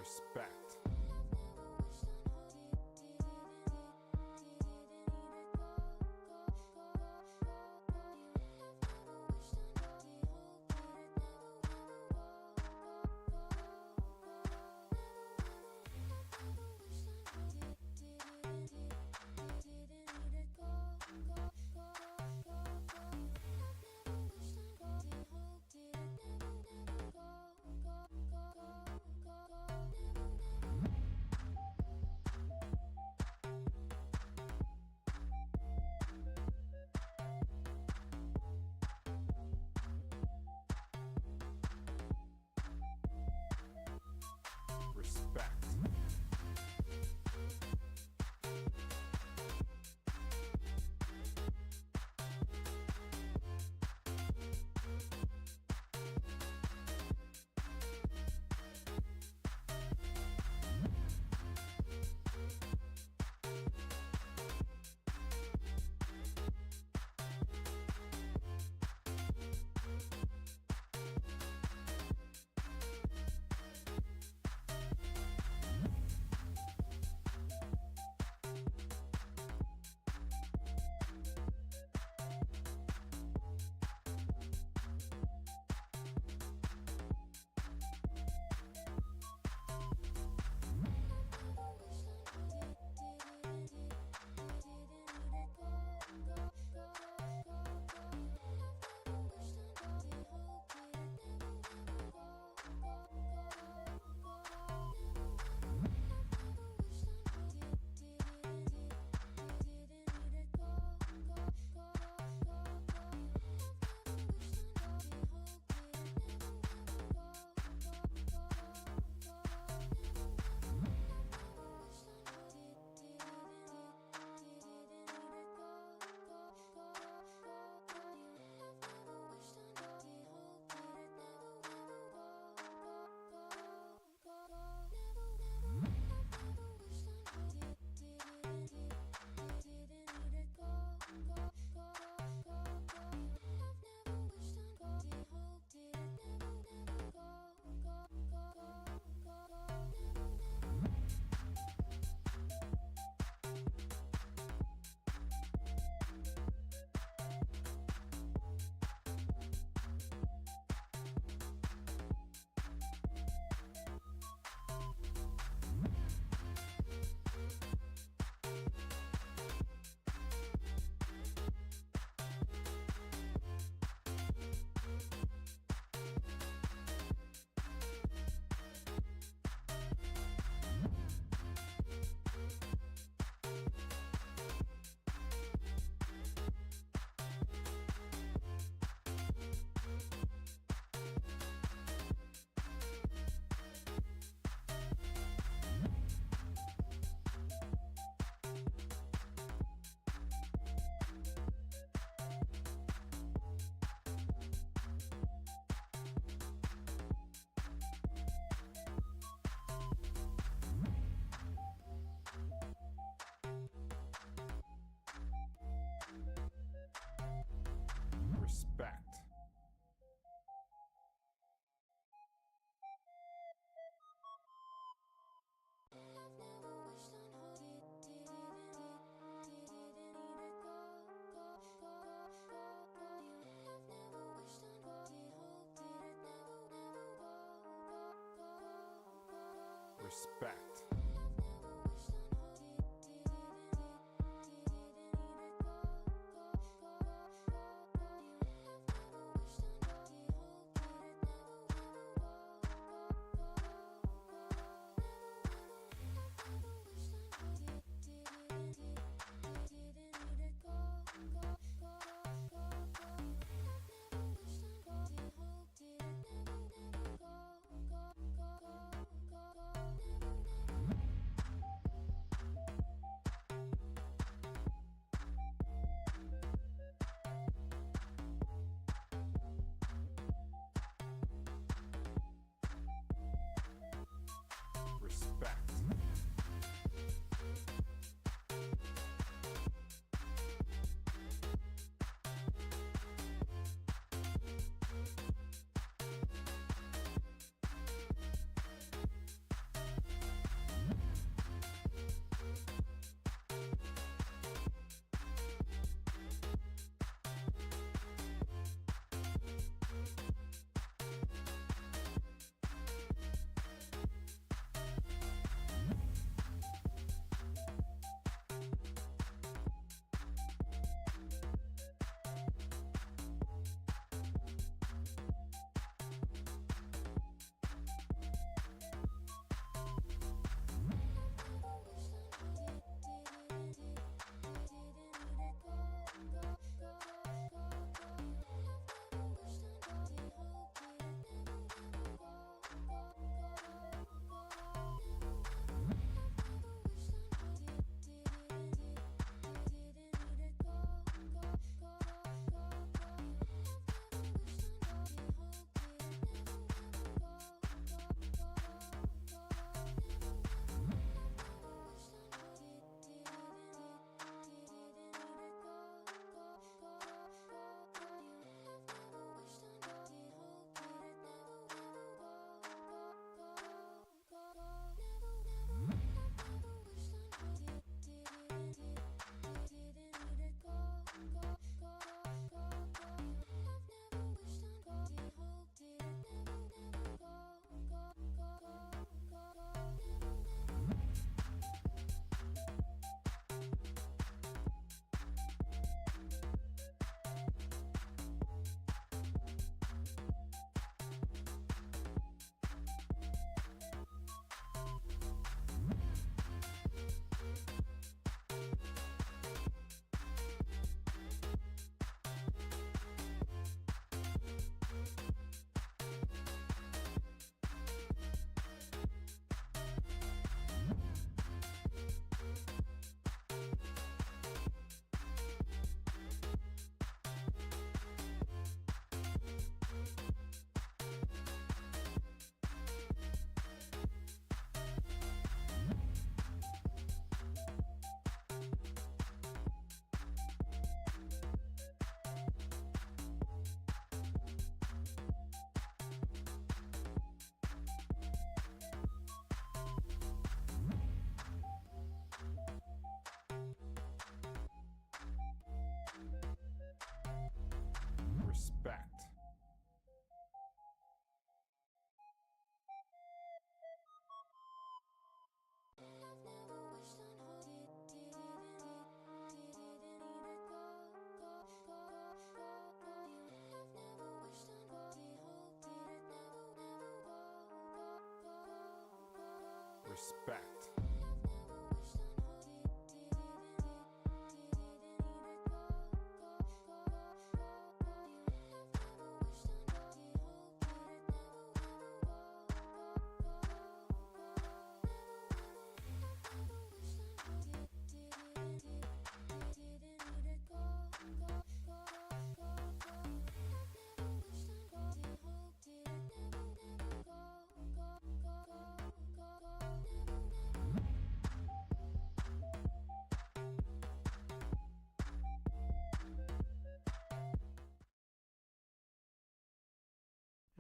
Respect. Respect. Respect. Respect.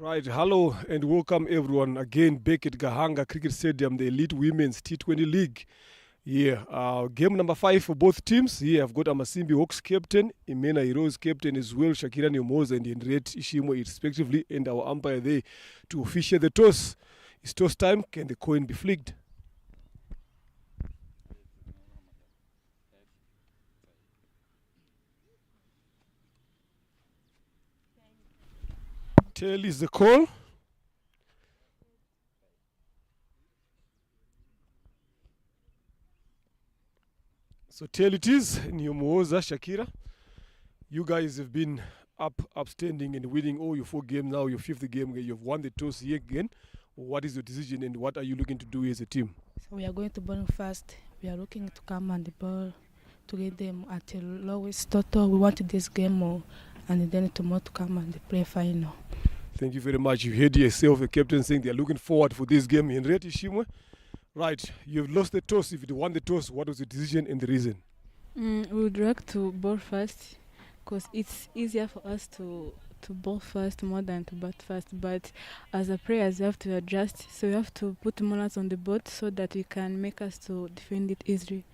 Right, hello and welcome everyone again back at Gahanga Cricket Stadium, the Elite Women's T20 League. Yeah, game number 5 for both teams. Here I've got Amasimbi Hawks captain, Imena Heroes captain as well, Shakira Nyomoza and Henriette Ishimo respectively, and our umpire there to officiate the toss. It's toss time. Can the coin be flicked? Tail is the call. So tail it is, Nyomoza, Shakira. You guys have been upstanding and winning all your 4 games now, your 5th game. You've won the toss here again. What is your decision and what are you looking to do as a team? So we are going to bowl fast. We are looking to come on the ball to get them at the lowest total. We want this game more, and then tomorrow to come and play final. Thank you very much. You heard yourself, the captain, saying they're looking forward for this game. Henriette Ishimwe, right, you've lost the toss. If you won the toss, what was the decision and the reason? We would like to bowl fast because it's easier for us to bowl fast more than to bat fast. But as a players, we have to adjust. So we have to put more runs on the board so that we can make us to defend it easily.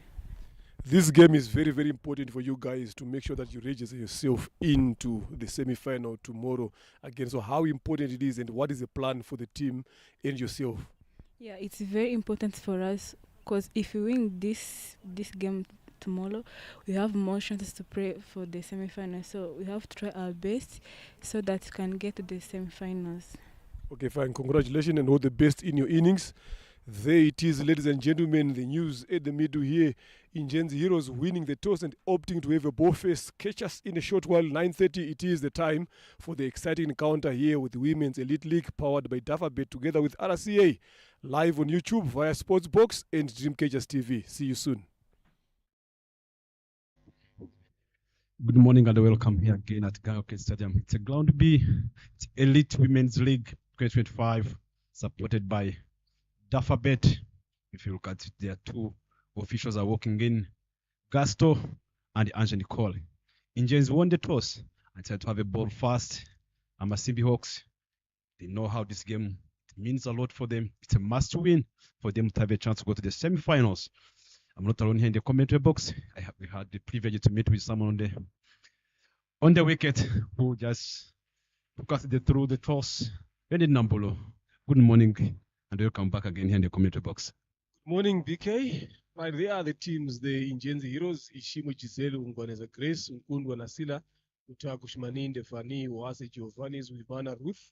This game is very, very important for you guys to make sure that you register yourself into the semi-final tomorrow again. So how important it is and what is the plan for the team and yourself? Yeah, it's very important for us because if we win this game tomorrow, we have more chances to play for the semi-final. So we have to try our best so that we can get to the semi-finals. Okay, fine. Congratulations and all the best in your innings. There it is, ladies and gentlemen, the news at the middle here. Ingenzi Heroes winning the toss and opting to have a ball face. Catch us in a short while, 9:30. It is the time for the exciting encounter here with the Women's Elite League powered by DafaBet together with RCA. Live on YouTube via Sportsbox and Dreamcatchers TV. See you soon. Good morning and welcome here again at Gahanga Stadium. It's a ground B. It's Elite Women's League 2025, supported by DafaBet. If you look at it, there are 2 officials are walking in, Gasto and Angel Nicole. Ingens won the toss and tried to have a ball fast. Amasimbi Hawks, they know how this game means a lot for them. It's a must win for them to have a chance to go to the semi-finals. I'm not alone here in the commentary box. We had the privilege to meet with someone on the wicket who just took us through the toss. Bernard Nambolo, good morning and welcome back again here in the commentary box. Good morning, BK. Right, there are the teams, the Ingenzi Heroes, Ishimo Gisele, Ungwaneza Grace, Nkundwa Nasila, Utaku Shmaninde, Fani, Oase Giovanni, Wivana Ruth,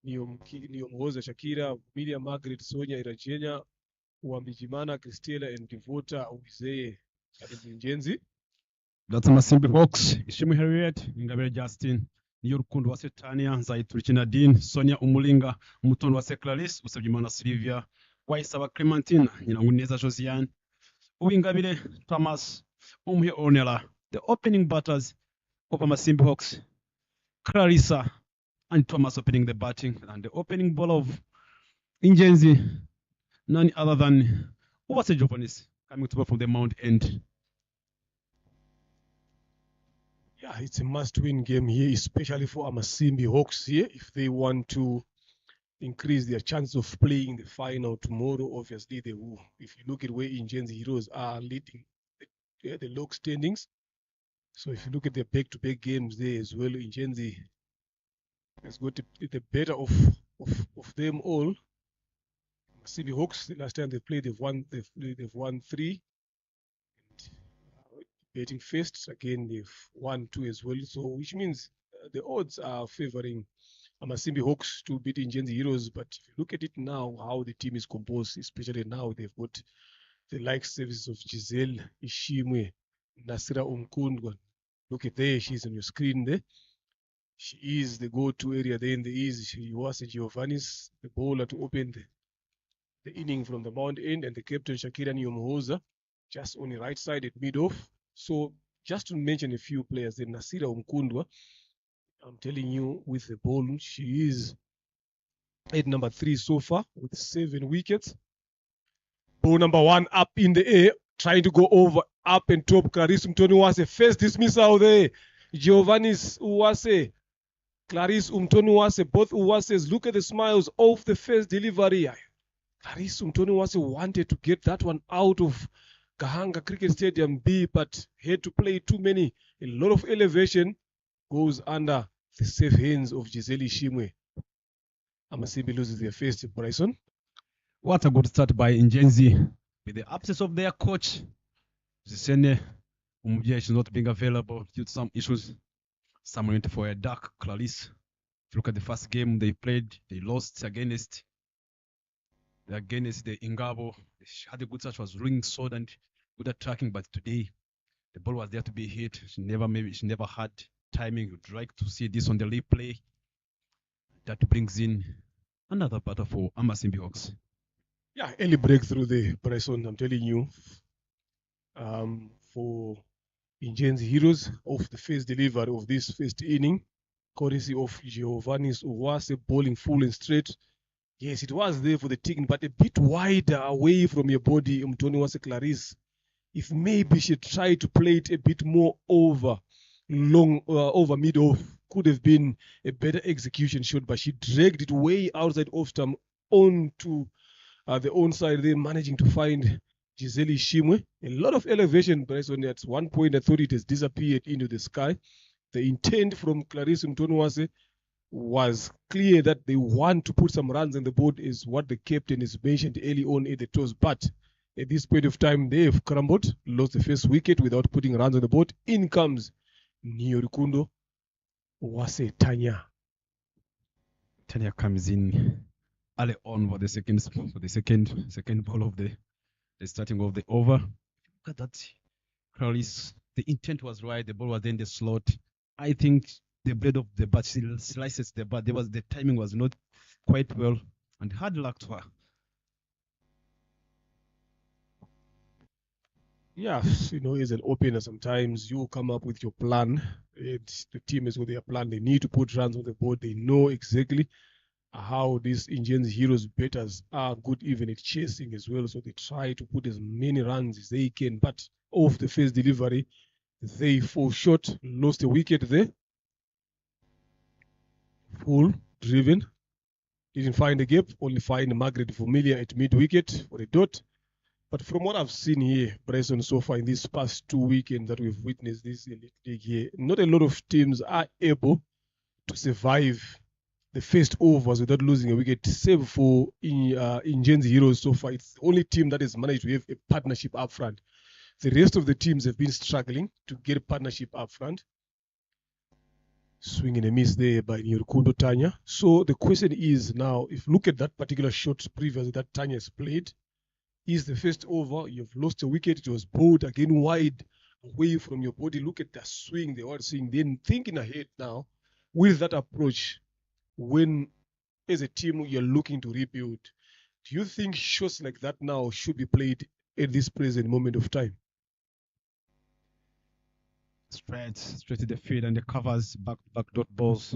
Niyomhoza Shakira, Miriam Margaret, Sonia Irajenya, Uambijimana, Christela, and Devota Ubizeye. That is Ingenzi. That's Amasimbi Hawks, Ishimo Harriet, Ngabere Justin, Niyorukundo Wase Tania, Zaitu Nadine, Sonia Umulinga, Mutondo Wase Clarice, Usabjimana Sylvia, Waisaba Clementine, Nguneza Josiane, Uwingabire Thomas, Umhe Ornella. The opening batters of Amasimbi Hawks, Clarissa and Thomas opening the batting, and the opening ball of Ingenzi, none other than Uwase Giovannis coming to from the Mount End. Yeah, it's a must-win game here, especially for Amasimbi Hawks here, if they want to increase their chances of playing the final tomorrow. Obviously, they will. If you look at where Ingenzi Heroes are leading the log standings, so if you look at the back-to-back games there as well, Ingenzi has got the better of them all. Amasimbi Hawks, the last time they played, they've won 3. Betting first again, they've won 2 as well. So which means the odds are favoring Amasimbi Hawks to beat Ingenzi Heroes. But if you look at it now, how the team is composed, especially now, they've got the like services of Giselle Ishimwe, Nasira Umkundwa. Look at there, she's on your screen there. She is the go-to area there in the east. She was a Giovanni's, the bowler to open the inning from the mount end, and the captain Shakira Nyomhoza just on the right side at mid-off. So just to mention a few players, then Nasira Umkundwa, I'm telling you, with the ball, she is at number 3 so far with 7 wickets. Ball number 1 up in the air, trying to go over, up and top. Clarice Umtoni Uwase, first dismissal there. Giovanni's Uwase, Clarice Umtoni Uwase, both Uwases. Look at the smiles of the first delivery. Clarice Umtoni Uwase wanted to get that one out of Gahanga Cricket Stadium B, but had to play too many. A lot of elevation goes under the safe hands of Giselle Ishimwe. Amasimbi loses their first, Bryson. What a good start by Ingenzi. With the absence of their coach, Zisene Umubye is not being available due to some issues. Some went for a dark Clarice. If you look at the first game they played, they lost against the Ingabo. She had a good touch, was ringing sword and good at tracking, but today the ball was there to be hit. She never had timing. You'd like to see this on the replay. That brings in another batter for Amasimbi Hawks. Yeah, early breakthrough there, Bryson. I'm telling you, for Ingenzi Heroes of the first delivery of this first inning, courtesy of Giovanni's Uwase bowling full and straight. Yes, it was there for the ticking, but a bit wider away from your body, Umtoni Uwase Clarice. If maybe she tried to play it a bit more over mid-off, could have been a better execution shot, but she dragged it way outside off stump onto the onside there, managing to find Giselle Ishimwe. A lot of elevation, but at one point I thought it has disappeared into the sky. The intent from Clarice Umtoni Uwase was clear that they want to put some runs on the board, is what the captain has mentioned early on at the toss. But at this point of time, they have crumbled, lost the first wicket without putting runs on the board. In comes Nyorikundo Uwase Tanya. Tanya comes in early on for the second ball of the starting of the over. Look at that, Clarice. The intent was right. The ball was in the slot. I think the blade of the bat slices the bat. The timing was not quite well, and hard luck to her. Yeah, as an opener, sometimes you come up with your plan. The team has got their plan. They need to put runs on the board. They know exactly how these Ingenzi Heroes batters are good even at chasing as well. So they try to put as many runs as they can. But off the first delivery, they fall short, lost a wicket there. Full driven. Didn't find a gap, only find Margaret Familia at mid-wicket for a dot. But from what I've seen here, Bryson, so far in these past 2 weekends that we've witnessed this elite league here, not a lot of teams are able to survive the first overs without losing a wicket, save for Ingenzi Heroes so far. It's the only team that has managed to have a partnership up front. The rest of the teams have been struggling to get a partnership up front. Swing and a miss there by Nyorikundo Tanya. So the question is now, if you look at that particular shot previously that Tanya has played, is the first over, you've lost a wicket, it was bowled again wide away from your body. Look at the swing, the wide swing. Then thinking ahead now, with that approach, when as a team you're looking to rebuild, do you think shots like that now should be played at this present moment of time? Straight to the field and the covers, back dot balls.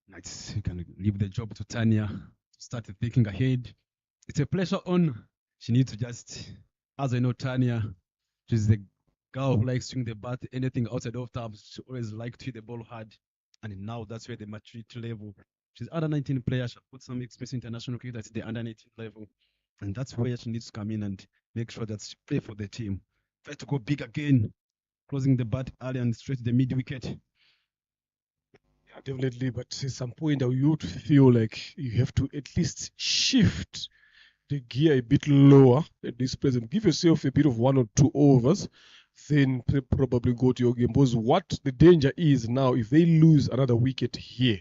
Nice. You can leave the job to Tanya. Start thinking ahead. It's a pressure on. She needs to just, as I know Tanya, she's the girl who likes swing the bat. Anything outside of terms, she always liked to hit the ball hard. And now that's where the maturity level. She's under 19 player. She put some experience in international cricket at the under 19 level. And that's where she needs to come in and make sure that she play for the team. Try to go big again. Closing the bat early and straight to the mid-wicket. Yeah, definitely. But at some point, you would feel like you have to at least shift the gear a bit lower at this present. Give yourself a bit of 1 or 2 overs, then probably go to your game. Because what the danger is now, if they lose another wicket here,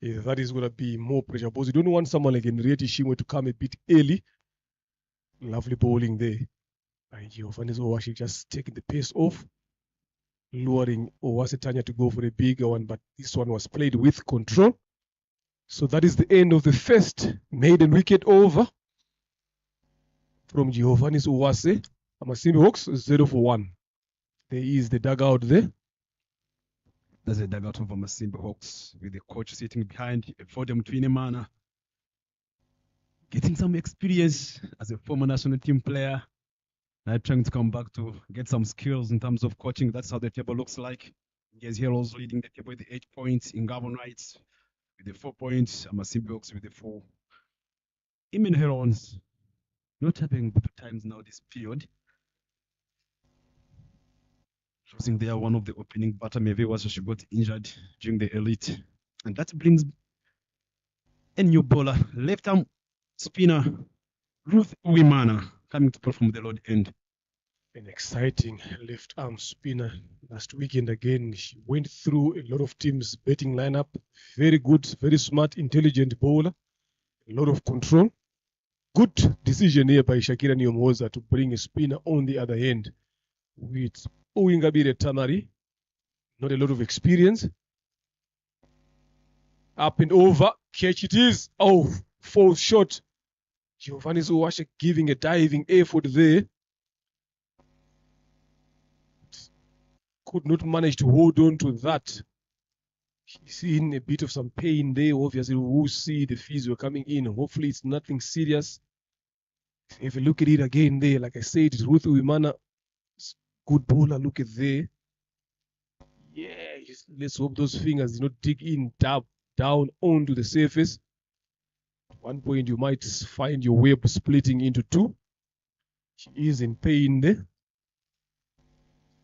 Yeah, that is going to be more pressure because you don't want someone like Henriette Shimwe to come a bit early. Lovely bowling there. And Giovanni's Owashi just taking the pace off, luring Owase Tanya to go for a bigger one, but this one was played with control. So that is the end of the first maiden wicket over from Giovanni's Owase. Amasimbi Hawks 0-1. There is the dugout there. There's a dugout of Amasimbi Hawks with the coach sitting behind for them Twinemana, getting some experience as a former national team player. Now trying to come back to get some skills in terms of coaching. That's how the table looks like. Yes, Heroes leading the table with the 8 points. In Gabon Knights with the 4 points. Amasimbi Hawks with the 4. Imen Herons not having good times now this period. Losing there one of the opening batter, Meve was she got injured during the elite. And that brings a new bowler, left arm spinner, Ruth Uwimana, coming to play from the load end. An exciting left arm spinner. Last weekend again, she went through a lot of teams' betting lineup. Very good, very smart, intelligent bowler. A lot of control. Good decision here by Shakira Nyomoza to bring a spinner on the other end. With Uwingabire Tamari, not a lot of experience. Up and over, catch it is. Oh, false shot. Giovanni Owase giving a diving effort there. Could not manage to hold on to that. He's in a bit of some pain there. Obviously, we'll see the physio coming in. Hopefully, it's nothing serious. If you look at it again there, like I said, it's Ruth Uwimana. Good bowler, look at there. Yeah, let's hope those fingers do not dig in down onto the surface. At one point, you might find your web splitting into two. She is in pain there.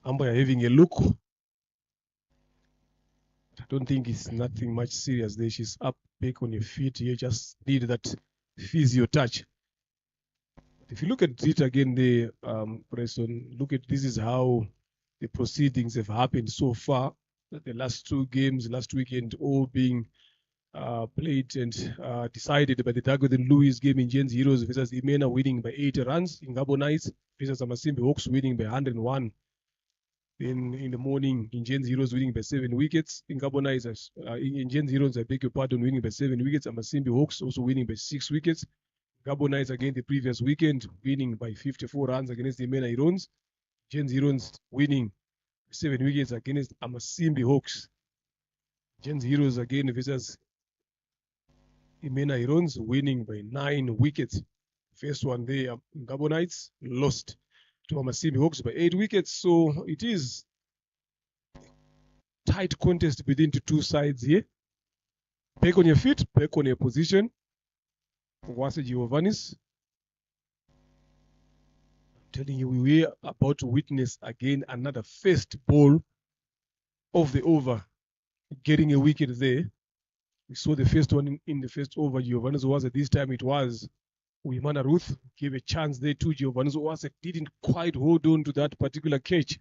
Umpire having a look. I don't think it's nothing much serious there. She's up back on your feet. You just need that physio touch. If you look at it again there, Preston, look at this is how the proceedings have happened so far. The last 2 games, last weekend, all being played and decided by the Dago and Louis game in Jens Heroes versus Imena winning by 80 runs. In Gabon Knights versus Amasimbi Hawks winning by 101. Then in the morning, in Jens Heroes winning by 7 wickets. In Gabon Knights, in Jens Heroes, I beg your pardon, winning by 7 wickets. Amasimbi Hawks also winning by 6 wickets. Gabon Knights again the previous weekend, winning by 54 runs against the Imena Heroes. Jens Heroes winning 7 wickets against Amasimbi Hawks. Jens Heroes again versus Imena Heroes winning by 9 wickets. First one there, Gabon Knights lost to Amasimbi Hawks by 8 wickets. So it is tight contest between the 2 sides here. Back on your feet, back on your position. Owase Giovannis. I'm telling you, we are about to witness again another first ball of the over, getting a wicket there. We saw the first one in the first over. Giovannis Owase, this time it was Uwimana Ruth, gave a chance there to Giovannis Owase, didn't quite hold on to that particular catch.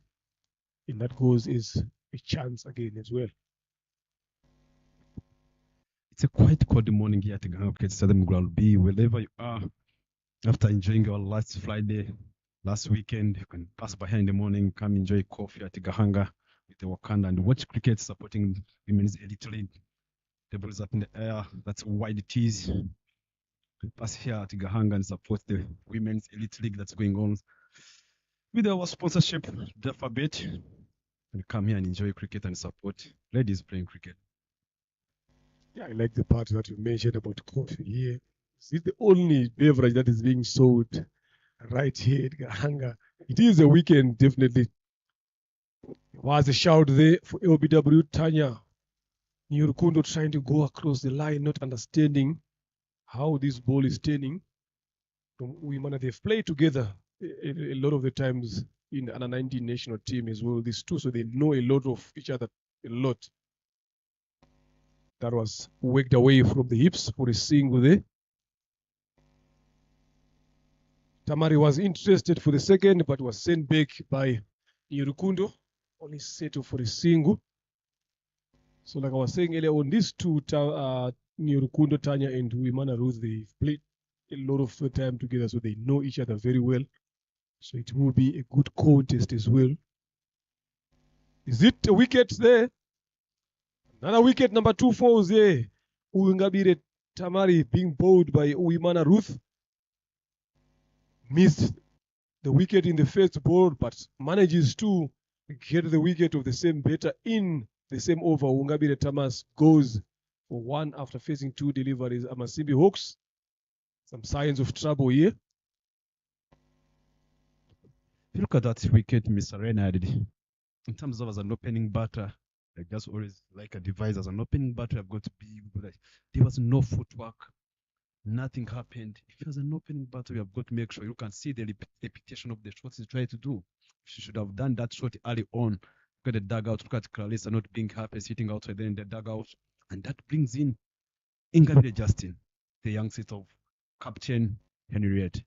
And that goes is a chance again as well. It's a quite cold morning here at the Gahanga Stadium Ground B. Wherever you are, after enjoying your last Friday, last weekend, you can pass by here in the morning, come enjoy coffee at the Gahanga with the Wakanda and watch cricket supporting Women's Elite League. The ball is up in the air. That's wide it is. Pass here at Gahanga and support the Women's Elite League that's going on with our sponsorship, Alphabet. And come here and enjoy cricket and support ladies playing cricket. Yeah, I like the part that you mentioned about coffee here. It's the only beverage that is being sold right here at Gahanga. It is a weekend, definitely. There was a shout there for LBW. Tanya Nyurukundo trying to go across the line, not understanding how this ball is turning. Women, they've played together a lot of the times in an under 19 national team as well. These two, so they know a lot of each other, a lot. That was worked away from the hips for a single there. Tamari was interested for the second, but was sent back by Nyurukundo. Only settled for a single. So like I was saying earlier on, these two, Rukundo Tanya and Uimana Ruth, they've played a lot of the time together, so they know each other very well. So it will be a good contest as well. Is it a wicket there? Another wicket, number 2 falls there. Uingabire Tamari being bowled by Uimana Ruth. Missed the wicket in the first ball, but manages to get the wicket of the same batter in the same over. Ungabire Tamas goes for 1 after facing 2 deliveries. Amasimbi Hawks, some signs of trouble here. If you look at that wicket, Mr. Renard, in terms of as an opening batter, like that's always like a device as an opening batter, I've got to be good. There was no footwork, nothing happened. If there's an opening batter, you have got to make sure you can see the repetition of the shots he's trying to do. She should have done that shot early on. Look at the dugout, look at Clarissa not being happy, sitting outside there in the dugout. And that brings in Ingabire Justin, the young set of Captain Henriette.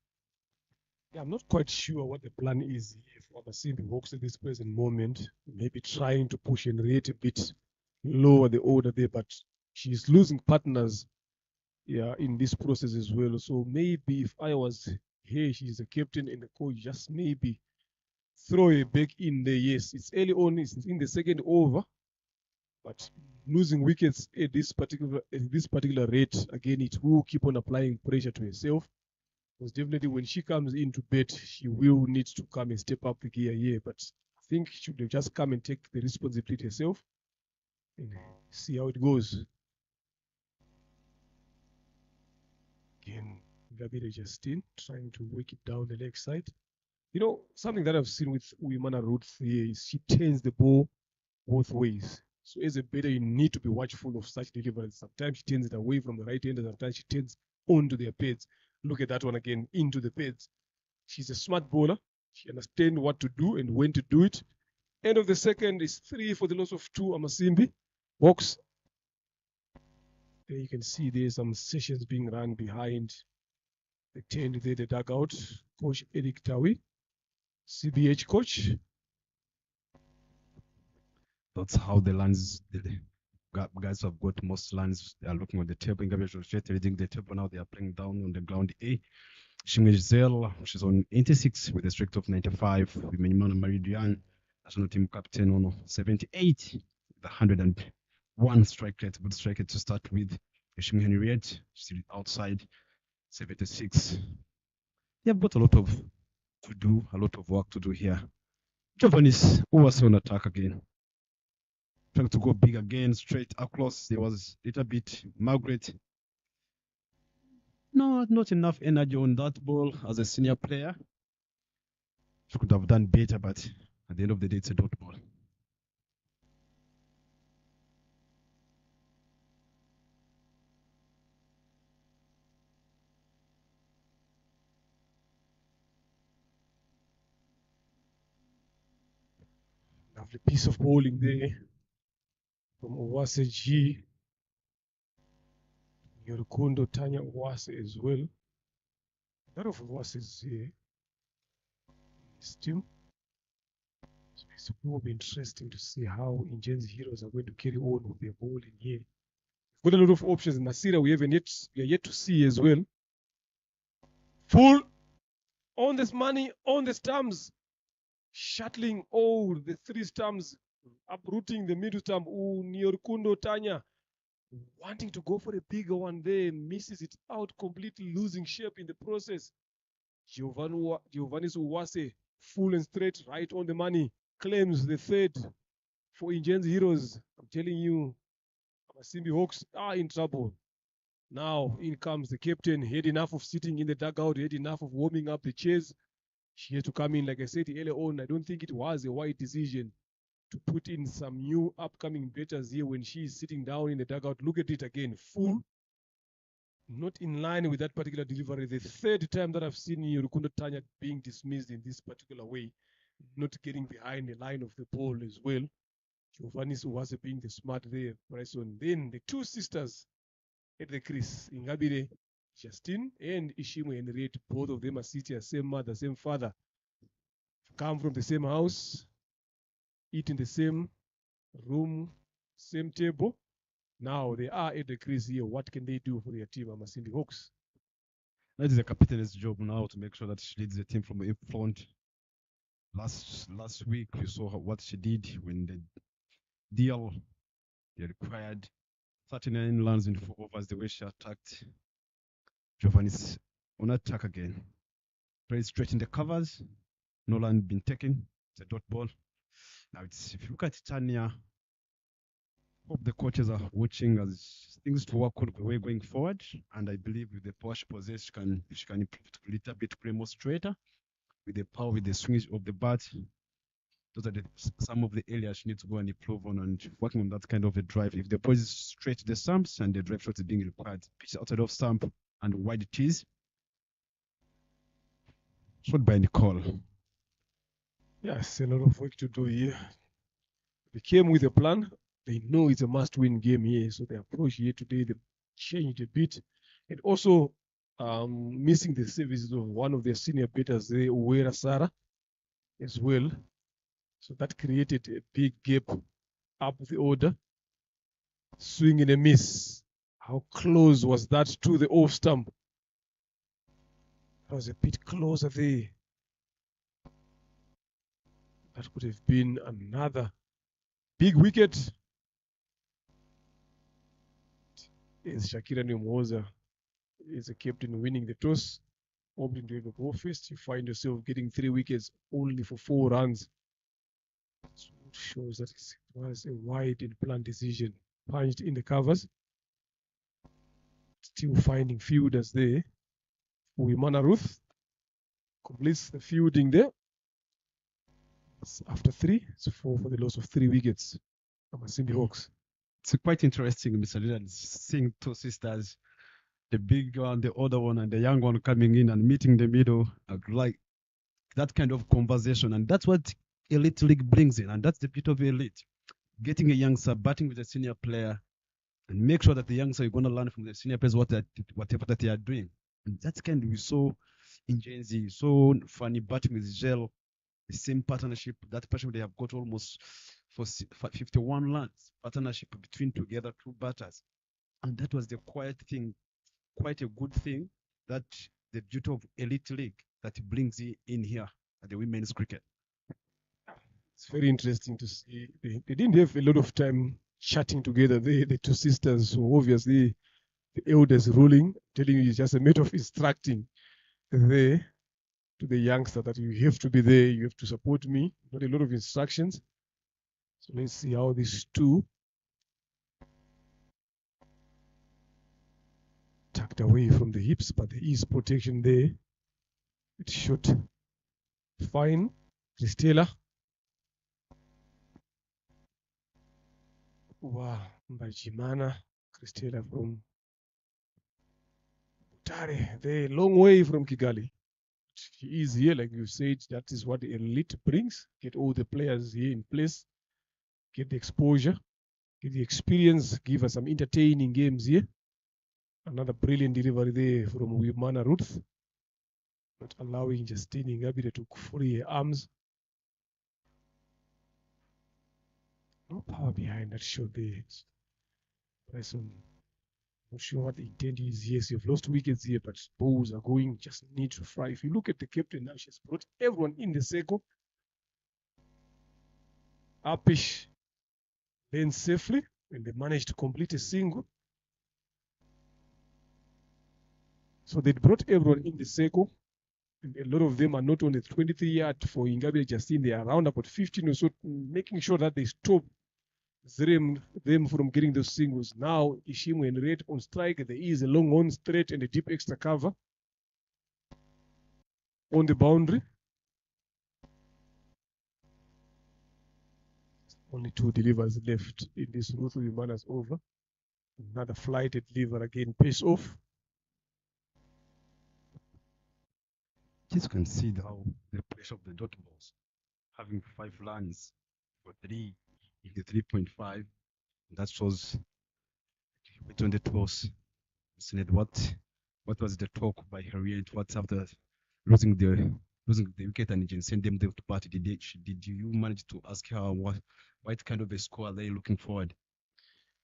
Yeah, I'm not quite sure what the plan is for Amasimbi Hawks at this present moment. Maybe trying to push Henriette a bit lower the order there, but she's losing partners in this process as well. So maybe if I was here, she's the captain and the coach, just maybe throw it back in there. Yes, it's early on, it's in the second over, but losing wickets at this particular rate, again, it will keep on applying pressure to herself. Because definitely when she comes into bat, she will need to come and step up the gear here. But I think she should have just come and take the responsibility herself and see how it goes. Again, Gabire Justin trying to work it down the leg side. You know, something that I've seen with Uimana Ruth here is she turns the ball both ways. So as a batter, you need to be watchful of such deliveries. Sometimes she turns it away from the right hander, sometimes she turns onto their pads. Look at that one again, into the pads. She's a smart bowler. She understands what to do and when to do it. End of the second is 3 for the loss of 2. Amasimbi Hawks. There you can see there's some sessions being run behind the tent there, the dugout. Coach Eric Tawi, CBH coach. That's how the lands, the guys who have got most lands, they are looking on the table. Ingabire reading the table now. They are playing down on the ground A. Shimwe Giselle, she's on 86 with a streak of 95. Wimenyimana Maridian, national team captain, on 78, the 101 strike rate, good strike rate to start with. Shimwe Henriette, still outside, 76. They have got a lot of to do, a lot of work to do here. Giovannis, who was on attack again. Trying to go big again, straight across. There was a little bit Margaret. No, not enough energy on that ball as a senior player. She could have done better, but at the end of the day, it's a dot ball. Lovely piece of bowling there from Owase G. Yorukundo Tanya Owase as well. A lot of Owases here. This team. So it will be interesting to see how Ingen's heroes are going to carry on with their bowling here. We've got a lot of options. Nasira, we are yet to see as well. Full on this money, on the stumps, shuttling all the 3 stumps, uprooting the middle stump. Nyorkundo Tanya wanting to go for a bigger one there, misses it out completely, losing shape in the process. Giovannis Uwase, full and straight, right on the money, claims the 3rd for Ingen's heroes. I'm telling you, Amasimbi Hawks are in trouble. Now in comes the captain. He had enough of sitting in the dugout. He had enough of warming up the chairs. She had to come in. Like I said earlier on, I don't think it was a wise decision to put in some new upcoming batters here when she is sitting down in the dugout. Look at it again, full. Not in line with that particular delivery. The 3rd time that I've seen Yorukundo Tanya being dismissed in this particular way, not getting behind the line of the ball as well. Giovannis was being the smart there. Bryson. Then the 2 sisters at the crease, Ingabire Justin and Ishimwe Henriette, both of them are sitting, same mother, same father, come from the same house, eat in the same room, same table. Now they are at the crease here. What can they do for their team, Amasimbi Hawks? That is the captain's job now to make sure that she leads the team from up front. Last week we saw what she did when the deal they required 39 runs in 4 overs. The way she attacked Giovanni's on attack again. Very straight in the covers. No run been taken. It's a dot ball. Now it's if you look at Tanya, hope the coaches are watching as things to work on the way going forward. And I believe with the power she possesses, she can improve a little bit to play more straighter with the power, with the swings of the bat. Those are some of the areas she needs to go and improve on and working on that kind of a drive. If the ball is straight to the stumps and the drive shot is being required, pitch outside of stump and wide it is. Shot by Nicole. Yes, a lot of work to do here. They came with a plan. They know it's a must-win game here, so the approach here today they changed a bit, and also missing the services of one of their senior batters, Uwera Sara, as well. So that created a big gap up the order. Swing and a miss. How close was that to the off stump? That was a bit closer there. That could have been another big wicket. Is Shakira Nyumoza is a captain winning the toss, opting to have a go first. You find yourself getting 3 wickets only for 4 runs. So it shows that it was a wide and planned decision. Punched in the covers. Still finding fielders there. Wimana Ruth completes the fielding there. After 3, it's 4 for the loss of 3 wickets. Amasimbi Hawks. It's quite interesting, Mr. Leonard, seeing 2 sisters, the big one, the older one, and the young one coming in and meeting the middle. I like that kind of conversation, and that's what Elite League brings in, and that's the bit of Elite. Getting a youngster, batting with a senior player, and make sure that the youngster is going to learn from the senior players whatever that they are doing. And that's kind of we saw in Gen Z, so funny batting with Gel, the same partnership, that partnership they have got almost for 51 runs, partnership between together 2 batters. And that was the quiet thing, quite a good thing, that the beauty of Elite League that brings in here at the women's cricket. It's very interesting to see. They didn't have a lot of time chatting together. The 2 sisters, so obviously the elders ruling, telling you it's just a matter of instructing there to the youngster that you have to be there, you have to support me. Not a lot of instructions. So let's see how these 2 tucked away from the hips, but there is protection there. It shot fine. Christella. Wow, Mbajimana. Christella from Butare. They're a long way from Kigali. She is here, like you said, that is what the Elite brings. Get all the players here in place. Get the exposure. Get the experience. Give us some entertaining games here. Another brilliant delivery there from Wimana Ruth. Not allowing Justine Ngabire to free her arms. No power behind that shot there. Not sure what the intent is. Yes, you've lost wickets here, but balls are going, just need to fry. If you look at the captain now, she's brought everyone in the circle. Apish then safely, and they managed to complete a single. So they brought everyone in the circle. And a lot of them are not on the 23-yard for Ingabire Justine. They are around about 15 or so, making sure that they stop them from getting those singles. Now, Ishimu and Red on strike. There is a long on straight and a deep extra cover on the boundary. Only 2 delivers left in this Ruth Wimana's over. Another flighted lever again, pace off. Just consider how the pressure of the dot balls, having 5 runs for 3 in the 3.5, that shows went on the toss. What was the talk by Harriet? What's after losing the wicket and send them to party? Did you manage to ask her what kind of a score are they looking forward?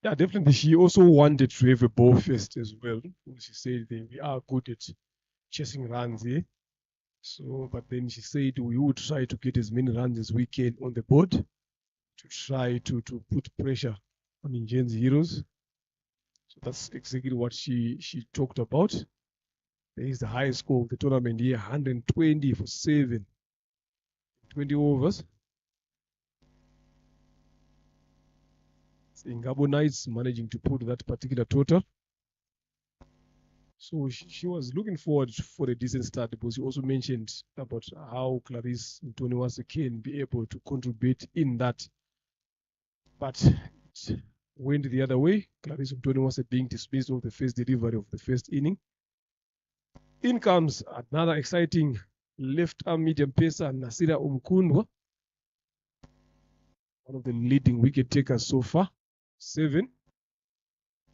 Yeah, definitely. She also wanted to have a ball first as well. She said we are good at chasing runs here. So, but then she said we would try to get as many runs as we can on the board to try to put pressure on Indians heroes. So that's exactly what she talked about. There is the highest score of the tournament here, 120 for 7, 20 overs. Ingabo Knights managing to put that particular total. So she was looking forward for a decent start because she also mentioned about how Clarice Ntoniwase can be able to contribute in that. But it went the other way. Clarice Ntoniwase being dismissed of the first delivery of the first inning. In comes another exciting left arm medium pacer, Nasira Umkundwa, one of the leading wicket takers so far. 7.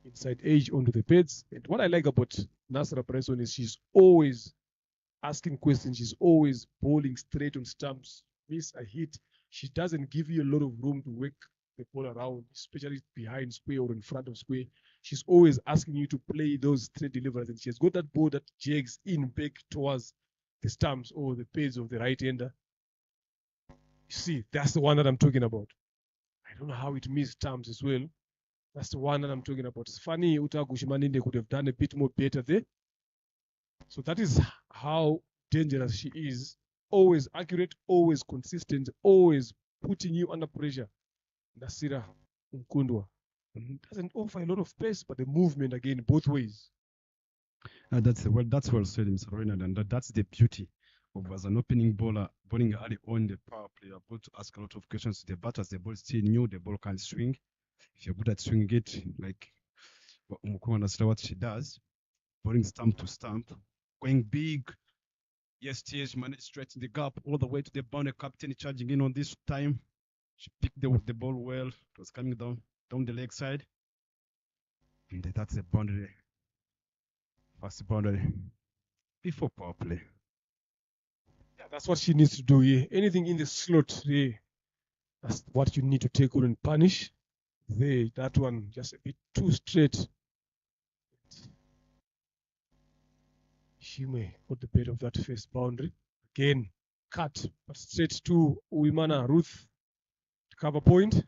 Inside edge onto the pads. And what I like about Nasira Branson is she's always asking questions. She's always bowling straight on stumps. Miss a hit. She doesn't give you a lot of room to work the ball around, especially behind square or in front of square. She's always asking you to play those straight deliveries. And she has got that ball that jigs in back towards the stumps or the pads of the right hander. You see, that's the one that I'm talking about. I don't know how it missed stumps as well. That's the one that I'm talking about. It's funny, Uta Gushimaninde could have done a bit more better there. So that is how dangerous she is. Always accurate, always consistent, always putting you under pressure. Nasira Umkundwa doesn't offer a lot of pace, but the movement again both ways. That's well said, Mr. Reynard, and that's the beauty of as an opening bowler, bowling early on the power play, you're able to ask a lot of questions to the batters. The ball is still new, the ball can swing. If you're good at swinging it, like what she does, bowling stump to stump, going big. Yes, TH managed straight in the gap all the way to the boundary. Captain charging in on this time. She picked the ball well. It was coming down the leg side. And that's the boundary. First boundary. Before power play. Yeah, that's what she needs to do here. Anything in the slot here, that's what you need to take on and punish. There, that one just a bit too straight. Shime got the better of that first boundary. Again, cut, but straight to Uimana Ruth to cover point.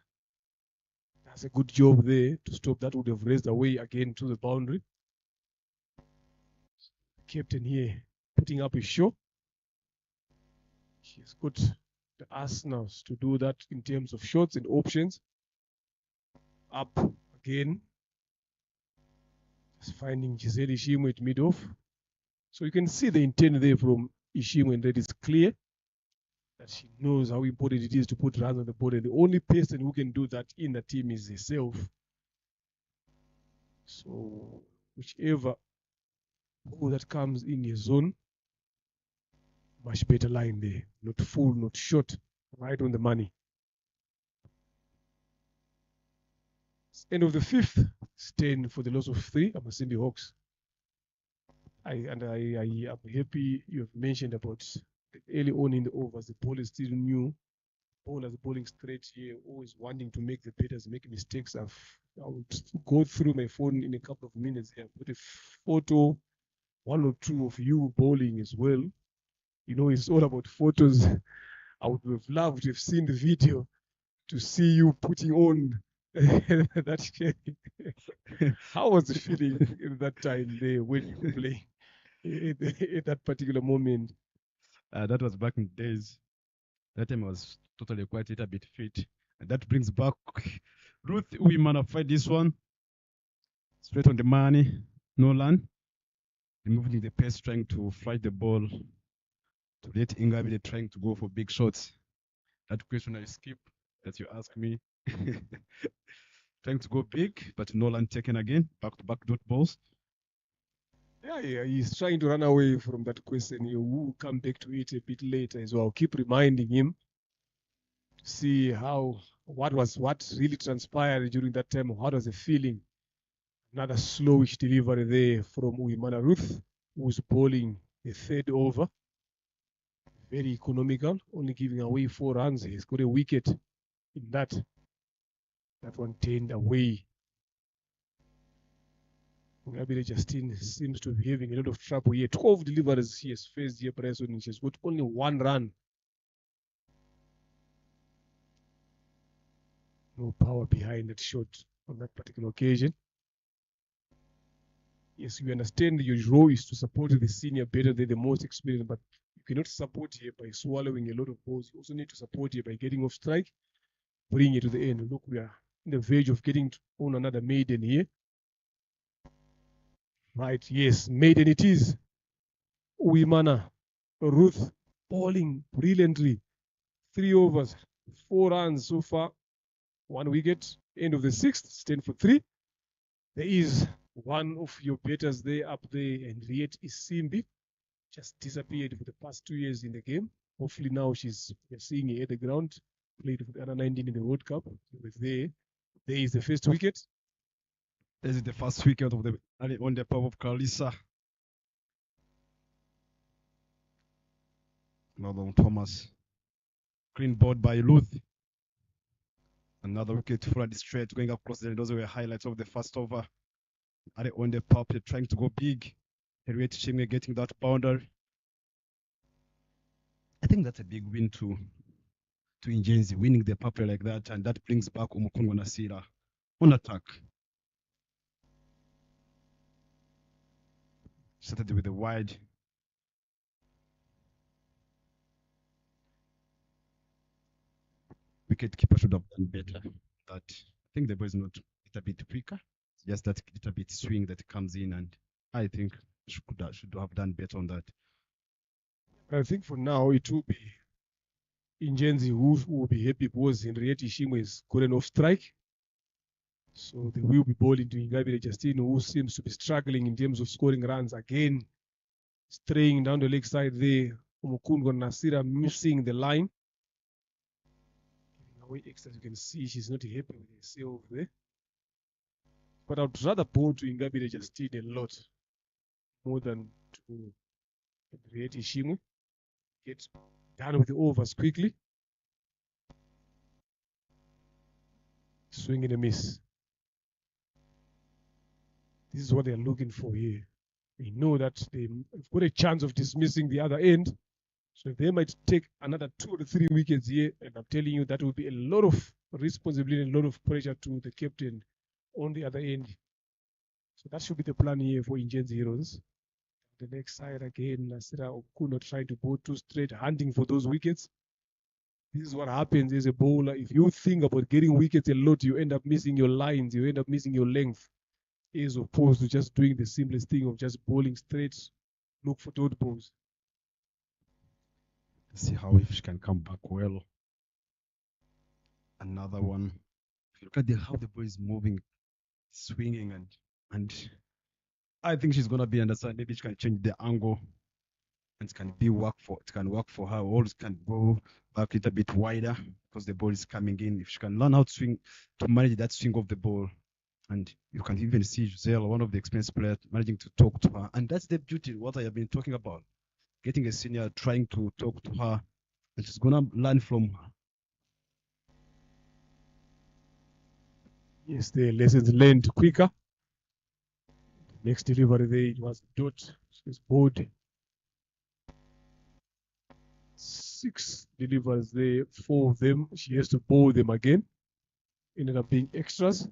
That's a good job there to stop. That would have raised away again to the boundary. Captain here putting up a show. She's got the arsenals to do that in terms of shots and options. Up again. Just finding Giselle Ishimwe at mid-off. So you can see the intent there from Ishimwe, and that is clear that she knows how important it is to put runs on the board. And the only person who can do that in the team is herself. So whichever ball that comes in your zone, much better line there. Not full, not short, right on the money. End of the 5th, 10 for the loss of 3. Amasimbi Hawks. I am happy you have mentioned about early on in the overs. The ball is still new. Bowlers bowling straight here, always wanting to make the batters make mistakes. I would go through my phone in a couple of minutes here, put a photo, 1 or 2 of you bowling as well. You know, it's all about photos. I would have loved to have seen the video to see you putting on that. How was the feeling in that time there when you were playing at that particular moment? That was back in the days. That time I was totally quite a little bit fit. And that brings back Ruth. We fight this one. Straight on the money. Nolan. Removing the pace, trying to fight the ball. To let Ingabile trying to go for big shots. That question I skip that you asked me. Trying to go big, but Nolan taken again. Back-to-back dot balls. Yeah, he's trying to run away from that question. You will come back to it a bit later as well. Keep reminding him to see what really transpired during that time. How was the feeling? Another slowish delivery there from Uimana Ruth, who's bowling the 3rd over. Very economical, only giving away 4 runs. He's got a wicket in that. That one turned away Ngabile Justine seems to be having a lot of trouble here. 12 deliveries she has faced here, Bryson. She's got only 1 run. No power behind that shot on that particular occasion. Yes, we understand your role is to support the senior better than the most experienced, but you cannot support here by swallowing a lot of balls. You also need to support here by getting off strike, bring it to the end. Look, we are in the verge of getting on another maiden here. Right, yes, maiden it is. Uimana, Ruth, bowling brilliantly. 3 overs, 4 runs so far, 1 wicket. End of the 6th, stand for 3. There is one of your batters there up there, Henriette Isimbi. Just disappeared for the past 2 years in the game. Hopefully now we're seeing her at the ground. Played for the under 19 in the World Cup. There is the first wicket. This is the first wicket of the on the pop of Kalisa. Another Thomas. Clean board by Luth. Another wicket for the straight going across there. Those were highlights of the first over. On the pop, they're trying to go big. Henriette Shimwe getting that boundary. I think that's a big win to Injenzi, winning the power play like that, and that brings back Umukungu Nasira on attack. Started with a wide. Wicket keeper should have done better. That I think the ball is not a bit quicker. It's just that little bit swing that comes in, and I think should have done better on that. I think for now it will be Injenzi who will be happy because Henriette Ishimwe is good enough strike. So they will be bowling to Ingabire Justine, who seems to be struggling in terms of scoring runs again. Straying down the leg side there. Umukungu Nasira missing the line. Giving away extras, you can see she's not happy with herself there. But I'd rather bowl to Ingabire Justine a lot more than to Henriette Ishimwe. Get done with the overs quickly. Swing and a miss. This is what they're looking for here. They know that they've got a chance of dismissing the other end. So they might take another 2 or 3 wickets here. And I'm telling you, that will be a lot of responsibility and a lot of pressure to the captain on the other end. So that should be the plan here for Injenzi Heroes. The next side again, Nasira Okuno trying to bowl 2 straight, hunting for those wickets. This is what happens as a bowler. If you think about getting wickets a lot, you end up missing your lines, you end up missing your length, as opposed to just doing the simplest thing of just bowling straight, look for dot balls. Let's see how if she can come back well. Another one. If you look at how the ball is moving, swinging, and I think she's gonna be understand. Maybe she can change the angle, and it can work for her. Or it can go back a little bit wider because the ball is coming in. If she can learn how to swing, to manage that swing of the ball, and you can even see Giselle, one of the experienced players, managing to talk to her, and that's the beauty. What I have been talking about, getting a senior, trying to talk to her, and she's gonna learn from her. Yes, the lessons learned quicker. Next delivery there, it was dot. She's bowled 6 deliveries there, 4 of them. She has to bowl them again. Ended up being extras.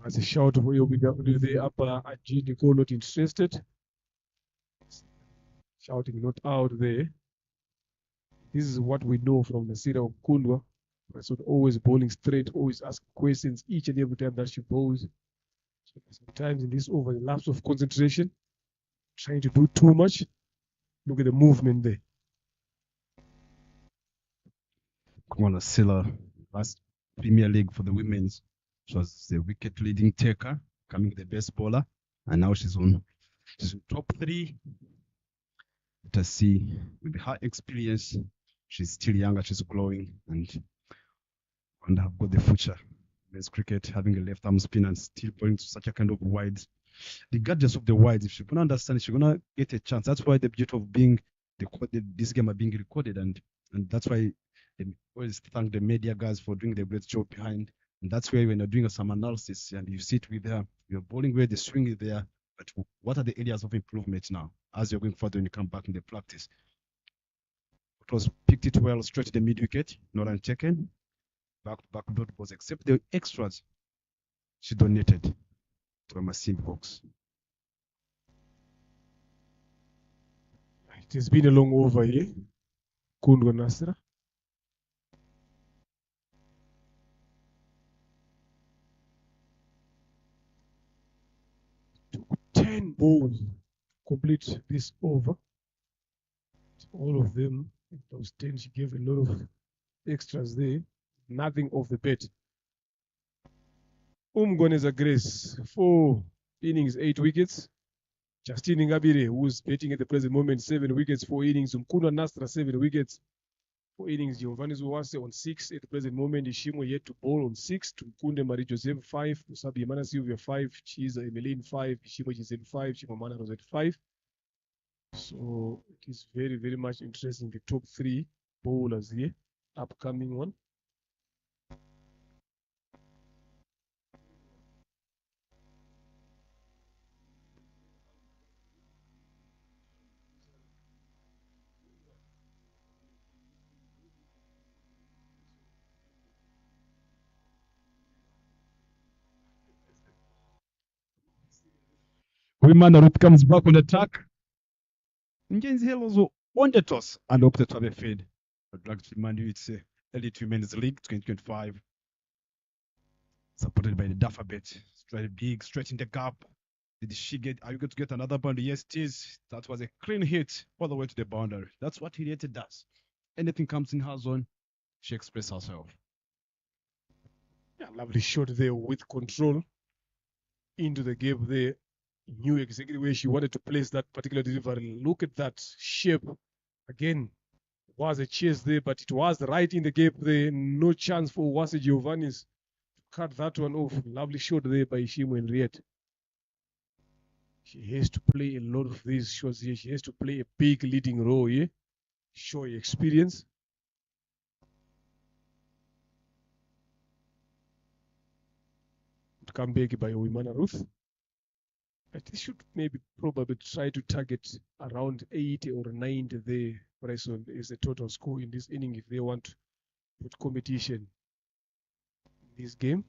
As a shout for OBW there, upper G Nicole not interested. Shouting not out there. This is what we know from Nasira Okundwa. So always bowling straight, always ask questions each and every time that she bowls. So sometimes in this over, the lapse of concentration, trying to do too much. Look at the movement there. Kumana Silla, last Premier League for the women's. She was the wicket leading taker, coming the best bowler, and now she's on top 3. Let us see, with her experience, she's still younger, she's growing, and have got the future. Men's cricket, having a left arm spin and still going to such a kind of wide. Regardless of the wides, if she's gonna understand, she's gonna get a chance. That's why the beauty of being this game are being recorded, and that's why And always thank the media guys for doing the great job behind. And that's where when you're doing some analysis and you sit with your bowling where the swing is there, but what are the areas of improvement now as you're going further when you come back in the practice? It was picked it well straight to the mid wicket, not untaken. Back to back dot balls, except the extras she donated to Amasimbi Hawks. It has been a long over here. Kundwa Nasra. Took 10 balls to complete this over. All of them, those 10, she gave a lot of extras there. Nothing off the bet. Umgoneza Grace, 4 innings, 8 wickets. Justine Ngabire, who's betting at the present moment, 7 wickets, 4 innings. Umkundwa Nasra, 7 wickets, 4 innings. Giovanni Zuwase on 6 at the present moment. Ishimo yet to bowl on 6. Tumkunde Marie Joseph 5. Musabi Yamana Sylvia 5. Chiza Emeline 5. Ishimo Giselle 5. Chimamana Rosette 5. So it is very, very much interesting. The top 3 bowlers here. Upcoming one. Wimana Ruth comes back on the track. Ngenzi Helozo on the toss and opted to have a fade. I'd like to remind you it's Elite Women's League 2025. Supported by the Dafabet. Straight big, straight in the gap. Did she get, are you going to get another boundary? Yes, it is. That was a clean hit all the way to the boundary. That's what Henrietta does. Anything comes in her zone, she expresses herself. Yeah, lovely shot there with control into the gap there. Knew exactly where she wanted to place that particular delivery. Look at that shape. Again, was a chase there, but it was right in the gap there. No chance for Wase Giovanni's to cut that one off. Lovely shot there by Ishimo Henriette. She has to play a lot of these shots here. She has to play a big leading role here. Show her experience. Come back by Wimana Ruth. But they should maybe probably try to target around 80 or 90 there. Bryson is the total score in this inning if they want to put competition in this game.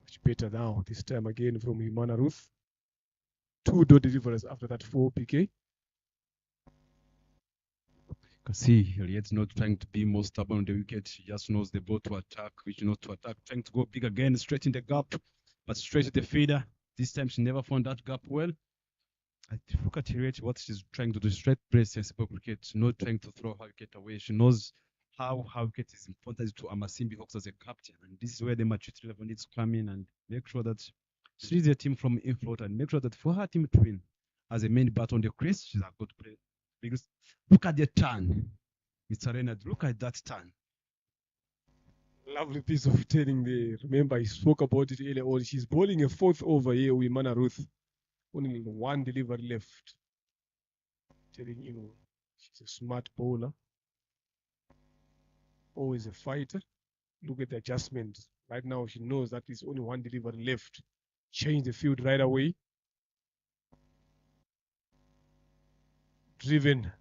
Much better now. This time again from Wimana Ruth. 2 dot deliveries after that 4 PK. You can see Henriette's not trying to be more stubborn on the wicket. She just knows the ball to attack, which not to attack. Trying to go big again, straight in the gap, but straight to the feeder. This time she never found that gap well. I look at Henriette, what she's trying to do, straight press sensible cricket, not trying to throw her wicket away. She knows how her wicket is important to Amasimbi Hawks as a captain. And this is where the maturity level needs to come in and make sure that she leads the team from in front and make sure that for her team to win, as a main bat on the crease, she's a good player. Because look at the turn, Mr. Reynard, look at that turn. Lovely piece of turning there. Remember, I spoke about it earlier on. She's bowling a 4th over here with Mana Ruth. Only 1 delivery left. Telling you, she's a smart bowler. Always a fighter. Look at the adjustment. Right now, she knows that there's only 1 delivery left. Change the field right away. Driven.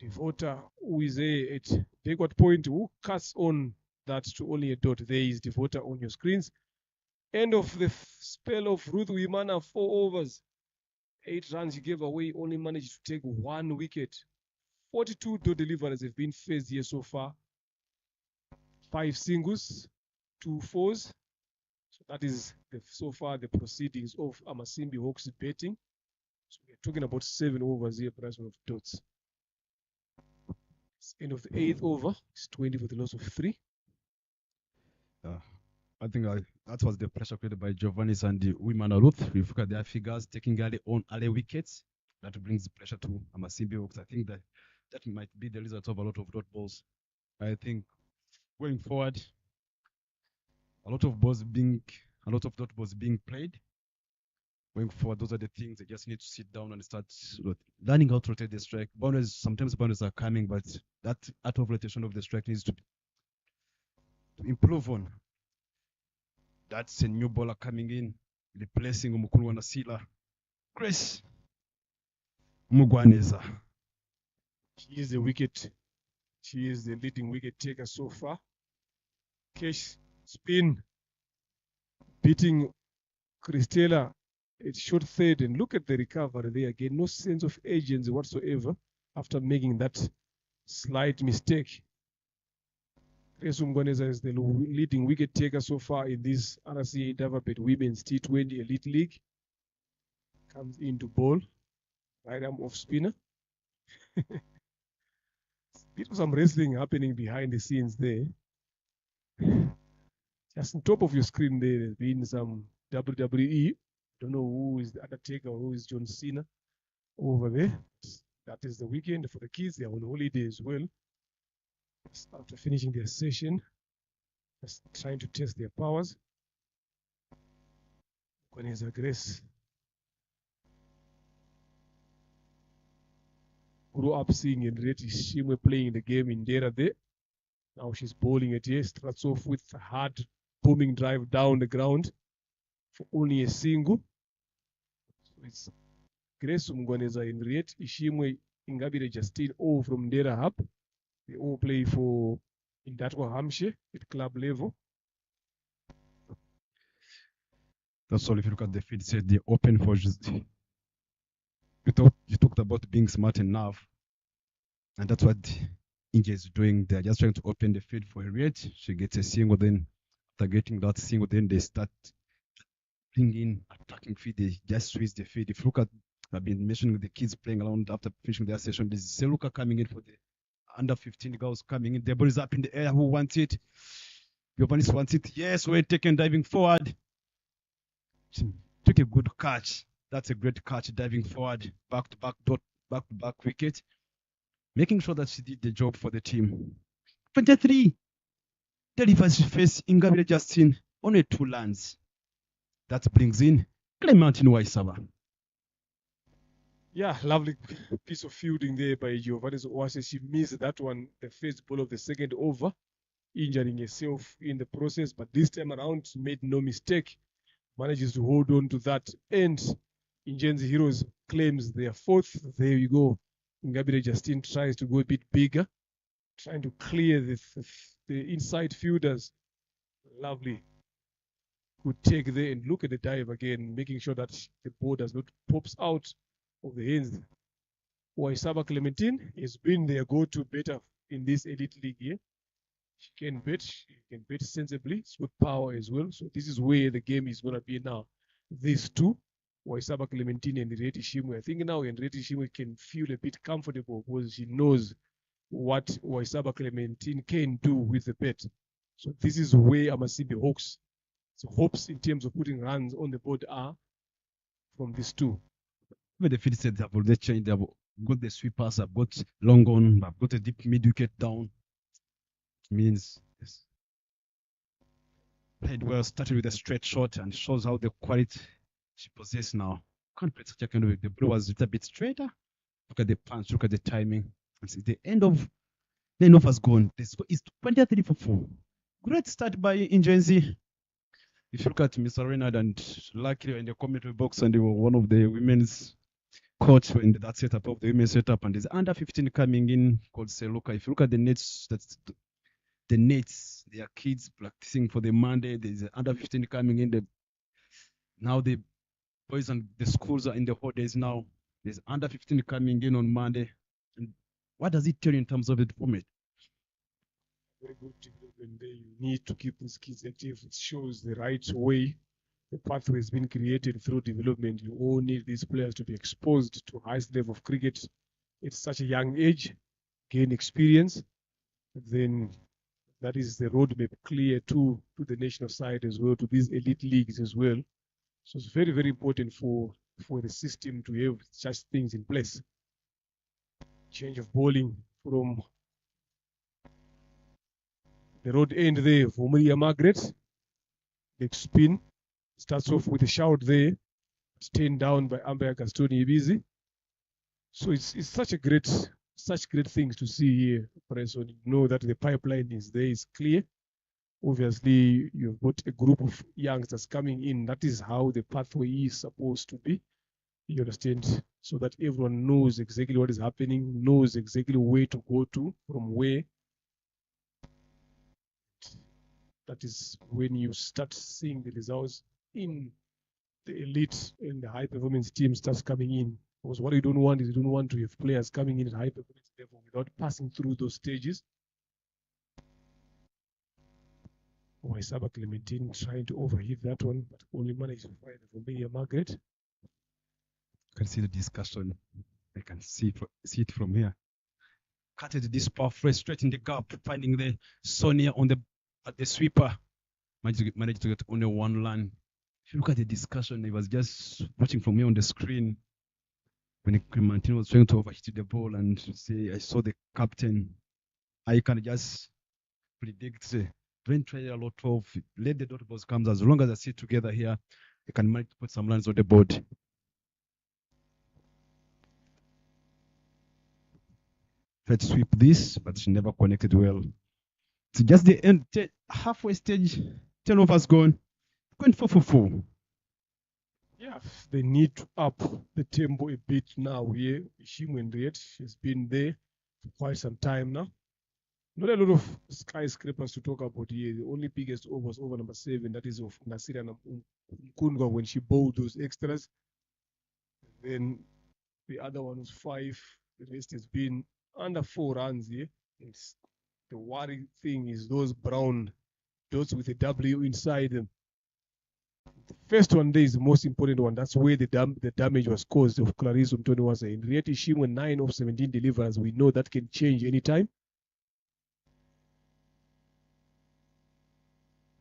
Devota, who is there at backward point, who cuts on that to only a dot. There is Devota on your screens. End of the spell of Ruth Wimana, 4 overs. 8 runs she gave away, only managed to take 1 wicket. 42 dot deliveries have been faced here so far. 5 singles, 2 fours. So that is so far the proceedings of Amasimbi Hawks betting. So we're talking about 7 overs here, price of dots. It's end of the 8th over. It's 20 for the loss of 3. I think that was the pressure created by Giovanni's and the women Ruth. If you look at their figures, taking early wickets, that brings pressure to Amasimbi Hawks. I think that might be the result of a lot of dot balls. I think going forward, a lot of dot balls being played. going forward, those are the things they just need to sit down and start learning how to rotate the strike. Sometimes boundaries are coming, but that art of rotation of the strike needs to improve on. That's a new bowler coming in, replacing Umukulu Nasila. Grace Mugwaneza. She is the wicket. She is the leading wicket taker so far. Cash spin, beating Christella. It's short third, and look at the recovery there again. No sense of agency whatsoever after making that slight mistake. Grace Mugwaneza is the leading wicket taker so far in this RCA Davabet Women's T20 Elite League. Comes into bowl, right arm off spinner. Bit of some wrestling happening behind the scenes there. Just on top of your screen there, there's been some WWE. Don't know who is the Undertaker or who is John Cena over there. That is the weekend for the kids. They're on holiday as well. Just after finishing their session, just trying to test their powers. Kwaneza Grace grew up seeing Henriette Shimwe playing the game in Dera there. Now she's bowling it here. Starts off with a hard booming drive down the ground for only a single. So it's Grace Mugwaneza, Henriette Ishimwe, Ingabire Justine, all from Dera Hub. They all play for Indatwa Hampshire at club level. That's all. If you look at the field, said the open for just. You talked about being smart enough, and that's what Inge is doing. They're just trying to open the field for Harriet. She gets a single, then after getting that single, then they start bringing attacking feed. They just switch the feed. If you look at, I've been mentioning the kids playing around after finishing their session. There's Seluka coming in for the under 15 girls coming in. The ball is up in the air. Who wants it? Giovannis wants it. Yes, we're taken diving forward. She took a good catch. That's a great catch, diving forward, back to back wicket, making sure that she did the job for the team. 23 delivers face Ingabire Justin on a 2 lands. That brings in Clementine Waisaba. Yeah, lovely piece of fielding there by Giovanni Owase. She missed that one, the first ball of the second over, injuring herself in the process, but this time around made no mistake, manages to hold on to that end. Ingenzi Heroes claims their 4th. There you go. Ingabire Justine tries to go a bit bigger, trying to clear the inside fielders. Lovely. Good take there, and look at the dive again, making sure that the ball does not pops out of the hands. Waisaba Clementine has been their go-to better in this elite league here. She can bet sensibly. It's with power as well. So this is where the game is going to be now. These two, Waisaba Clementine and Henriette Shimwe. I think now Henriette Shimwe can feel a bit comfortable because she knows what Waisaba Clementine can do with the bet. So this is where Amasimbi Hawks' hopes in terms of putting runs on the board are from these two. When the field said they have already changed, they've got the sweepers, I've got long on, I've got a deep mid wicket down. It means yes. Played well, started with a straight shot and shows how the quality she possesses now. Can't play such a kind of the blow was a little bit straighter. Look at the punch, look at the timing. And see the end of the enough has gone. This is 23 for 4. Great start by Ingenzi. If you look at Mr. Reynard and Lucky in the commentary box, and they were one of the women's coach in that setup of the women's setup, and there's under 15 coming in called Seluka. If you look at the nets, that's the nets, they are kids practicing for the Monday. There's under 15 coming in. Now the boys and the schools are in the holidays now. There's under 15 coming in on Monday. And what does it tell you in terms of the format? Very good development there. You need to keep these kids active. It shows the right way. The pathway has been created through development. You all need these players to be exposed to highest level of cricket at such a young age, gain experience. Then that is the roadmap clear to the national side as well, to these elite leagues as well. So it's very, very important for the system to have such things in place. Change of bowling from the road end there for Maria Margaret. Leg spin. Starts off with a shout there. turned down by umpire Gastoni Ibizi. So it's such great things to see here, Preston. You know that the pipeline is there, is clear. Obviously, you've got a group of youngsters coming in. That is how the pathway is supposed to be. You understand? So that everyone knows exactly what is happening, knows exactly where to go to, from where. That is when you start seeing the results in the elite and the high performance team starts coming in. Because what you don't want is you don't want to have players coming in at high performance level without passing through those stages. Waisaba Clementine trying to overhit that one, but only managed to find the Romania Margaret. You can see the discussion. I can see it from here. Cutted this power fresh straight in the gap, finding the Sonia at the sweeper. Managed to get only one run. If you look at the discussion, I was just watching from here on the screen when Clementine was trying to overhit the ball, and say I saw the captain. I can just predict. Don't try a lot of let the dot balls comes. As long as I sit together here, they can manage to put some runs on the board. Tried to sweep this, but she never connected well. So just the end, halfway stage, 10 overs gone. Going 4-4. Yeah, they need to up the tempo a bit now here. Henriette, she's been there for quite some time now. Not a lot of skyscrapers to talk about here. The only biggest over was over number 7. That is of Nasira Mkundwa when she bowled those extras. Then the other one was 5. The rest has been under 4 runs here. The worrying thing is those brown dots with a W inside them. The first one there is the most important one. That's where the damage was caused of Clarice Mtoniwasa. In reality, she went 9 of 17 delivers. We know that can change anytime.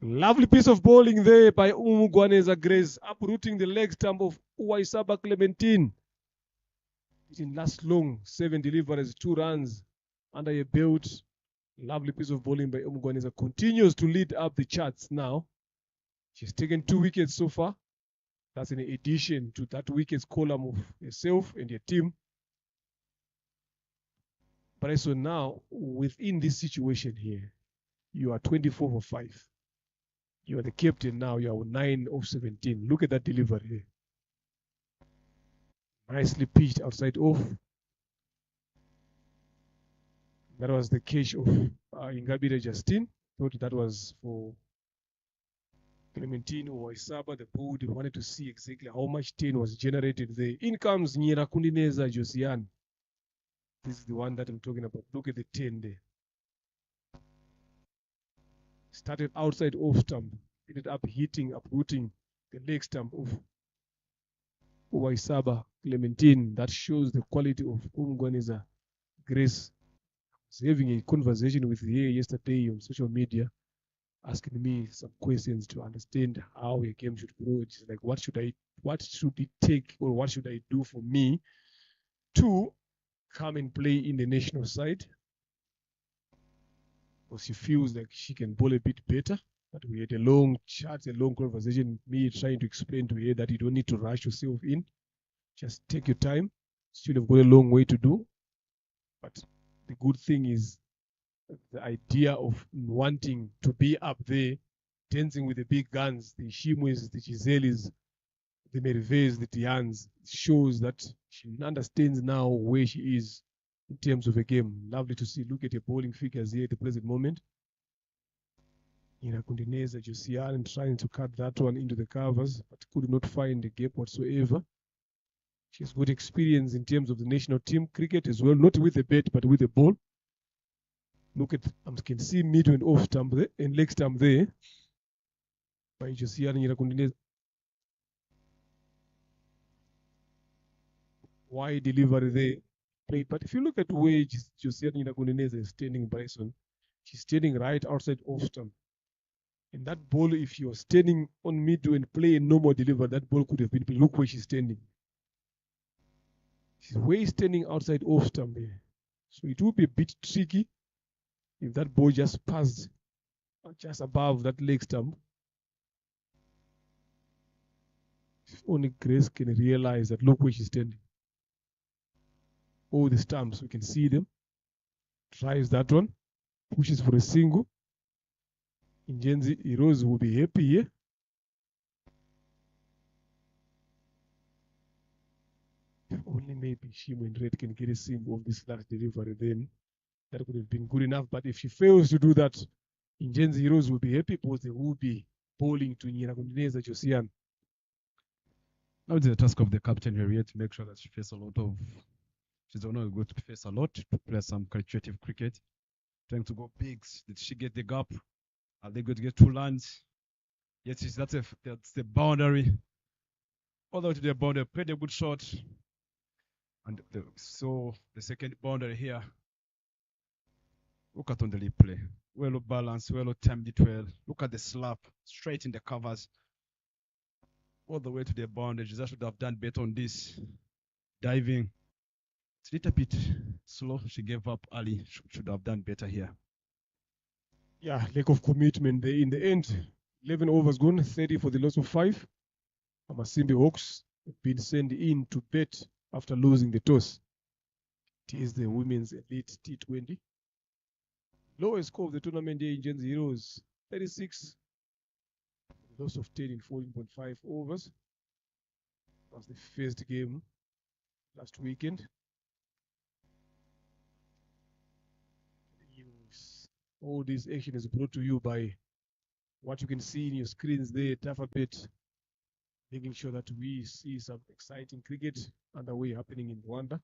Lovely piece of bowling there by Umugwaneza Grace, uprooting the leg stump of Waisaba Clementine. It didn't last long. 7 deliveries, 2 runs under a belt. Lovely piece of bowling by Umugwaneza. Continues to lead up the charts now. She's taken 2 wickets so far. That's in addition to that wickets column of herself and her team. But so now, within this situation here, you are 24 for 5. You are the captain now. You are 9 of 17. Look at that delivery here. Nicely pitched outside off. That was the catch of Ingabire Justine. Thought that was for Clementine or Waisaba. The board wanted to see exactly how much 10 was generated there. In comes Nyera Kundineza Josiane. This is the one that I'm talking about. Look at the 10 there. Started outside off stump. Ended up uprooting the leg stump of Waisaba Clementine. That shows the quality of Umugwaneza Grace. I was having a conversation with her yesterday on social media, asking me some questions to understand how a game should grow. It's like, what should it take, or what should I do for me to come and play in the national side? Because she feels like she can bowl a bit better. But we had a long chat, a long conversation, me trying to explain to her that you don't need to rush yourself in. Just take your time. Still have got a long way to do. But the good thing is the idea of wanting to be up there, dancing with the big guns, the Shimwes, the Giselis, the Merves, the Tians, shows that she understands now where she is in terms of a game. Lovely to see. Look at her bowling figures here at the present moment. Kundineza Josiane trying to cut that one into the covers, but could not find a gap whatsoever. She has good experience in terms of the national team cricket as well, not with the bat, but with the ball. Look at, I can see mid and off stump there, and leg stump there by Josiane Kundineza. Wide delivery there. Played. But if you look at where Josiane Kundineza is standing, Bryson, she's standing right outside off stump. And that ball, if you're standing on mid and play a normal deliver, that ball could have been. Look where she's standing. She's way standing outside off stump here. So it will be a bit tricky if that ball just passed just above that leg stump. only Grace can realize that look where she's standing. All the stumps, we can see them. Tries that one, pushes for a single. Injenzi Heroes will be happy here. If only maybe Shimo and Red can get a single of this last delivery, then that could have been good enough. But if she fails to do that, Injenzi Heroes will be happy because they will be bowling to Nyiragondeneza Josiane. Now it's the task of the captain here to make sure that she faces a lot of. She's only going to face a lot to play some creative cricket, trying to go bigs. Did she get the gap? Are they going to get 2 runs? Yes, that's the boundary. All the way to the boundary, played a good shot. And so the second boundary here. Look at on the replay. Well balanced, well timed it well. Look at the slap, straight in the covers. All the way to the boundary. She should have done better on this. Diving. It's a little bit slow. She gave up early. Should have done better here. Yeah, lack of commitment there in the end. 11 overs gone, 30 for the loss of 5. Amasimbi Hawks have been sent in to bet after losing the toss. It is the Women's Elite T20. Lowest score of the tournament here in Gens Heroes, 36. Loss of 10 in 14.5 overs. That was the first game last weekend. All this action is brought to you by what you can see in your screens there, Tafabet, making sure that we see some exciting cricket underway happening in Rwanda.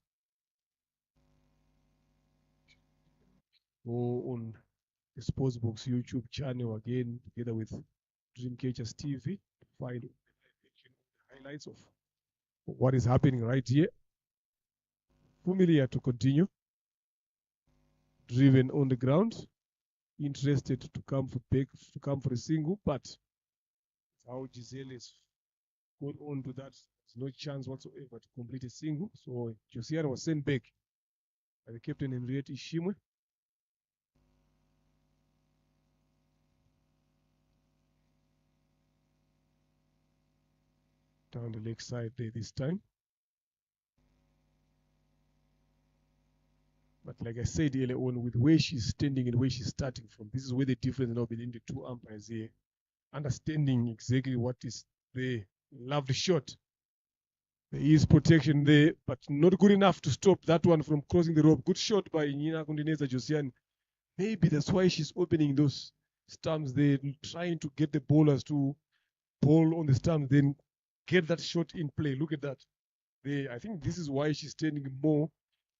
Go on the Sportsbox YouTube channel again, together with Dreamcatchers TV, to find highlights of what is happening right here. Familiar to continue. Driven on the ground. Interested to come for a single, but how Giselle is going on to that, there's no chance whatsoever to complete a single. So Josiane was sent back by the captain Henriette Ishimwe. Down the leg side there this time. But like I said earlier on, with where she's standing and where she's starting from, this is where the difference now between the two umpires here. Understanding exactly what is the lovely shot. There is protection there, but not good enough to stop that one from crossing the rope. Good shot by Nyiragondeneza Josiane. Maybe that's why she's opening those stumps there, trying to get the bowlers to bowl on the stumps, then get that shot in play. Look at that. There, I think this is why she's standing more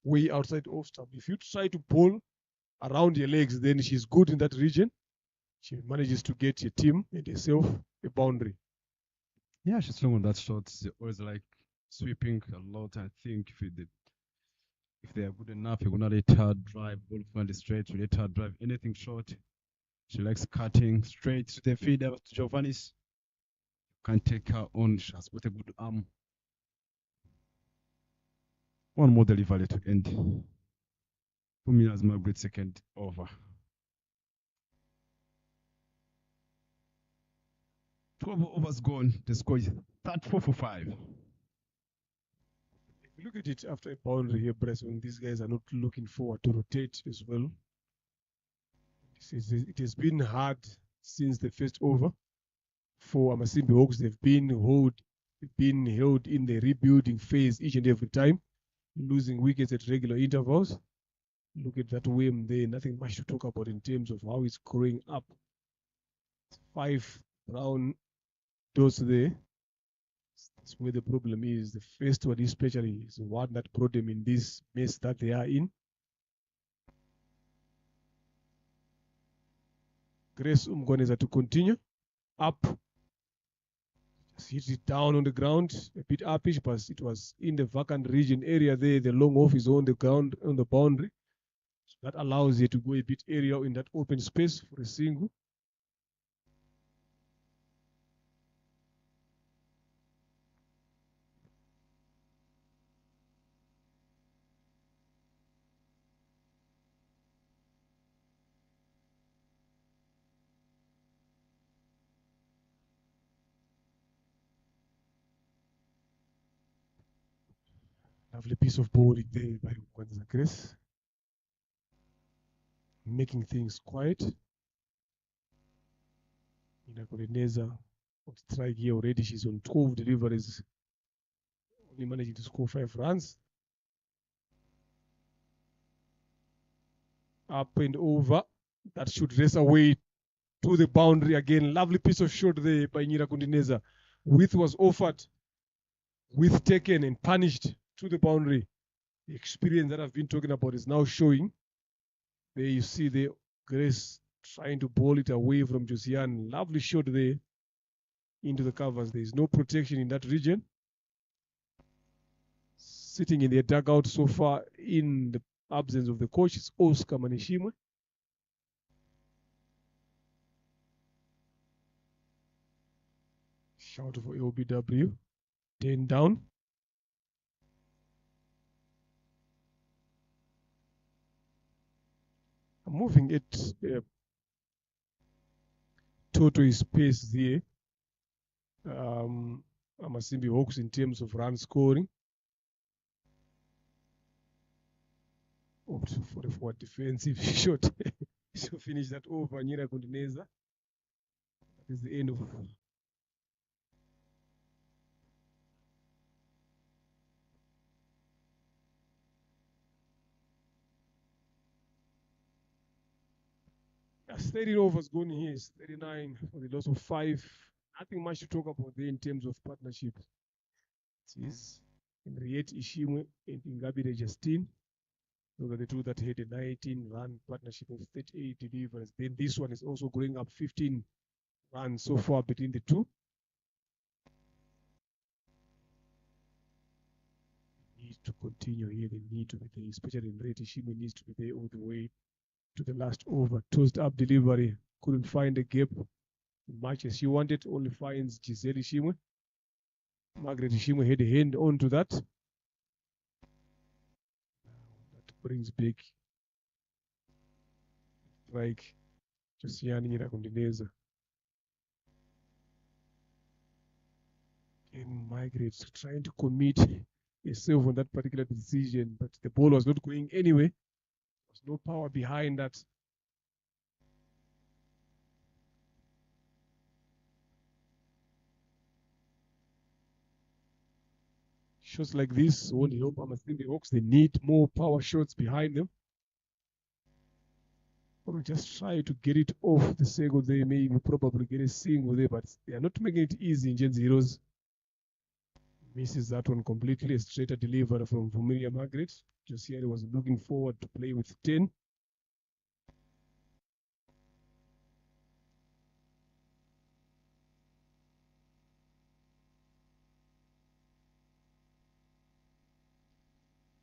way outside off stump. If you try to bowl around your legs, then she's good in that region. She manages to get your team and herself a boundary. Yeah, she's strong on that shot. She always like sweeping a lot. I think if they are good enough, you're gonna let her drive ball from the straight, you let her drive anything short. She likes cutting straight to the feeder to Giovanni's. Can't take her on. She has got a good arm. One more delivery to end. Fumi has my great second over. 12 overs gone. The score is 34 for 5. If you look at it after a boundary here, Bresson, these guys are not looking forward to rotate as well. It has been hard since the first over for Amasimbi Hawks. They've been held in the rebuilding phase each and every time, losing wickets at regular intervals. Look at that whim there. Nothing much to talk about in terms of how it's growing up. 5 brown dots there. That's where the problem is. The first one especially is the one that brought them in this mess that they are in. Grace Umgoneza to continue. Up. Just hit it down on the ground. A bit uppish, but it was in the vacant region area there. The long off is on the ground, on the boundary. So that allows you to go a bit area in that open space for a single. Lovely piece of bowling there by Kwanza Grace. Making things quiet. Nina Koleneza on strike here already. She's on 12 deliveries. Only managing to score 5 runs. Up and over. That should race away to the boundary again. Lovely piece of shot there by Nira Kundineza. Width was offered. Width taken and punished to the boundary. The experience that I've been talking about is now showing. There you see the Grace trying to bowl it away from Josiane. Lovely shot there into the covers. There is no protection in that region. Sitting in the dugout so far in the absence of the coach is Oscar Manishimwe. Shout for LBW. 10 down. I'm moving at total pace there. Amasimbi Hawks in terms of run scoring. Opt for the forward defensive shot to finish that over. Nira Kundineza. That is the end of Yes, 30 overs going here is 39 for the loss of 5. Nothing much to talk about there in terms of partnership. It is Henriette Ishimwe and Ingabire Justine. Those are the two that had a 19-run partnership of 38 deliveries. Then this one is also going up 15 runs so far between the two. Need to continue here. They need to be there, especially Henriette Ishimwe needs to be there all the way to the last over. Tossed up delivery. Couldn't find a gap much as she wanted. Only finds Giselle Ishimwe. Margaret Ishimwe had a hand on to that. That brings back strike Josiane Nira Kundineza. And Margaret trying to commit herself on that particular decision, but the ball was not going anywhere. There was no power behind that. Shots like this won't help Amasimbi Hawks. They need more power shots behind them. Or just try to get it off the single. They maybe probably get a single there, but they are not making it easy in Gens Heroes. Misses that one completely. A straighter delivery from Vumilia Margaret. Josiane was looking forward to play with 10.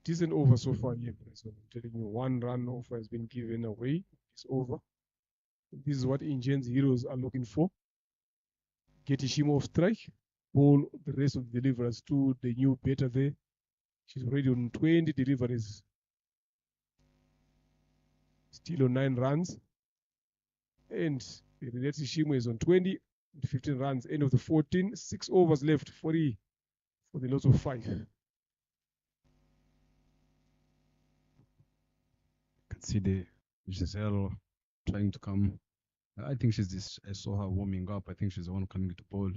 Decent over so far here, so I'm telling you, 1 run offer has been given away. It's over. This is what Gens Heroes are looking for. Get Ishimo off strike. Ball the rest of the deliverers to the new better there. She's already on 20 deliveries. Still on 9 runs. And the Renette Ishimo is on 20, 15 runs. End of the 14. 6 overs left. 40 for the loss of 5. Can see the Giselle trying to come. I think she's this. I saw her warming up. I think she's the one coming to bowl.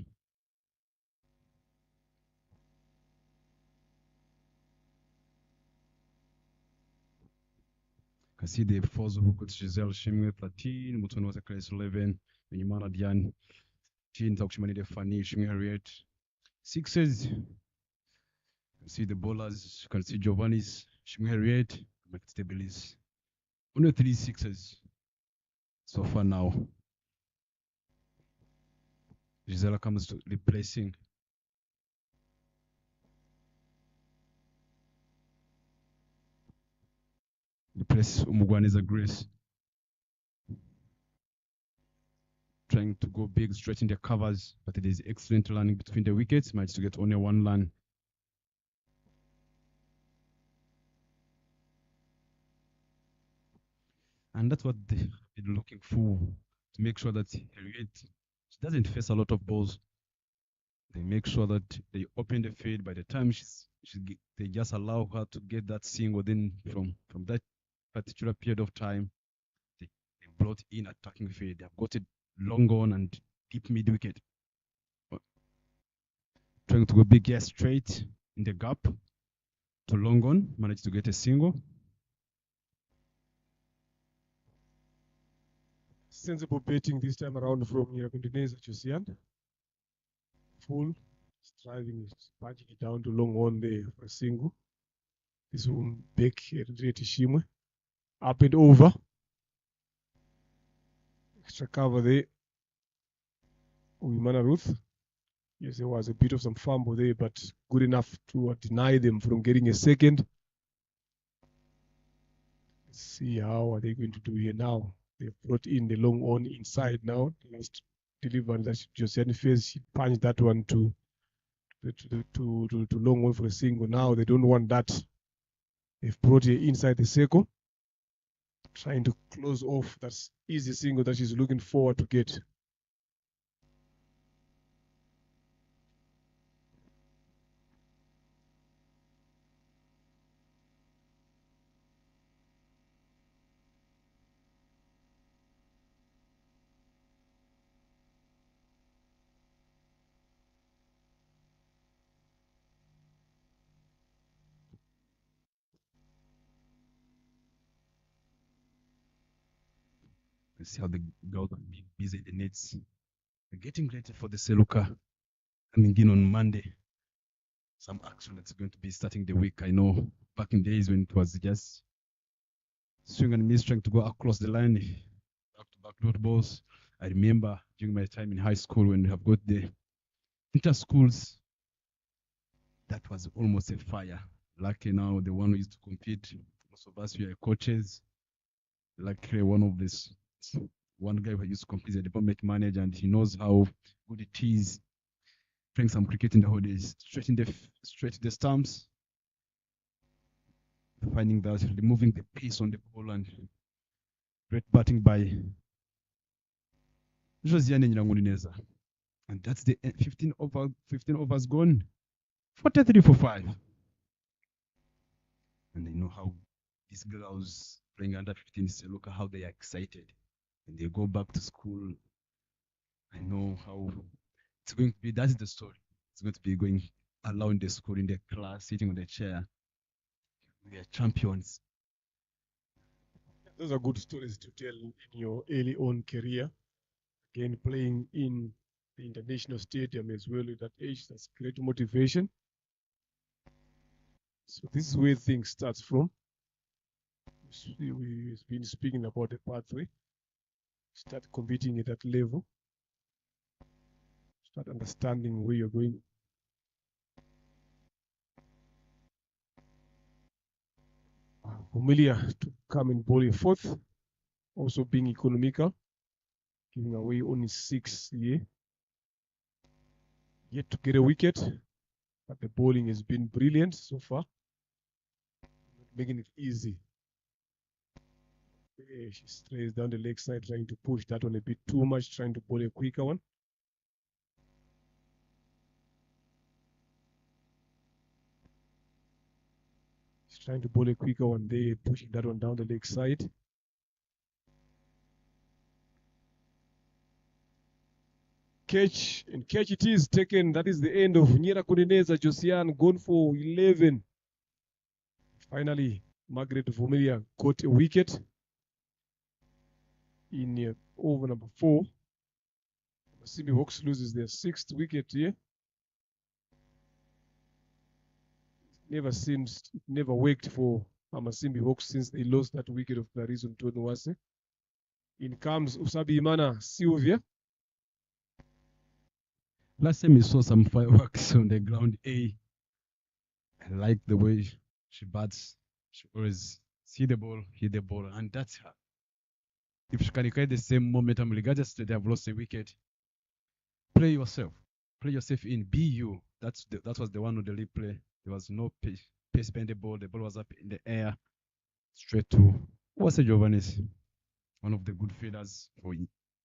Can see the fours who got Giselle Shimwe 13, Mutono was a class 11, Minimana Diane, Jean Takushimani de Fanny, Shimwe Harriet. Sixes. Can see the bowlers. You can see Giovanni's, Shimwe Harriet, Mike Stabilis. Only 3 sixes so far now. Gisela comes to replacing. Replace Umugwaneza Grace. Trying to go big, stretching the covers, but it is excellent running between the wickets. Managed to get only 1 run. And that's what they're looking for, to make sure that Harriet, she doesn't face a lot of balls. They make sure that they open the field. By the time they just allow her to get that single. Then from that particular period of time, they brought in attacking field. They've got it long on and deep mid wicket. Trying to go big air straight in the gap to long on, managed to get a single. Sensible betting this time around from Nyirakondeneza Josiane. Full, striving, punching it down to long on there for a single. This one back Shimwe. Up and over. Extra cover there. Wimana Ruth. Yes, there was a bit of some fumble there, but good enough to deny them from getting a second. Let's see how are they going to do here now. They've brought in the long on inside now. The last delivery that Josiane faced, she punched that one to long on for a single. Now they don't want that. They've brought her inside the circle, trying to close off that easy single that she's looking forward to get. You see how the girls are being busy in the nets. They're getting ready for the Seluka coming in on Monday. Some action that's going to be starting the week. I know back in days when it was just swing and miss trying to go across the line, back-to-back dot balls. I remember during my time in high school when we have got the inter-schools, that was almost a fire. Lucky now, the one who used to compete, most of us were coaches. Luckily, one guy who used to compete as a department manager, and he knows how good it is playing some cricket in the holidays, straight to the stumps, finding that, removing the pace on the ball, and great batting by Josiane Nyirakondeneza. And that's the 15 overs gone, 43 for 5. And they know how these girls playing under 15, so look at how they are excited. When they go back to school, I know how it's going to be. That's the story. It's going to be going around the school in the class, sitting on the chair. We are champions. Those are good stories to tell in your early on career. Again, playing in the international stadium as well at that age, that's great motivation. So this is where things start from. We've been speaking about the pathway. Start competing at that level. Start understanding where you're going. Familiar to come and bowl in fourth. Also being economical. Giving away only 6 here. Yet to get a wicket. But the bowling has been brilliant so far. Making it easy. Yeah, she strays down the leg side, trying to push that one a bit too much, trying to bowl a quicker one. She's trying to bowl a quicker one there, pushing that one down the leg side. Catch, and catch it is taken. That is the end of Nyirakondeneza Josiane, gone for 11. Finally, Margaret Vumilia got a wicket in over number 4. Masimbi Hawks loses their 6th wicket here. It never worked for Masimbi Hawks since they lost that wicket of Clarice Ntonwase. In comes Usabi Imana Sylvia. Last time we saw some fireworks on the ground A. I like the way she bats. She always see the ball, hit the ball, and that's her. If she can carry the same momentum, regardless that they have lost a wicket, play yourself. Play yourself in. Be you. That was the one of the lead play. There was no pace behind the ball. The ball was up in the air, straight to Giovannis, one of the good fielders for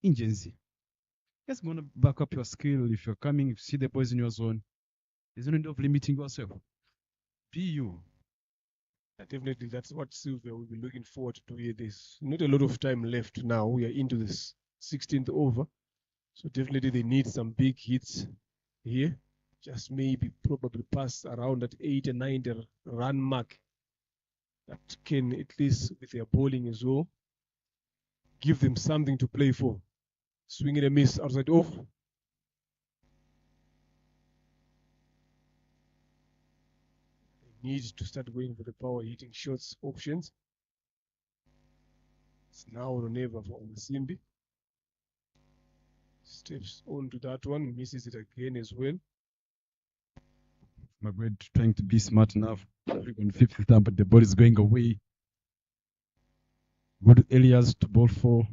Ingenzi. Just gonna back up your skill. If you're coming, if you see the boys in your zone, there's no need of limiting yourself. Be you. Definitely, that's what Sylvia will be looking forward to here. There's not a lot of time left now. We are into this 16th over. So definitely they need some big hits here. Just maybe probably pass around that 8 and 9 run mark. That can, at least with their bowling as well, give them something to play for. Swing and a miss outside off. They need to start going for the power hitting shots options. It's now or never for Masimbi. Steps on to that one, misses it again as well. Magret trying to be smart enough on fifth time, but the ball is going away. Good Elias to ball for.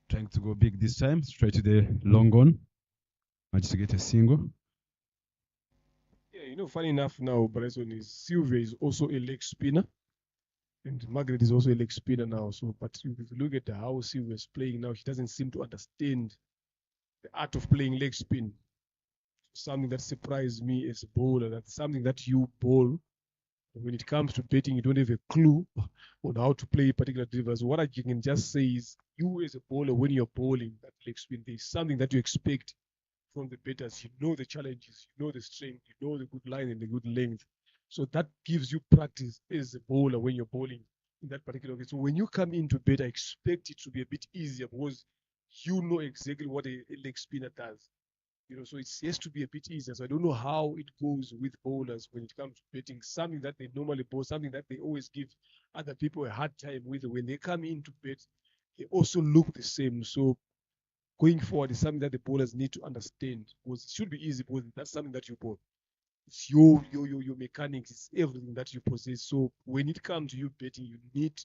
Trying to go big this time, straight to the long on. Managed to get a single. Yeah, funny enough now, Bryson, is Sylvia is also a leg spinner. And Margaret is also a leg spinner now. So, but if you look at how Sylvia is playing now, she doesn't seem to understand the art of playing leg spin. Something that surprised me as a bowler. That's something that you bowl. When it comes to betting, you don't have a clue on how to play particular drivers. What I can just say is, you as a bowler, when you're bowling that leg spin, there's something that you expect from the batters. You know the challenges, you know the strength, you know the good line and the good length. So that gives you practice as a bowler when you're bowling in that particular way. So when you come into bet, I expect it to be a bit easier because you know exactly what a leg spinner does. So it has to be a bit easier. So I don't know how it goes with bowlers when it comes to betting. Something that they normally bowl, something that they always give other people a hard time with. When they come in to bet, they also look the same. So going forward is something that the bowlers need to understand, because it should be easy, because that's something that you bowl. It's your mechanics, it's everything that you possess. So when it comes to you betting, you need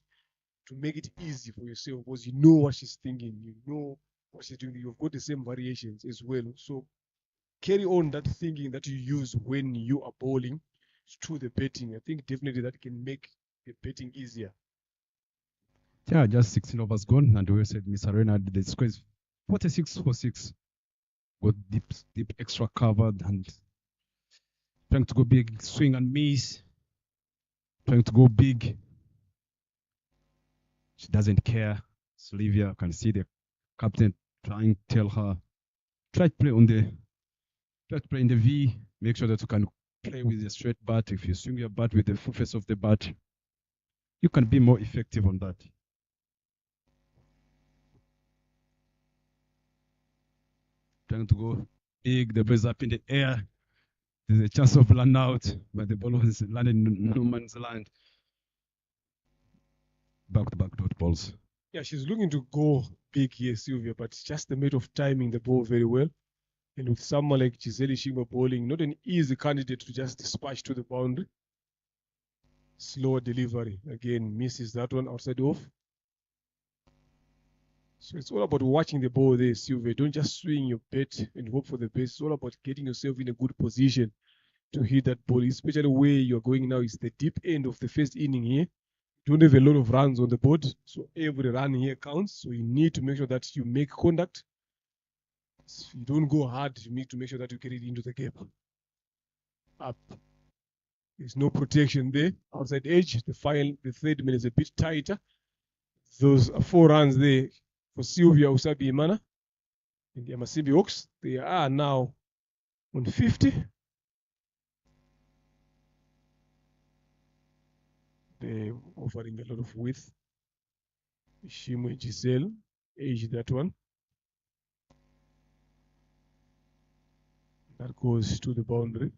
to make it easy for yourself, because you know what she's thinking, you know what she's doing. You've got the same variations as well. So carry on that thinking that you use when you are bowling to the betting. I think definitely that can make the betting easier. Yeah, just 16 overs gone, and we said Miss Arena, the score is 46 for 6. Got deep extra covered and trying to go big, swing and miss. Trying to go big. She doesn't care. Sylvia can see the captain trying to tell her, try to play in the V. Make sure that you can play with the straight bat. If you swing your bat with the full face of the bat, you can be more effective on that. Trying to go big, the ball is up in the air. There's a chance of run out, but the ball was landed in no man's land. Back-to-back dot balls. Yeah, she's looking to go big here, Sylvia, but it's just a matter of timing the ball very well. And with someone like Giselle Shima bowling, not an easy candidate to just dispatch to the boundary. Slower delivery. Again, misses that one outside off. So it's all about watching the ball there, Sylvia. Don't just swing your bet and hope for the best. It's all about getting yourself in a good position to hit that ball, especially where you're going now is the deep end of the first inning here. You don't have a lot of runs on the board, so every run here counts. So you need to make sure that you make contact. So you don't go hard. You need to make sure that you get it into the gap. Up. There's no protection there. Outside edge. The third man is a bit tighter. Those are 4 runs there for Sylvia Usabi Imana and the Amasimbi Hawks. They are now on 50. They're offering a lot of width. Shimwe Giselle, age that one. That goes to the boundary.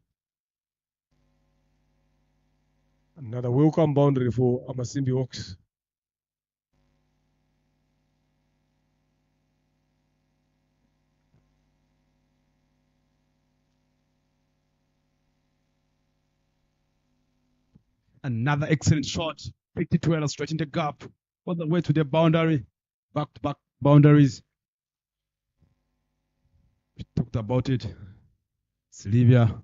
Another welcome boundary for Amasimbi Hawks. Another excellent shot. 52 straight in the gap. All the way to the boundary. Back-to-back boundaries. We talked about it. Sylvia,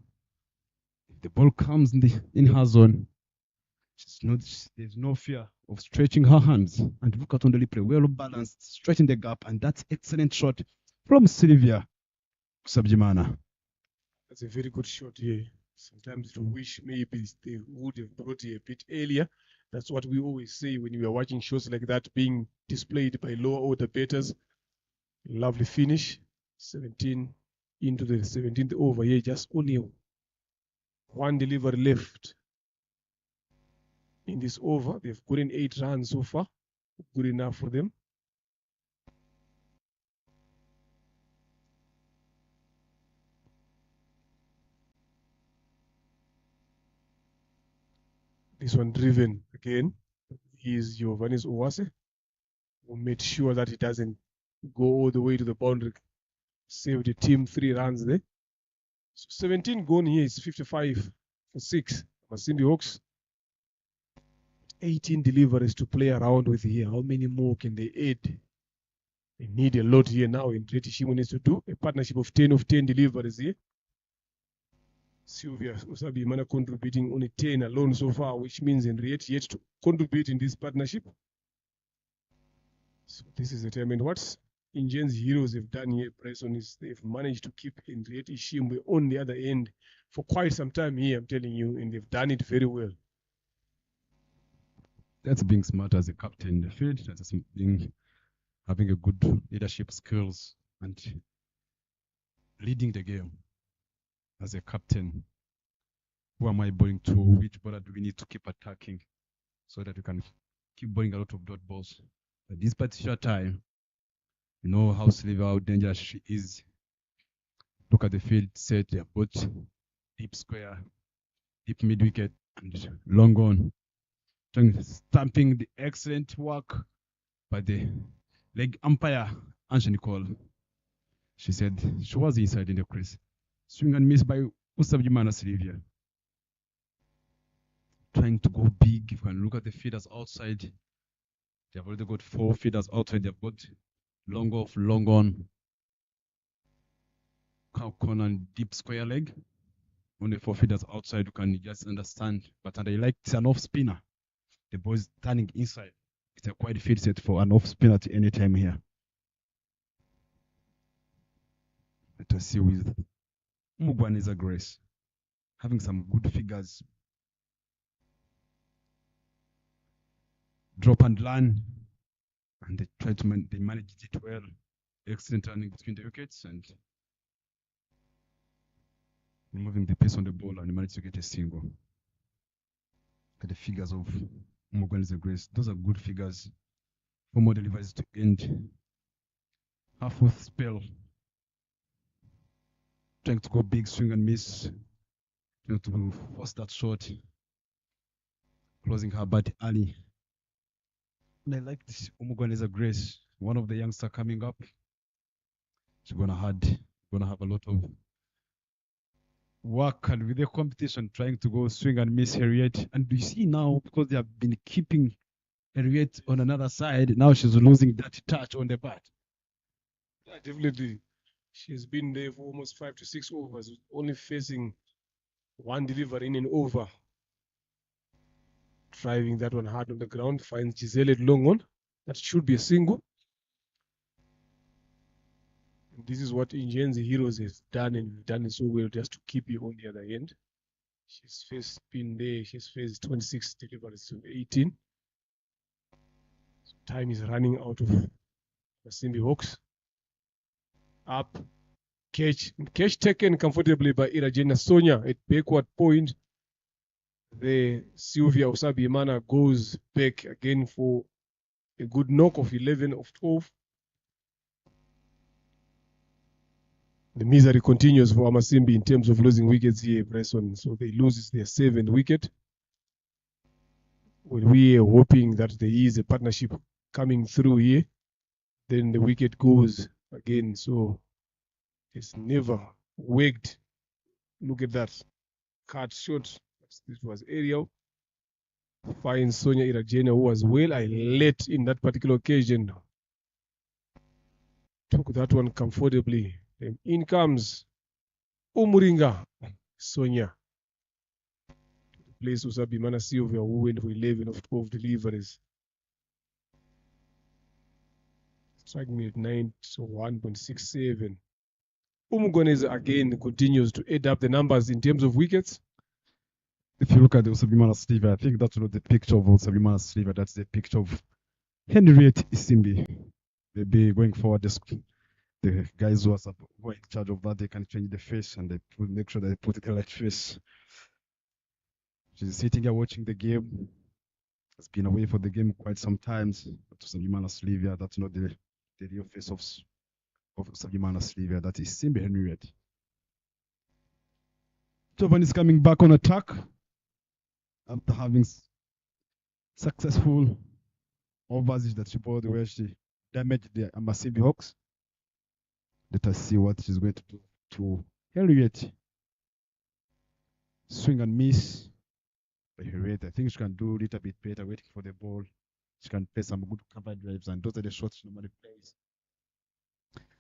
if the ball comes in her zone, there's no fear of stretching her hands. And look at on the replay, well balanced, stretching the gap, and that's excellent shot from Sylvia Sabjimana. That's a very good shot here. Sometimes you wish maybe they would have brought it a bit earlier. That's what we always say when we are watching shows like that being displayed by lower order batters. Lovely finish. 17 into the 17th over here. Just only one delivery left in this over. They've gotten 8 runs so far. Good enough for them. This one driven again is Giovannis Owase, who made sure that it doesn't go all the way to the boundary. Saved the team 3 runs there. So 17 gone here is 55 for 6. Masimbi Hawks. 18 deliveries to play around with here. How many more can they add? They need a lot here now. And Reti Shimo needs to do a partnership of 10 deliveries here. Sylvia Usabimana contributing only 10 alone so far, which means Henriette yet to contribute in this partnership. So this is the time. And what Indians heroes have done here, Bryson, is they've managed to keep Henriette Ishimwe on the other end for quite some time here, I'm telling you, and they've done it very well. That's being smart as a captain in the field. That's having a good leadership skills and leading the game. As a captain, who am I bowling to? Which bowler do we need to keep attacking so that we can keep bowling a lot of dot balls? At this particular time, you know how Sylvia, how dangerous she is. Look at the field set. They have both deep square, deep mid wicket, and long on. Stamping the excellent work by the leg umpire, Anshani Cole. She said she was inside in the crease. Swing and miss by Usabjimana Sylvia. Trying to go big. You can look at the feeders outside. They've already got 4 feeders outside. They've got long off, long on, cow corner, and deep square leg. Only 4 feeders outside. You can just understand. But I like it's an off spinner. The ball is turning inside. It's a quite field set for an off spinner at any time here. Let us see with Mugwaneza Grace having some good figures. Drop and learn, and they try to they managed it well. Excellent running between the wickets and removing the pace on the ball, and they managed to get a single. Look at the figures of Mugwaneza Grace. Those are good figures for more deliveries to end. Half-worth spell. Trying to go big, swing and miss. To force that shot. Closing her body early. And I like this Umugwaneza Grace, one of the youngsters coming up. She's gonna have a lot of work and with the competition trying to go swing and miss Harriet. And you see now, because they have been keeping Harriet on another side, now she's losing that touch on the bat. Yeah, definitely. She's been there for almost 5 to 6 overs, only facing one delivery in an over. Driving that one hard on the ground, finds Giselle at long on. That should be a single. And this is what Injenzi Heroes has done, and done it so well just to keep you on the other end. She's been there, she's faced 26 deliveries to 18. So time is running out of the Simbi Hawks. Up, catch taken comfortably by Irajena Sonia at backward point. The Sylvia Usabimana goes back again for a good knock of 11 of 12. The misery continues for Amasimbi in terms of losing wickets here, Bryson. So they lose their 7th wicket. When we are hoping that there is a partnership coming through here, then the wicket goes again. So it's never worked. Look at that. Cut short. This was aerial. Finds Sonia Irajena, who was well alert in that particular occasion. Took that one comfortably. Then in comes Umuringa Sonia. Plays Usabimana Sylvia, who went for 11 of 12 deliveries. striking at 9, so 1.67. Umugoneza again continues to add up the numbers in terms of wickets. If you look at the Usabimana Sliver, I think that's not the picture of Usabimana Sliver, that's the picture of Henriette Isimbi. Maybe going forward, the guys who are in charge of that, they can change the face and they make sure they put it the right face. She's sitting here watching the game. Has been away for the game quite some times. But Usabimana Sliver, that's not the real face of Usabimana Sliver. That is Simbi Henriette. Jovan is coming back on attack after having successful overs that she bowled where she damaged the Amasimbi Hawks. Let us see what she's going to do to Henriette. Swing and miss by Henriette. I think she can do a little bit better waiting for the ball. She can play some good cover drives, and those are the shots she normally plays.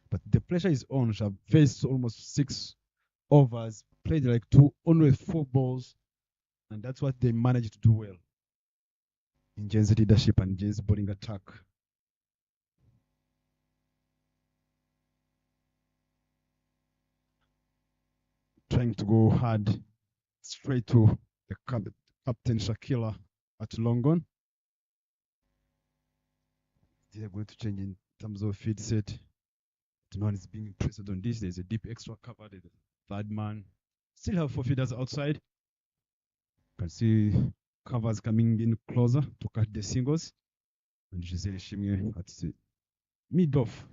But the pressure is on. She has faced almost 6 overs, played like 2, only 4 balls, and that's what they managed to do well in Jen's leadership and Jen's bowling attack. Trying to go hard straight to the captain Shakila at Longon. They're going to change in terms of feed set. No one is being interested on this. There's a deep extra cover. The third man still have 4 feeders outside. You can see covers coming in closer to cut the singles. And Giselle Shimye at the mid-off.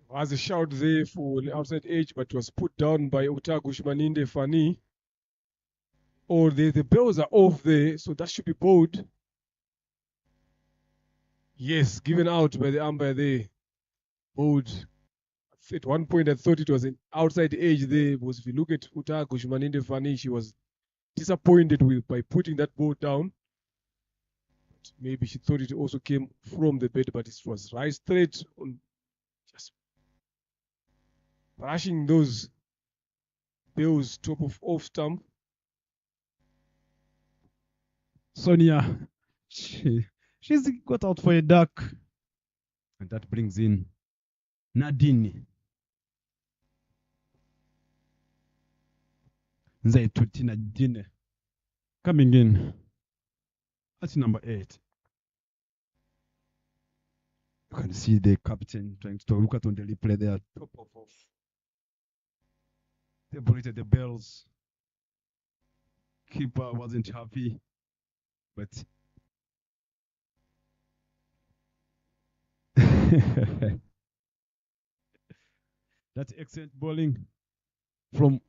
Was a shout there for the outside edge, but was put down by Otago Shmaninde Fani. Or the bells are off there, so that should be bowled. Yes, given out by the umpire there. Bowled. At one point, I thought it was an outside edge there. Because if you look at Otago Shmaninde Fani, she was disappointed by putting that ball down. But maybe she thought it also came from the bed, but it was right straight on, just brushing those bells top of off stump. Sonia, she's got out for a duck. And that brings in Nadine. Nzaituti Nadine coming in. That's number 8. You can see the captain trying to look at on the replay there. Top of off. They bulleted the bells. Keeper wasn't happy. But that's excellent bowling from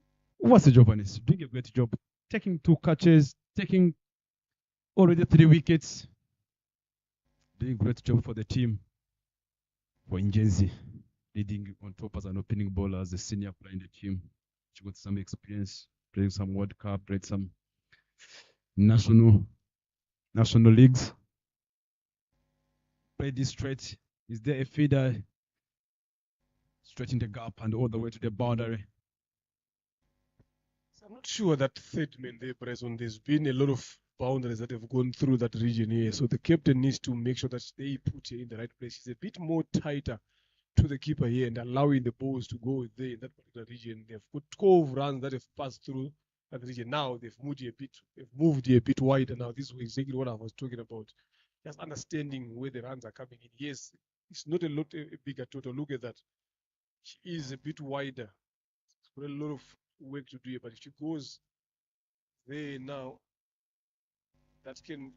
Uwase Jovanis. Doing a great job. Taking 2 catches, taking already 3 wickets. Doing a great job for the team. For Injenzi, leading on top as an opening bowler, as a senior player in the team. She got some experience, playing some World Cup, played some national leagues. Play this straight. Is there a feeder straight in the gap and all the way to the boundary? I'm not sure that third man there, Bryson. There's been a lot of boundaries that have gone through that region here. So the captain needs to make sure that they put her in the right place. She's a bit more tighter to the keeper here and allowing the balls to go there in that particular region. They've got 12 runs that have passed through that region. Now they've moved here a bit wider now. This is exactly what I was talking about. Just understanding where the runs are coming in. Yes, it's not a bigger total. Look at that. She is a bit wider. She's got a lot of work to do here, but if she goes there now, that can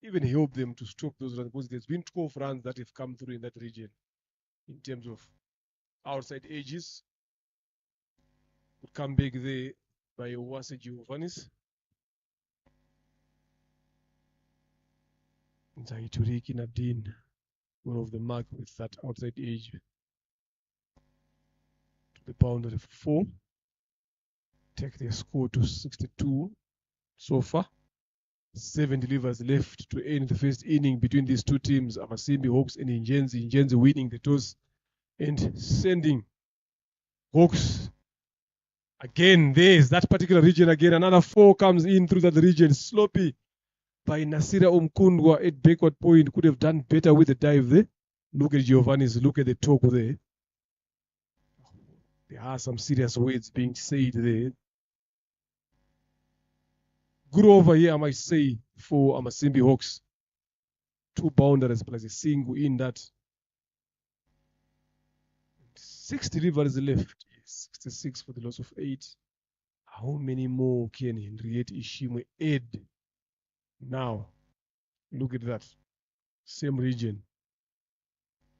even help them to stop those runs, because there's been 12 runs that have come through in that region in terms of outside edges. Would come back there by Uwase Giovannis. Nzaituriki Nadine, one of the mark with that outside edge to the boundary for 4. Take their score to 62 so far. 7 delivers left to end the first inning between these two teams, Amasimbi Hawks and Injenzi. Injenzi winning the toss and sending Hawks Again, there's that particular region again. Another 4 comes in through that region. Sloppy by Nasira Umkundwa at backward point. Could have done better with the dive there. Look at Giovanni's, look at the talk there. There are some serious words being said there. Good over here, I might say, for Amasimbi Hawks. 2 boundaries plus a single in that. 6 deliveries left. 66 for the loss of 8. How many more can Henriette Ishimwe add? Now, look at that. Same region.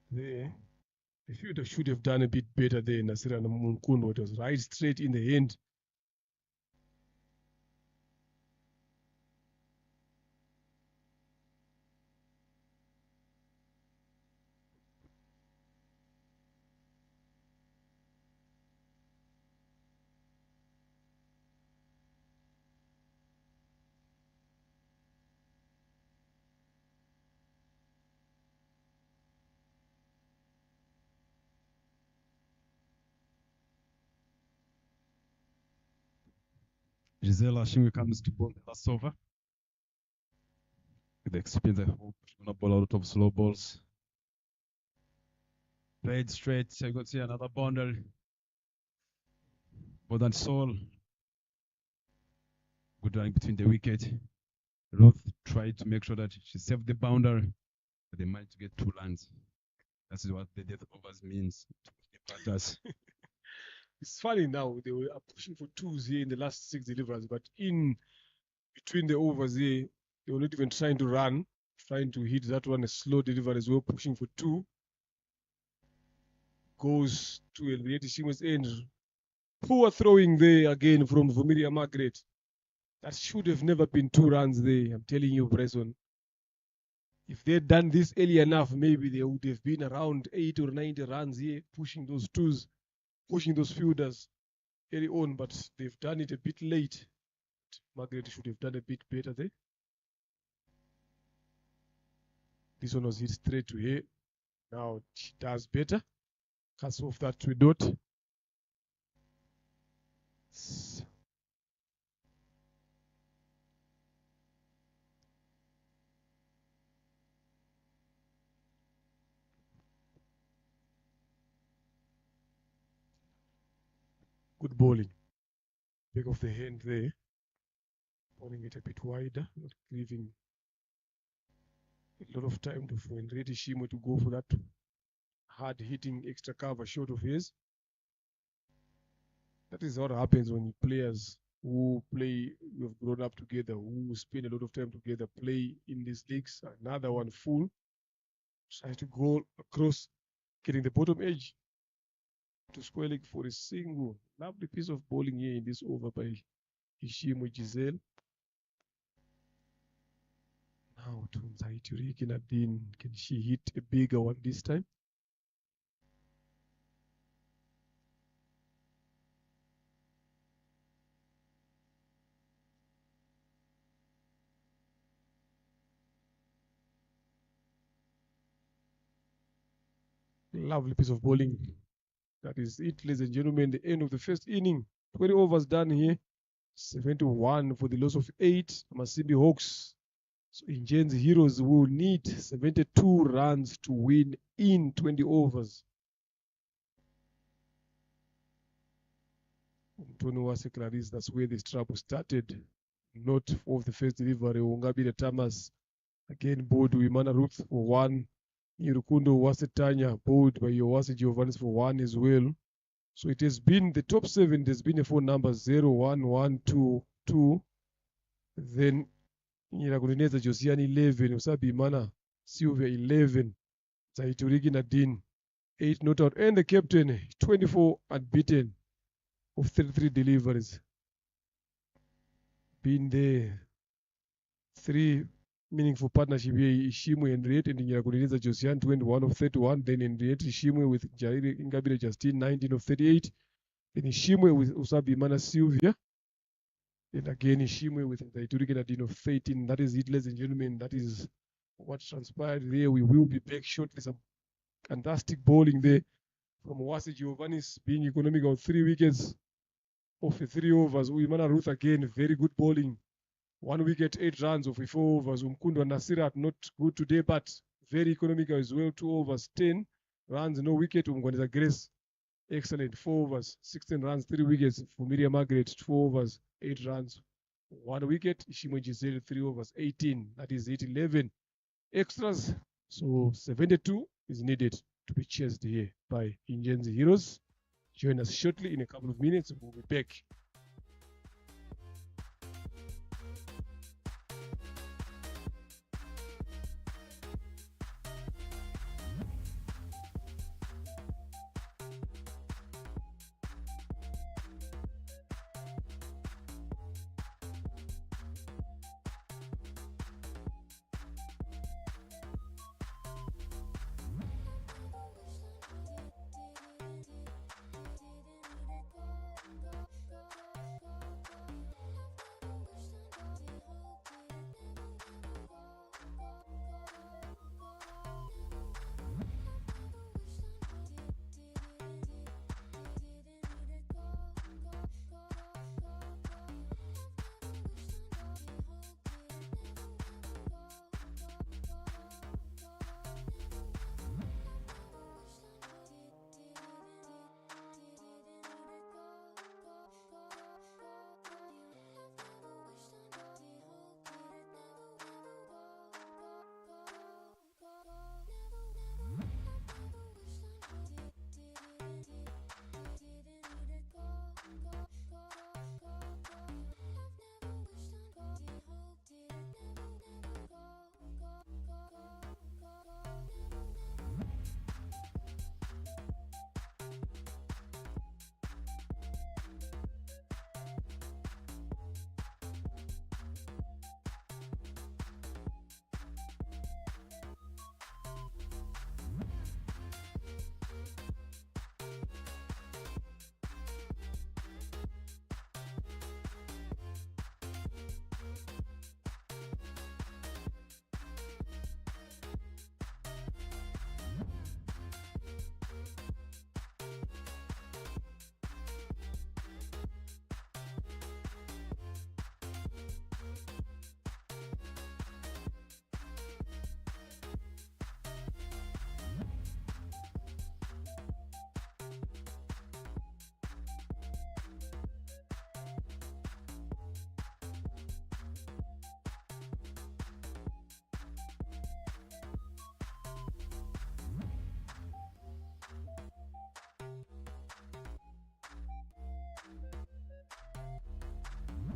There. The fielder should have done a bit better there. Nasira Mumkundo. It was right straight in the hand. Gisela Shingwe comes to bowl the last over. With the experience, I hope she's going to bowl a lot of slow balls. Played straight. I got to see another boundary. More than Soul. Good running between the wicket. Ruth tried to make sure that she saved the boundary, but they managed to get 2 runs. That is what the death overs means to the batters. It's funny now, they were pushing for 2s here in the last 6 deliveries, but in between the overs here, they were not even trying to run, trying to hit that one a slow delivery as well, pushing for 2. Goes to Henriette Ishimwe's end. Poor throwing there again from Vumilia Margaret. That should have never been 2 runs there, I'm telling you, Bresson. If they had done this early enough, maybe they would have been around 80 or 90 runs here, pushing those 2s, pushing those fielders early on, but they've done it a bit late. Margaret should have done a bit better there. This one was hit straight to her. Now she does better. Cuts off that to a dot. Good bowling. Back of the hand there. Bowling it a bit wider, not giving a lot of time for Henriette Ishimwe to go for that hard hitting extra cover shot of his. That is what happens when players who play, who have grown up together, who spend a lot of time together, play in these leagues. Another one full. Tries to go across, getting the bottom edge to square leg for a single. Lovely piece of bowling here in this over by Ishimwe Giselle. Now to Zaituri Nadine. Can she hit a bigger one this time? Lovely piece of bowling. That is it, ladies and gentlemen. The end of the first inning. 20 overs done here. 71 for the loss of 8. Amasimbi Hawks. So Ingen's Heroes will need 72 runs to win in 20 overs. Tony Wase Clarice, that's where this trouble started. Not of the first delivery. Ungabile Tamas again bowled Wimana Ruth for 1. Irukundo Wasetanya bowled by Yowase Giovannis for 1 as well. So it has been the top 7. There's been a 4 numbers 0, 1, 1, 2, 2. Then Nyiraguneza Josiani 11, Usabi Mana Sylvia 11, Zaiturigi Nadine 8 not out, and the captain 24 unbeaten of 33 deliveries. Been there 3 meaningful partnership here. Ishimwe Henriette and Nyiraguneza Josiani 21 of 31. Then Henriette Ishimwe with Jairi Ingabire Justine 19 of 38. Then Ishimwe with Usabi Mana Sylvia. And again, Ishimwe with the Ituriki Nadine of 13. That is it, ladies and gentlemen. That is what transpired there. We will be back shortly. Some fantastic bowling there from Wase Giovannis, being economic on 3 wickets. of 3 overs. Uimana Ruth again, very good bowling. 1 wicket, 8 runs of 4 overs. Umkundwa Nasirat, not good today, but very economical as well. 2 overs, 10 runs, no wicket. Umgwaneza Grace, excellent. 4 overs, 16 runs, 3 wickets. For Miriam Margaret, 4 overs, 8 runs, 1 wicket. Ishimwe Giselle, 3 overs, 18. That is 11 extras. So 72 is needed to be chased here by Injenzi Heroes. Join us shortly in a couple of minutes. We'll be back.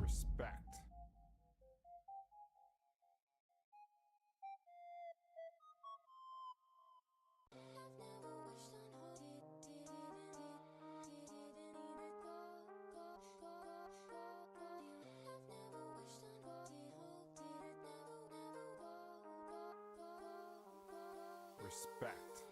Respect. Respect.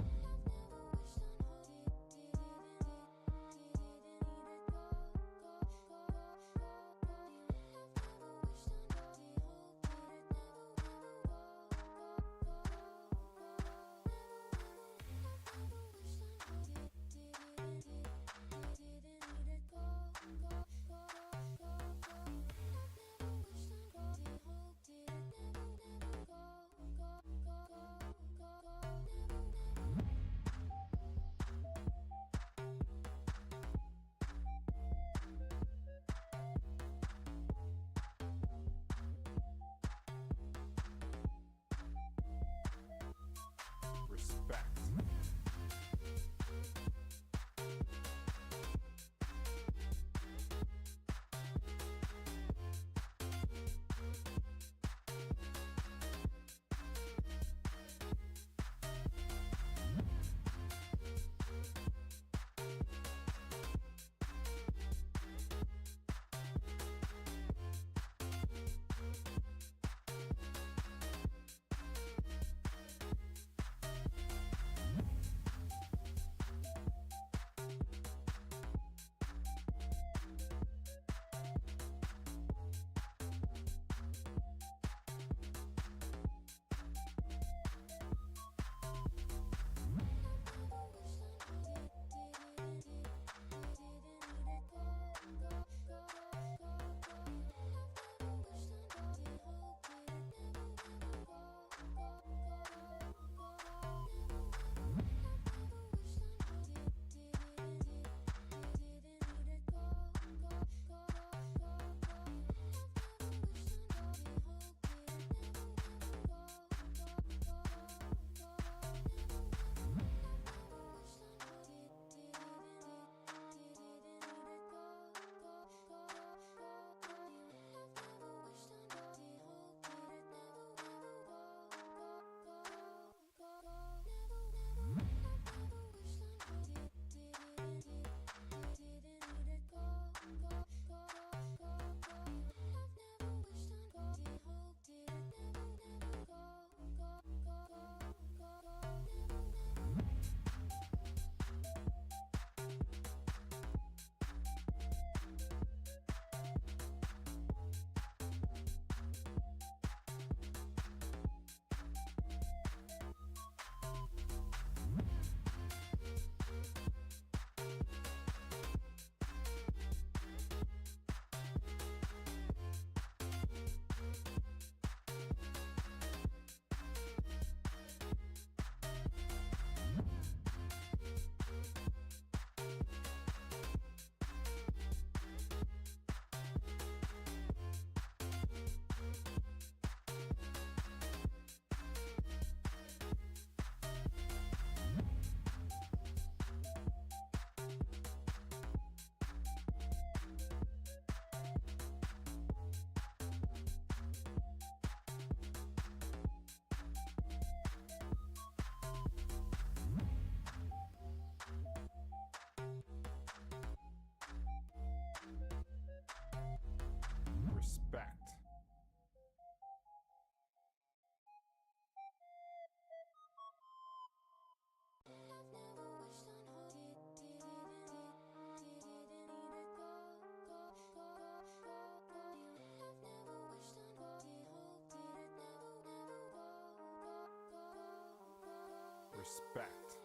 Respect.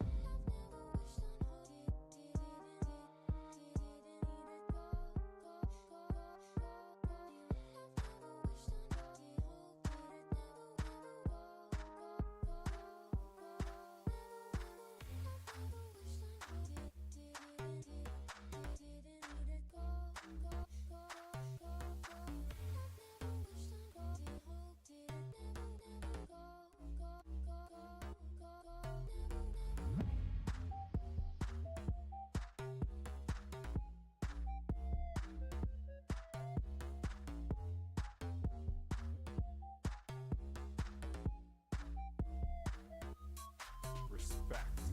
Respect.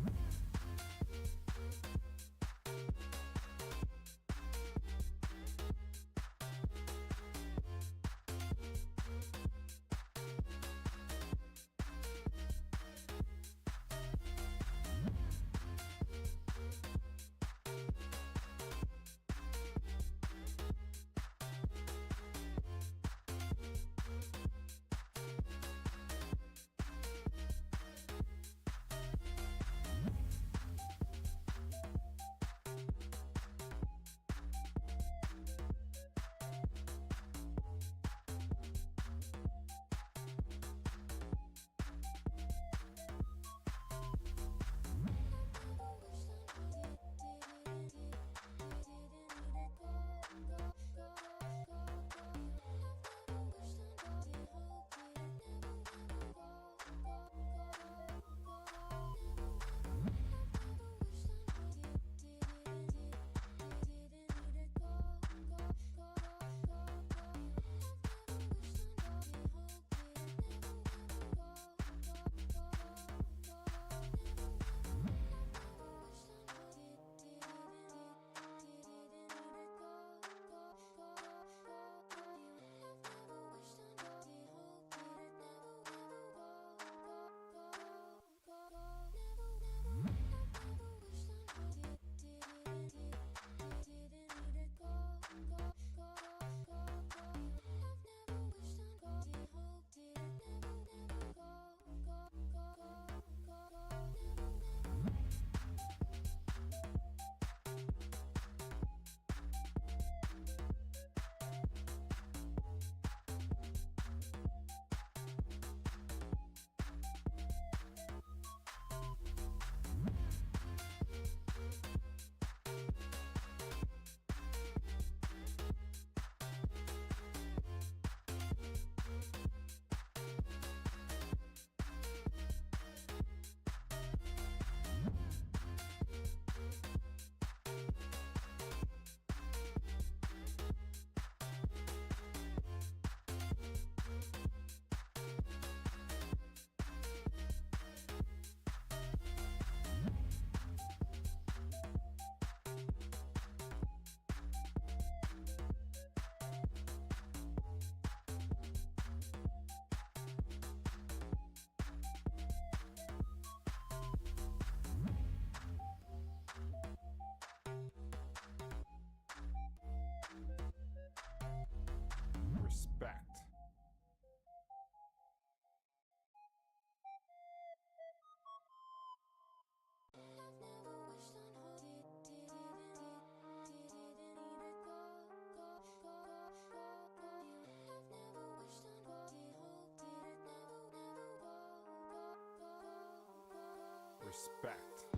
Respect. Respect.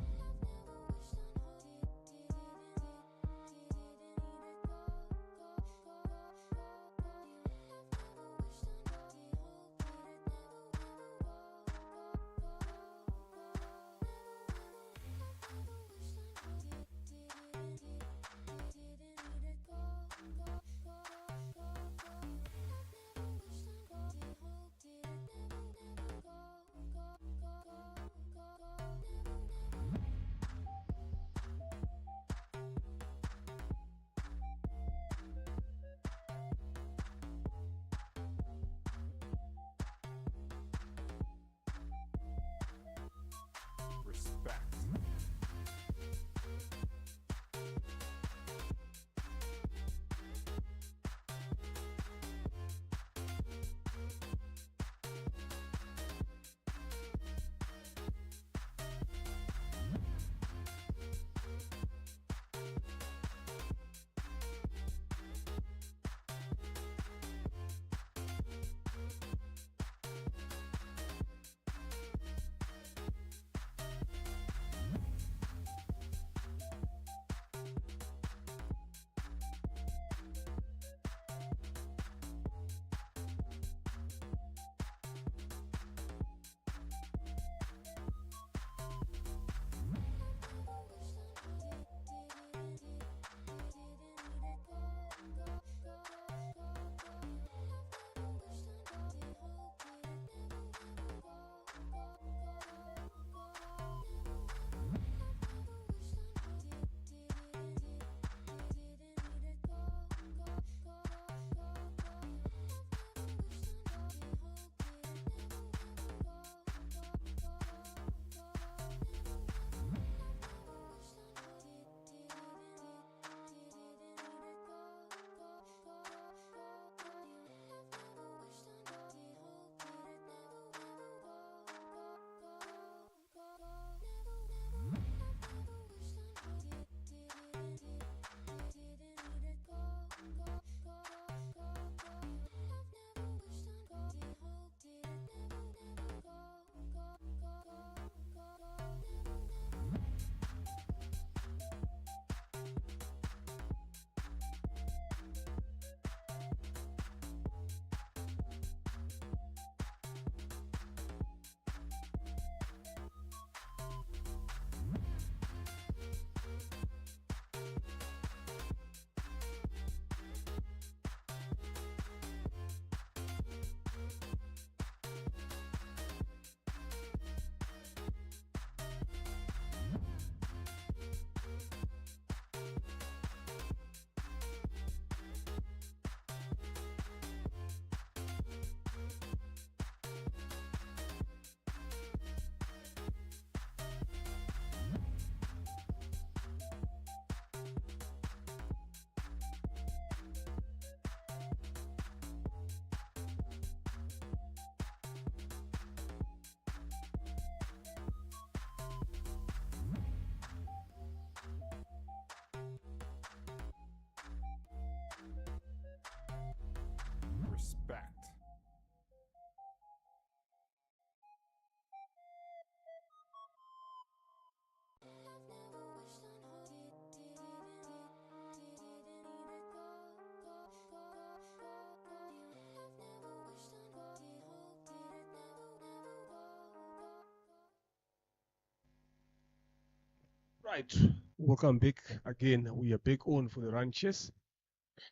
Right, welcome back again. We are back on for the run chase.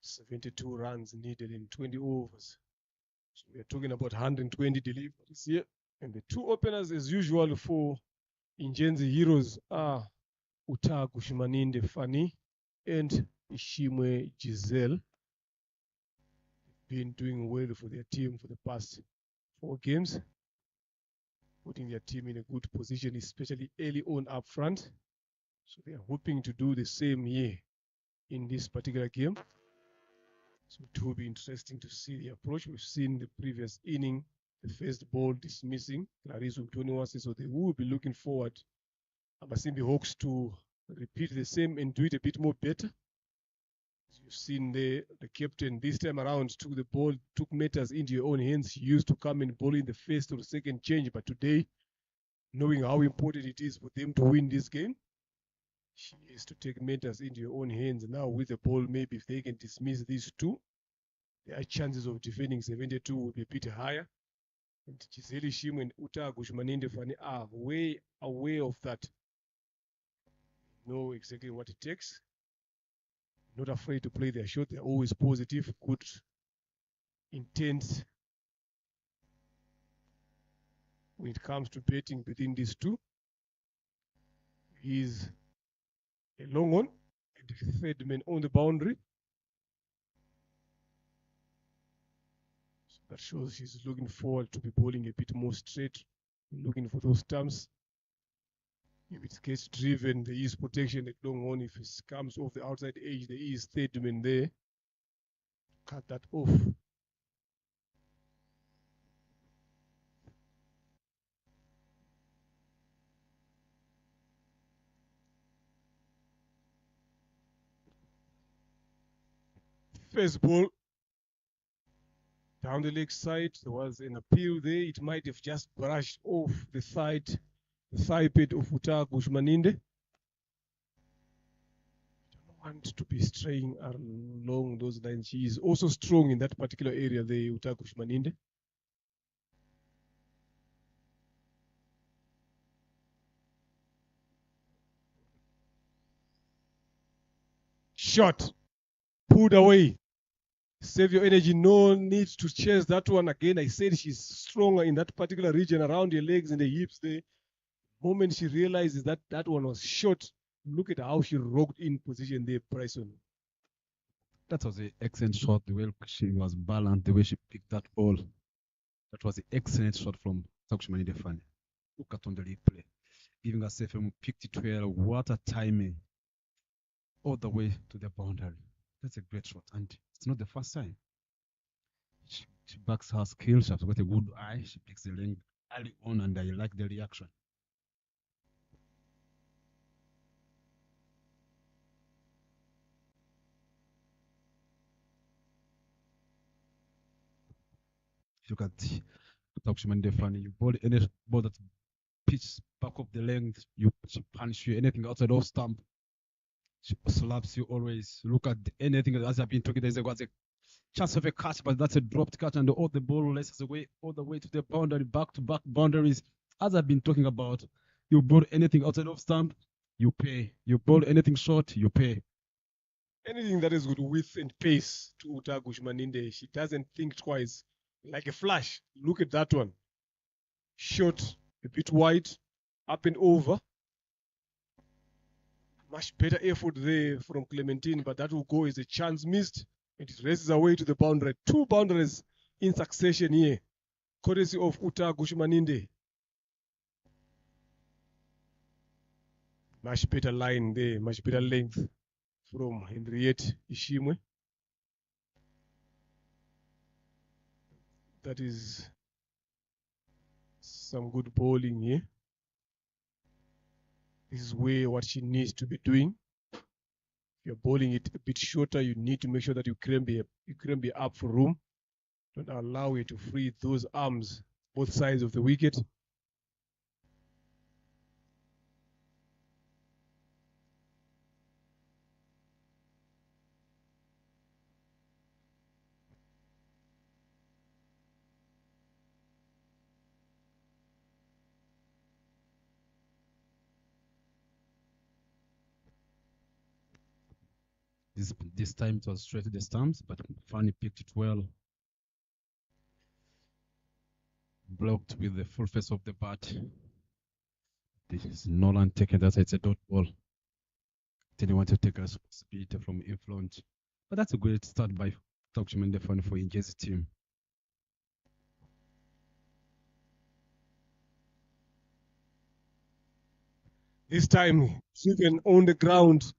72 runs needed in 20 overs. So we are talking about 120 deliveries here. And the two openers, as usual, for Injenzi Heroes are Utagu Shimaninde Fani and Ishimwe Giselle. Been doing well for their team for the past 4 games, putting their team in a good position, especially early on up front. So they are hoping to do the same here in this particular game. So it will be interesting to see the approach. We've seen the previous inning, the first ball dismissing Clarice Umtoniwase, so they will be looking forward, Amasimbi Hawks, to repeat the same and do it a bit more better. As you've seen the captain this time around took the ball, took matters into your own hands. He used to come and bowl in the first or second change, but today, knowing how important it is for them to win this game, she is to take matters into your own hands. Now with the ball, maybe if they can dismiss these two, their chances of defending 72 will be a bit higher. And Gisele Shim and Uta Gushmaninde Fani are way aware of that. Know exactly what it takes. Not afraid to play their shot. They're always positive, good intent when it comes to betting between these two. He's a long one and the third man on the boundary. So that shows she's looking forward to be bowling a bit more straight, looking for those stumps. If it gets driven, there is protection at long on. If it comes off the outside edge, there is third man there. Cut that off. First ball down the leg side. There was an appeal there. It might have just brushed off the thigh pad of Uta Gushmaninde. Don't want to be straying along those lines. She is also strong in that particular area there, Uta Gushmaninde. Shot. Pulled away. Save your energy. No need to chase that one again. I said she's stronger in that particular region around the legs and the hips there. The moment she realizes that that one was short, look at how she rocked in position there, Bryson. That was an excellent shot. The way she was balanced, the way she picked that ball. That was an excellent shot from Takushimani Defani. Look at on the replay. Giving herself a picked it well. What a timing. All the way to the boundary. That's a great shot. And it's not the first time. She backs her skills. She's got a good eye. She picks the length early on, and I like the reaction. Look at Takushimani Defani. You ball any ball that pitch back up the length, she punish you. Anything outside of stump, she slaps you always. Look at anything as I've been talking. There's a chance of a catch, but that's a dropped catch, and all the ball laces away all the way to the boundary, back to back boundaries. As I've been talking about, you ball anything outside of stump, you pay. You ball anything short, you pay. Anything that is good width and pace to Uta Gushmaninde, she doesn't think twice. Like a flash. Look at that one. Short, a bit wide, up and over. Much better effort there from Clementine, but that will go as a chance missed. It races away to the boundary. 2 boundaries in succession here, courtesy of Uta Gushmaninde. Much better line there, much better length from Henriette Ishimwe. That is some good bowling here. This is where what she needs to be doing. If you're bowling it a bit shorter, you need to make sure that you can't be up for room. Don't allow it to free those arms, both sides of the wicket. This time it was straight to the stumps, but Fanny picked it well. Blocked with the full face of the bat. This is Nolan taking that. It's a dot ball. Didn't want to take a responsibility from influence. But that's a great start by Tokchman Defani for Injezi team. This time, Chicken on the ground.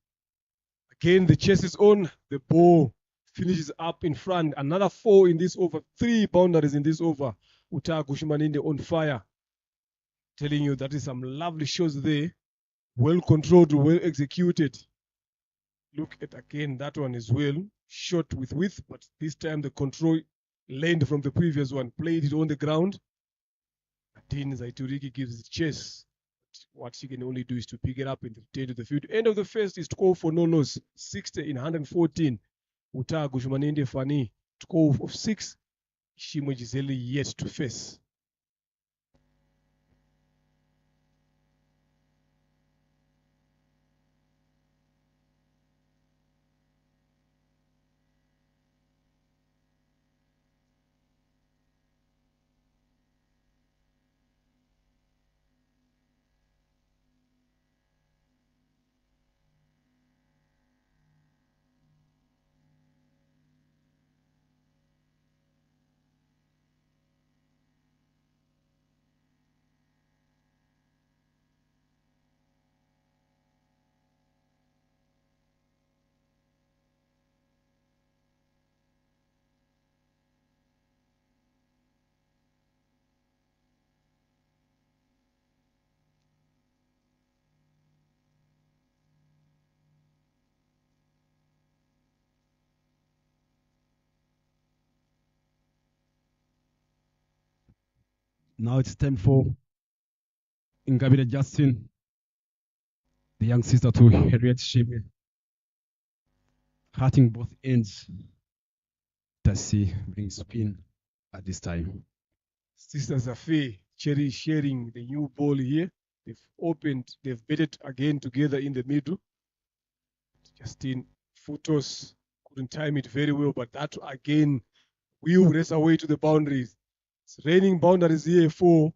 Again, the chase is on. The ball finishes up in front. Another 4 in this over. 3 boundaries in this over. Utaha Gushimaninde on fire. Telling you that is some lovely shots there. Well controlled, well executed. Look at again that one as well. Shot with width, but this time the control learned from the previous one. Played it on the ground. Adin Zaituriki gives it chase. What she can only do is to pick it up and return to the field. End of the first is to call for no loss. 60 in 114. Utaha Gushimaninde Fani to call of 6. Shimo Gisele yet to face. Now it's time for Ngabire Justin, the young sister to Harriet Shime, cutting both ends. Tassi bring spin at this time. Sisters Afe, Cherry sharing the new ball here. They've betted again together in the middle. Justin Futos couldn't time it very well, but that again will race away to the boundaries. It's raining boundaries here for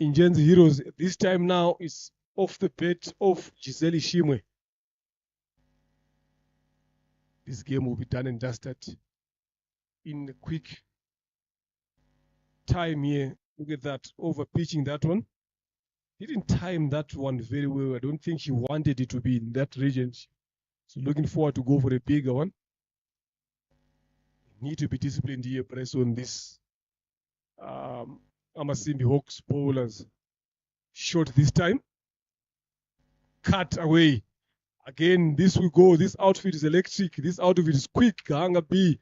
Injenzi Heroes. This time now it's off the bat of Giselle Shimwe. This game will be done and dusted in a quick time here. Look at that, over pitching that one. Didn't time that one very well. I don't think she wanted it to be in that region. So looking forward to go for a bigger one. Need to be disciplined here, press on this. Amasimbi Hawks bowlers short this time. Cut away. Again, this will go. This outfit is electric. This outfit is quick. Gahanga B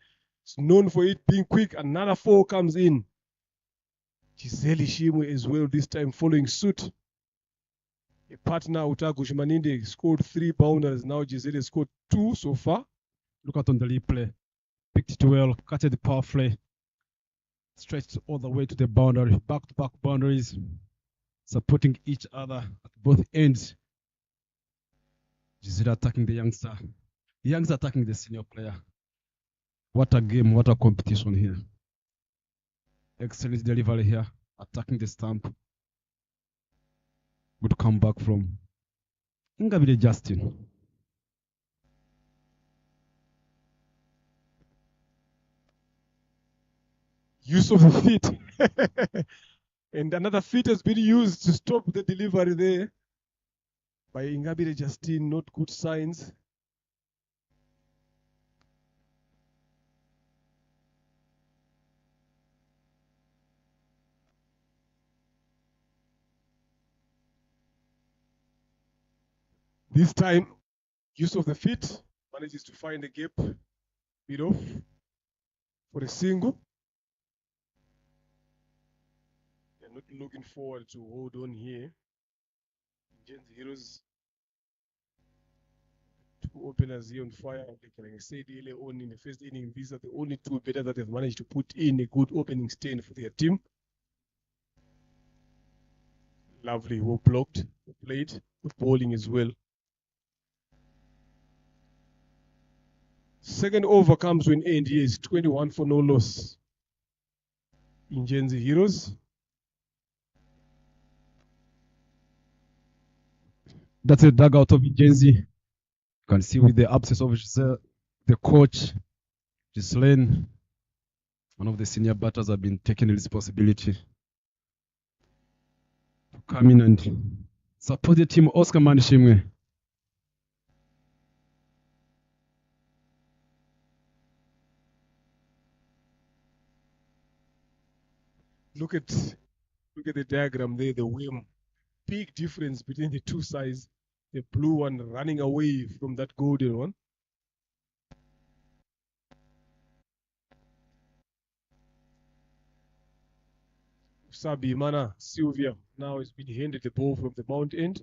is known for it being quick. Another 4 comes in. Giselle Shimwe as well this time following suit. A partner, Utaha Gushimaninde, scored 3 boundaries. Now Giselle has scored 2 so far. Look at on the replay. Picked it well, cut the power play. Stretched all the way to the boundary, back-to-back boundaries, supporting each other at both ends. Giselle attacking the youngster. The youngster attacking the senior player. What a game, what a competition here. Excellent delivery here, attacking the stump. Good comeback from Ngabire Justin. Use of the feet. And another feet has been used to stop the delivery there by Ngabire Justin. Not good signs. This time, use of the feet manages to find a gap, bit off for a single. They're not looking forward to hold on here. Injenzi Heroes, 2 openers here on fire. Like I said earlier on in the first inning, these are the only 2 batters that have managed to put in a good opening stand for their team. Lovely, well blocked, well played, good bowling as well. Second over comes to an end. Here is 21 for no loss. Ingenzi Heroes. That's a dugout of Genzi. You can see with the absence of the coach, Ghislaine, one of the senior batters have been taking the responsibility to come in and support the team. Oscar Manishimwe. Look at the diagram there, the whim. Big difference between the two sides. The blue one running away from that golden one. Sabi Mana Sylvia now has been handed the ball from the mount end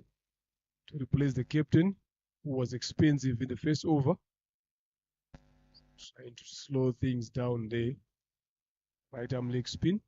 to replace the captain, who was expensive in the first over. Trying to slow things down there. Right arm leg spin.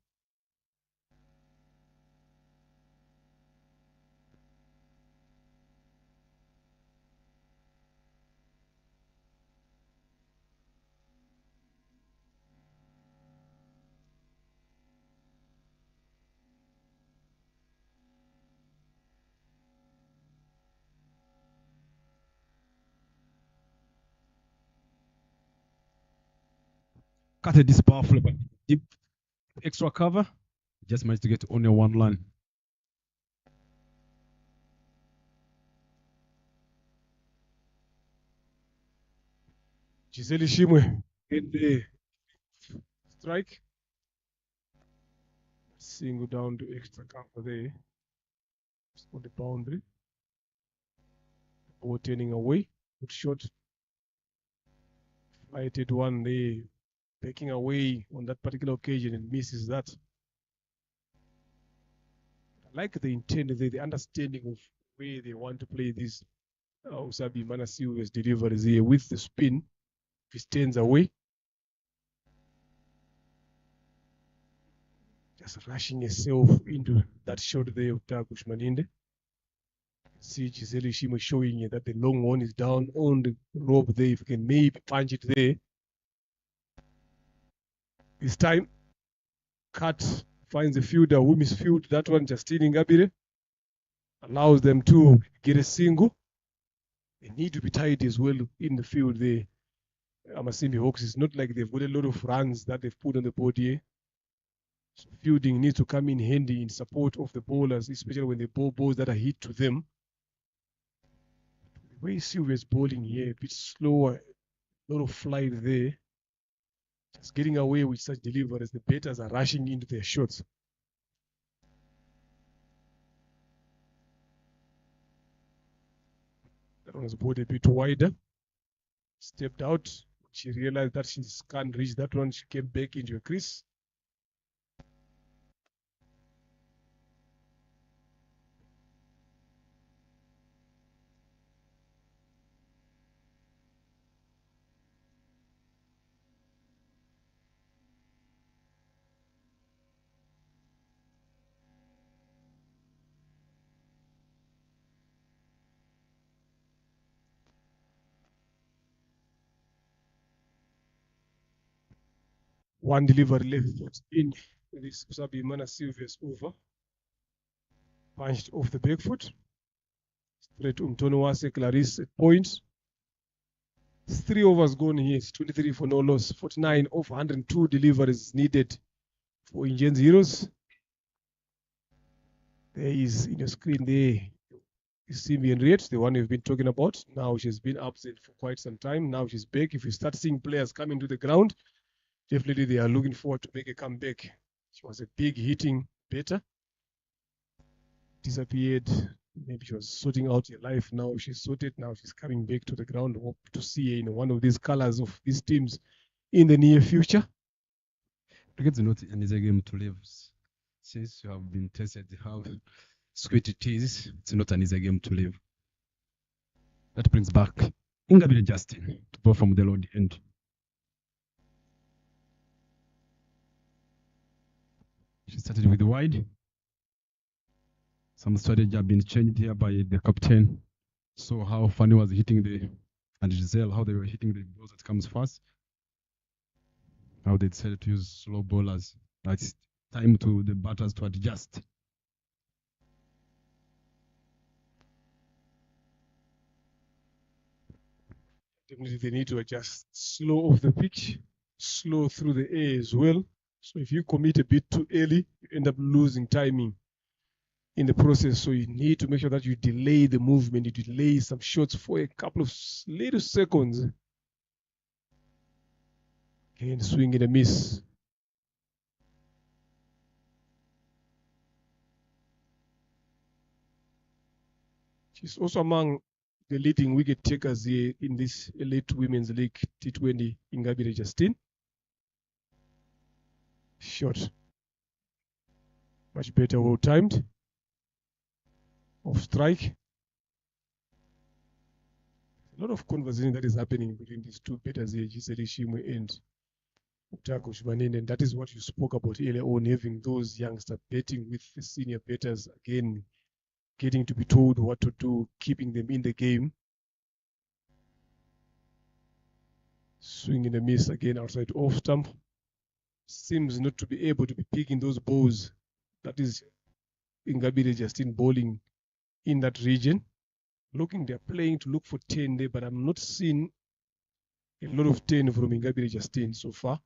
Cut this powerful, but deep extra cover. Just managed to get only one line. Gisele Shimwe in the strike. Single down to extra cover there. On the boundary. Ball turning away. Good shot. Flighted one there. Backing away on that particular occasion and misses that. I like the intent there, the understanding of where they want to play this. Usabi Manasiu's deliveries here with the spin. If he stands away. Just rushing herself into that shot there of Tagush Maninde. See Gisele Shimo showing you that the long one is down on the rope there. If you can maybe punch it there. This time, Cut finds the fielder who misfield that one, Justine Ngabire. Allows them to get a single. They need to be tight as well in the field there. Amasimbi Hawks, it's not like they've got a lot of runs that they've put on the board here. So fielding needs to come in handy in support of the bowlers, especially when they bowl balls that are hit to them. The way Sylvia's bowling here, a bit slower, a lot of flight there. Just getting away with such deliveries, the batters are rushing into their shots. That one was bowled a bit wider. Stepped out. She realized that she can't reach that one. She came back into a crease. One delivery left in this Usabi Mana Sylvia's over. Punched off the back foot. Straight to Umtonowase Clarice at point. 3 overs gone here. It's 23 for no loss. 49 of 102 deliveries needed for Ingenzi Heroes. There is in your screen there is Symbian Riet, the one we've been talking about. Now she's been absent for quite some time. Now she's back. If you start seeing players coming to the ground, definitely they are looking forward to make a comeback. She was a big hitting batter. Disappeared. Maybe she was sorting out her life. Now she's sorted. Now she's coming back to the ground. Hope to see her in one of these colors of these teams in the near future. It's not an easy game to live. Since you have been tested how sweet it is, it's not an easy game to live. That brings back Ngabile Justin to bowl from the low end. She started with the wide. Some strategy have been changed here by the captain. So how Fanny was hitting the and Giselle, how they were hitting the balls that comes fast, how they decided to use slow bowlers. That's time to the batters to adjust. Definitely they need to adjust slow off the pitch, slow through the air as well. So if you commit a bit too early, you end up losing timing in the process. So you need to make sure that you delay the movement, you delay some shots for a couple of little seconds. Again, swing and a miss. She's also among the leading wicket takers here in this Elite Women's League T20, Ingabire Justine. Shot. Much better, well timed. Off strike. A lot of conversation that is happening between these two batters here, Giselle Shimwe and Utago Shmanine, and that is what you spoke about earlier on, having those youngsters betting with the senior batters, again, getting to be told what to do, keeping them in the game. Swing and a miss again outside off stump. Seems not to be able to be picking those balls. That is Ingabire Justine bowling in that region. Looking, they're playing to look for 10 there, but I'm not seeing a lot of 10 from Ingabire Justine so far.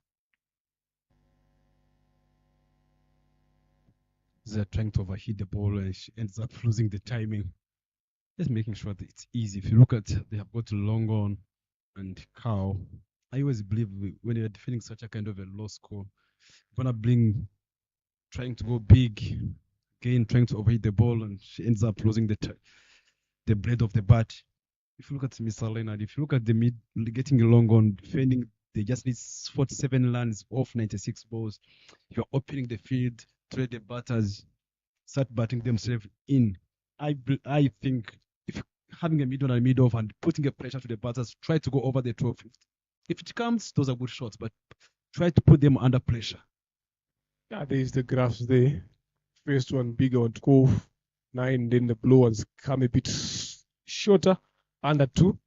They're trying to overhit the ball and she ends up losing the timing. Just making sure that it's easy. If you look at, they have got long on and cow. I always believe when you're defending such a kind of a low score, you're gonna bring, trying to go big, again trying to overhit the ball, and she ends up losing the blade of the bat. If you look at Miss Leonard, if you look at the mid, getting long on defending, they just need 47 runs off 96 balls. If you're opening the field, trade the batters, start batting themselves in. I think if having a mid on and mid off and putting a pressure to the batters, try to go over the 12. If it comes, those are good shots, but try to put them under pressure. Yeah, there's the graphs there. First one bigger on 12, 9, then the blue ones come a bit shorter, under 2.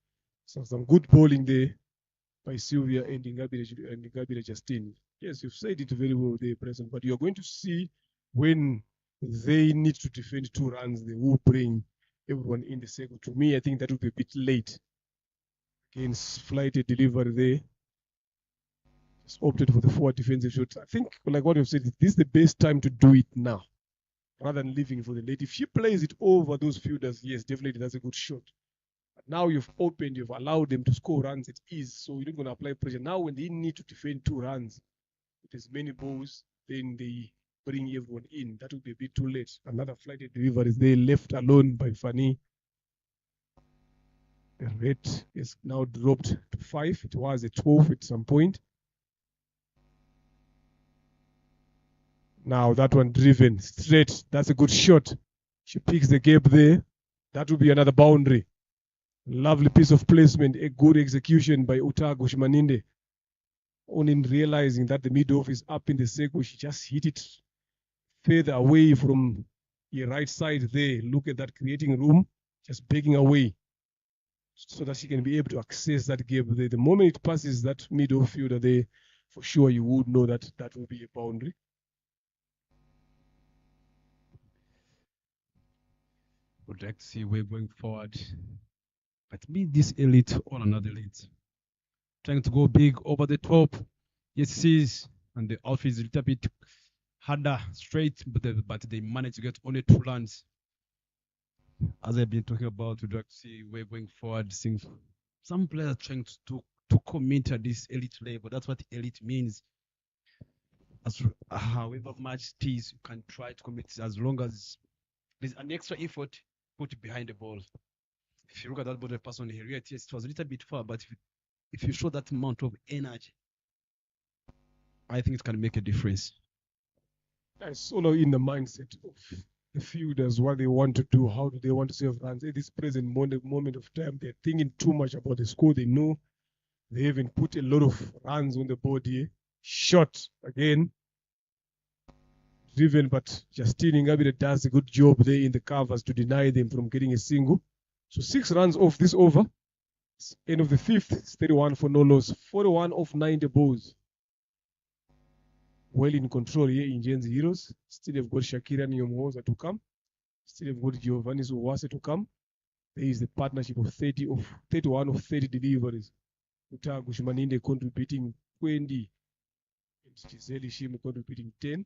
So some good bowling there by Sylvia and Ingabire Justine. Yes, you've said it very well there, President, but you're going to see when they need to defend 2 runs, they will bring everyone in the circle. To me, I think that would be a bit late. Again, flighted delivery there. Just opted for the forward defensive shot. I think, like what you've said, this is the best time to do it now, rather than leaving for the late. If she plays it over those fielders, yes, definitely that's a good shot. But now you've opened, you've allowed them to score runs at ease, so you're not going to apply pressure. Now when they need to defend 2 runs with as many balls, then they bring everyone in. That would be a bit too late. Another flighted delivery is there, left alone by Fanny. The rate is now dropped to 5. It was at 12 at some point. Now that one driven straight. That's a good shot. She picks the gap there. That will be another boundary. Lovely piece of placement. A good execution by Utago Shmaninde. Only realizing that the mid-off is up in the circle, she just hit it further away from your right side there. Look at that, creating room, just backing away so that she can be able to access that gap there. The moment it passes that mid-off fielder there, for sure you would know that that will be a boundary. Would like to see we're going forward. But be this elite or another elite. Trying to go big over the top. Yes, it is. And the outfit is a little bit harder, straight, but they managed to get only 2 runs. As I've been talking about, we'd like to see we're going forward. Seeing some players trying to commit at this elite level. That's what elite means. As however much it is, you can try to commit as long as there's an extra effort put behind the ball. If you look at that ball pass on here, yes, it was a little bit far, but if you show that amount of energy, I think it can make a difference. It's all in the mindset of the fielders, what they want to do, how do they want to save runs. At this present moment of time, they're thinking too much about the score. They know they haven't put a lot of runs on the board here. Shot again. Driven, but Justine Ingabire does a good job there in the covers to deny them from getting a single. So 6 runs off this over. End of the fifth, it's 31 for no loss. 41 of 90 balls. Well in control here in Jen's Heroes. Still have got Shakira Nyomhoza to come. Still have got Giovanni Zuwase to come. There is the partnership of 31 of 30 deliveries. Utagu Shumaninde contributing 20. And Giselle Ishimo contributing 10.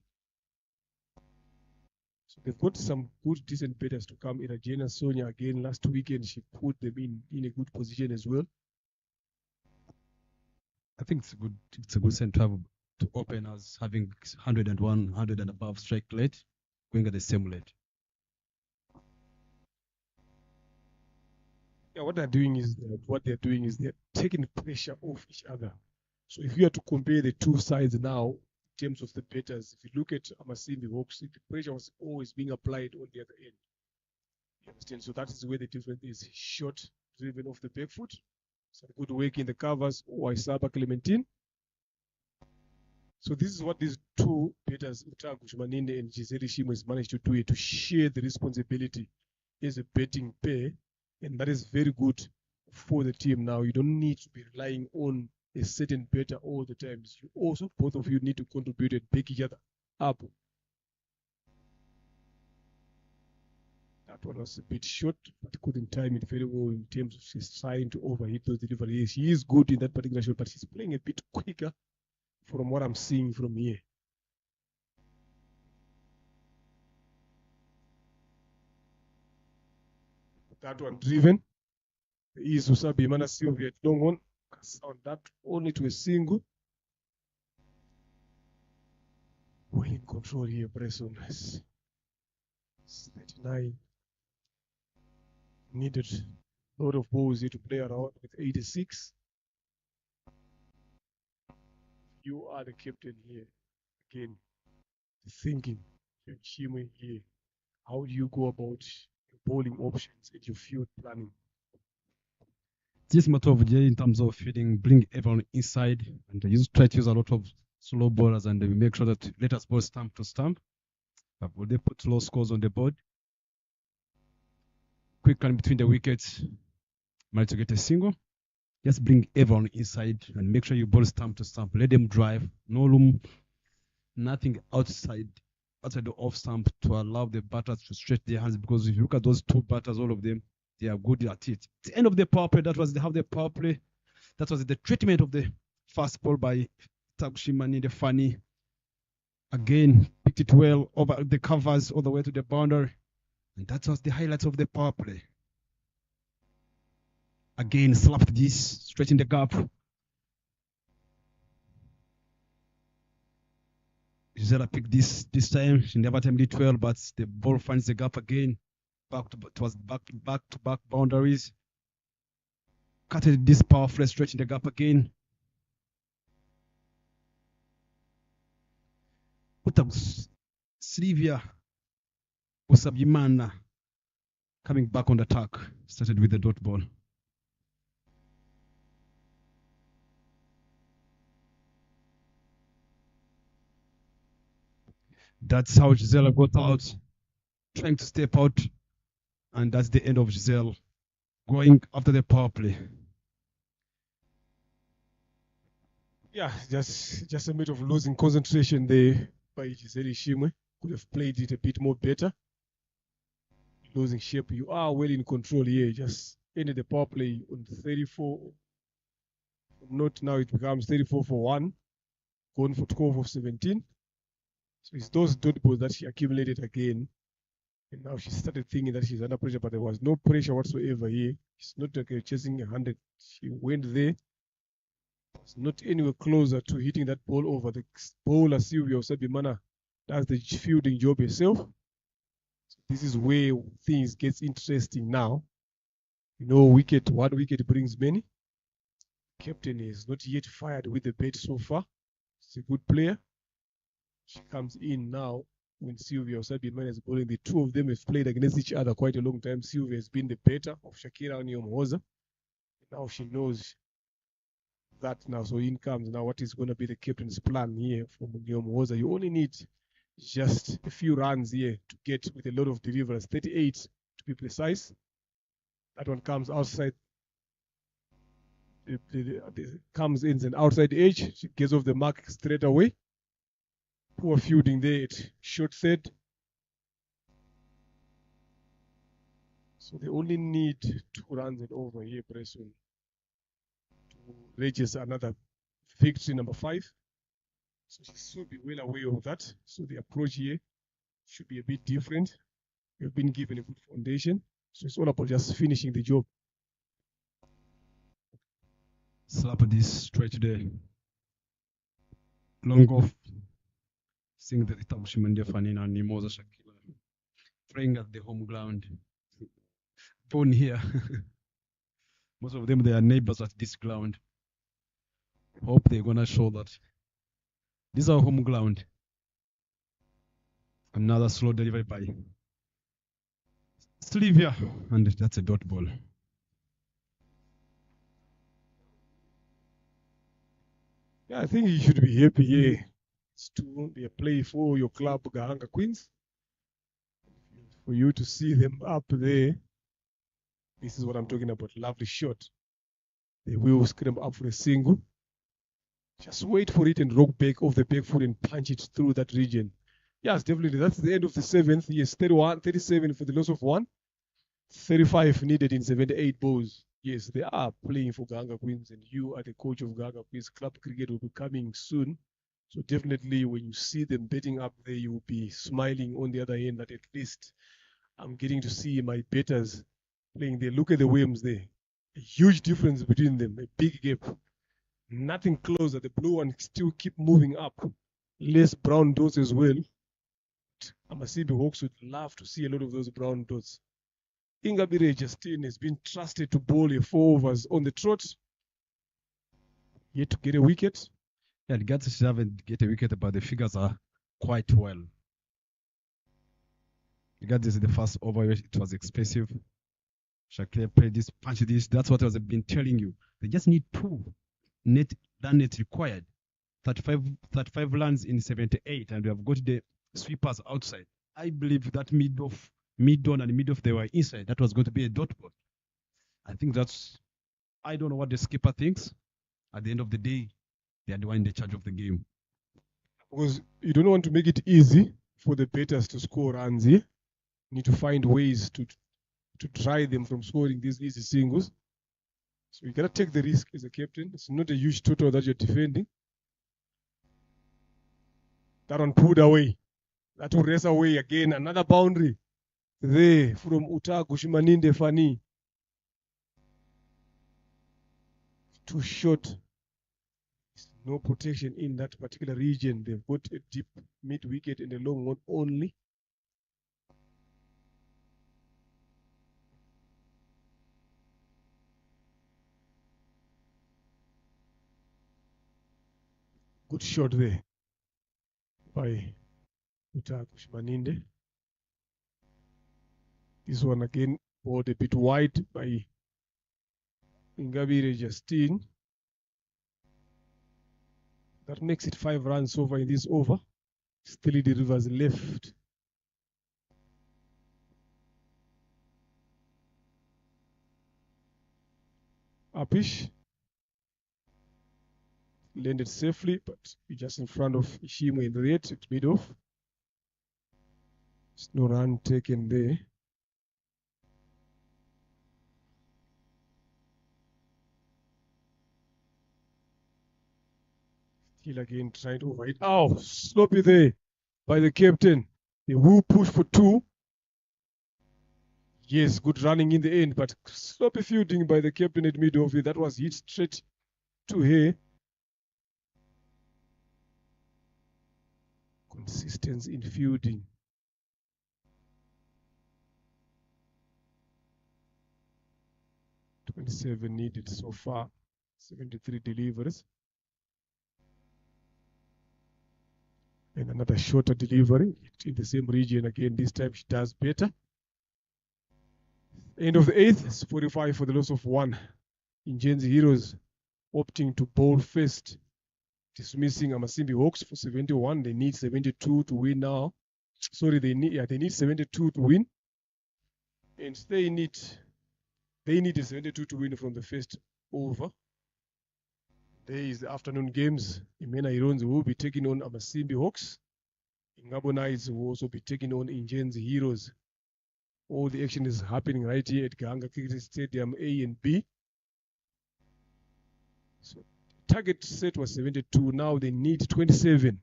So they've got some good, decent batters to come. Irajena Sonia again last weekend, she put them in a good position as well. I think it's a good sign to have to open as having 101, 100 and above strike rate, going at the same rate. Yeah, what they're doing is they're taking pressure off each other. So if you are to compare the two sides now in terms of the batters, if you look at Amasimbi Hawks, the pressure was always being applied on the other end. You understand? So that is where the difference is. Short driven off the back foot. Some good work in the covers, Waisaba Clementine. So this is what these two batters, Utagu Shumaninde and Giselle Ishimo, has managed to do here, to share the responsibility as a betting pair. And that is very good for the team now. You don't need to be relying on a certain batter all the time. You also, both of you need to contribute and pick each other up. That one was a bit short, but couldn't time it very well in terms of she's trying to overhit those deliveries. She is good in that particular shot, but she's playing a bit quicker from what I'm seeing from here. That one driven. Is Usabi Mana Sylvia long one. On that only to a single. Well in control here, Bresson. 39. Needed a lot of balls here to play around with 86. You are the captain here. Again, thinking, Shime here. How do you go about your bowling options and your field planning? It's just a matter of in terms of feeding, bring everyone inside, and try to use a lot of slow bowlers, and we make sure that let us bowl stump to stump. But will they put low scores on the board? Quick run between the wickets, manage to get a single. Just bring everyone inside and make sure you bowl stump to stump. Let them drive. No room, nothing outside the off stump to allow the batters to stretch their hands, because if you look at those two batters, all of them, they are good at it. At the end of the power play, that was the power play. That was the treatment of the fast ball by Tagushimani, the funny. Again, picked it well over the covers all the way to the boundary. And that was the highlights of the power play. Again, slapped this, stretching the gap. Gisela picked this time. She never timed it well, but the ball finds the gap again. It was back to back boundaries. Cutted this power play, stretching the gap again. Sylvia Usabimana coming back on the attack. Started with the dot ball. That's how Gisela got out, trying to step out, and that's the end of Giselle going after the power play. Yeah, just a bit of losing concentration there by Giselle Ishimwe. Could have played it a bit more better. Losing shape. You are well in control here. Just ended the power play on 34. Not now, it becomes 34 for 1. Going for 12 of 17. So it's those dot balls that she accumulated again. And now she started thinking that she's under pressure, but there was no pressure whatsoever here. It's not like chasing 100. She went there. Was not anywhere closer to hitting that ball over. The bowler Sylvia Osabimana does the fielding job herself. So this is where things gets interesting now. You know, one wicket brings many. Captain is not yet fired with the bat so far. She's a good player. She comes in now when Sylvia Osabimana is bowling. The two of them have played against each other quite a long time. Sylvia has been the better of Shakira Nyomhoza. Now she knows that now. So in comes now what is going to be the captain's plan here from Nyomhoza. You only need just a few runs here to get with a lot of deliverance, 38 to be precise. That one comes outside comes in an outside edge. She gets off the mark straight away. Poor fielding there at short third. So they only need 2 runs and over here, Preston, to register another victory, number 5. So she should be well aware of that. So the approach here should be a bit different. We've been given a good foundation. So it's all about just finishing the job. Slap this stretch there. Long off. Seeing the Tabushimande Fanina and Nimoza Shakila playing at the home ground. Born here. Most of them, they are neighbors at this ground. Hope they're going to show that. This is our home ground. Another slow delivery by Slivia. And that's a dot ball. Yeah, I think you should be happy here. It's to be a play for your club, Gahanga Queens. For you to see them up there, this is what I'm talking about. Lovely shot. They will scramble up for a single. Just wait for it and rock back off the back foot and punch it through that region. Yes, definitely. That's the end of the 7th. Yes, 37 for the loss of 1. 35 needed in 78 balls. Yes, they are playing for Gahanga Queens, and you are the coach of Gahanga Queens. Club cricket will be coming soon. So definitely when you see them betting up there, you will be smiling on the other end that at least I'm getting to see my betters playing there. Look at the Williams there. A huge difference between them, a big gap. Nothing closer. The blue one still keep moving up. Less brown dots as well. Amasimbi Hawks would love to see a lot of those brown dots. Ingabire Justine has been trusted to bowl a 4 overs on the trot. Yet to get a wicket. Yeah, the guys haven't get a wicket, but the figures are quite well. Regardless of the first over, it was expensive. Shakir played this, punch this. That's what I've been telling you. They just need 2 net required. 35 runs in 78, and we have got the sweepers outside. I believe that mid-on and mid-off, they were inside. That was going to be a dot ball. I think I don't know what the skipper thinks. At the end of the day, they are the one in the charge of the game. Because you don't want to make it easy for the batters to score runs here. You need to find ways to try them from scoring these easy singles. So you gotta take the risk as a captain. It's not a huge total that you're defending. That one pulled away. That will race away again. Another boundary there from Utagu Fani. Too short. No protection in that particular region. They've got a deep mid wicket and a long one only. Good shot there by Utaku. This one again bowled a bit wide by Ingabire Justine. That makes it 5 runs over in this over. Still the Rivers left. Apish landed safely, but just in front of Ishimo in the red, it's mid off. There's no run taken there. Still again trying to overhit. Oh, sloppy there by the captain. They will push for 2. Yes, good running in the end, but sloppy fielding by the captain at mid off. That was hit straight to her. Consistency in fielding. $27 needed so far. 73 deliveries. And another shorter delivery in the same region again. This time she does better. End of the 8th, it's 45 for the loss of 1. Injenzi Heroes opting to bowl first, dismissing Amasimbi Hawks for 71. They need 72 to win now. Sorry, they need 72 to win. And they need 72 to win from the first over. There is the afternoon games. Imena Irons will be taking on Amasimbi Hawks. Ingabo Knights will also be taking on Injenzi Heroes. All the action is happening right here at Gahanga Cricket Stadium A and B. So target set was 72. Now they need 27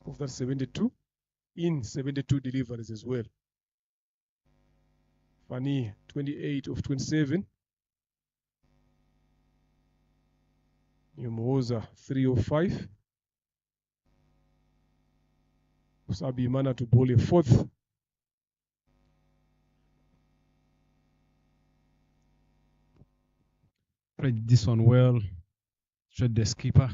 of that 72 in 72 deliveries as well. Fani 28 of 27. Nyumuhoza 3 of 5. Usabi Mana to bowl a fourth. Played this one well. Straight the skipper.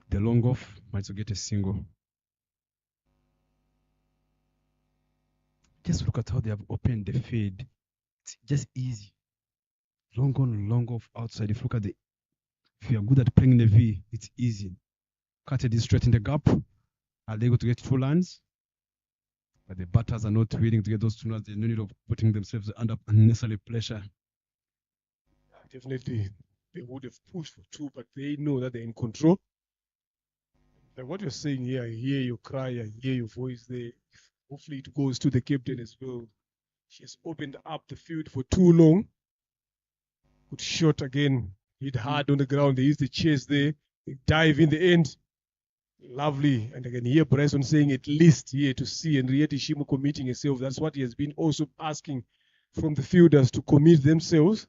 The long off might get a single. Just look at how they have opened the fade. It's just easy. Long on, long off outside. If you look at if you're good at playing the V, it's easy. Cut it straight in the gap. Are they going to get 2 runs? But the batters are not willing to get those 2 runs. They no need of putting themselves under unnecessary pressure. Definitely, they would have pushed for 2, but they know that they're in control. Like what you're saying here, I hear your cry, I hear your voice there. Hopefully it goes to the captain as well. She has opened up the field for too long. Good shot again. Hit hard on the ground. They use the chase there. They dive in the end. Lovely. And I can hear Bryson saying at least here to see Henriette Shimu committing herself. That's what he has been also asking from the fielders to commit themselves.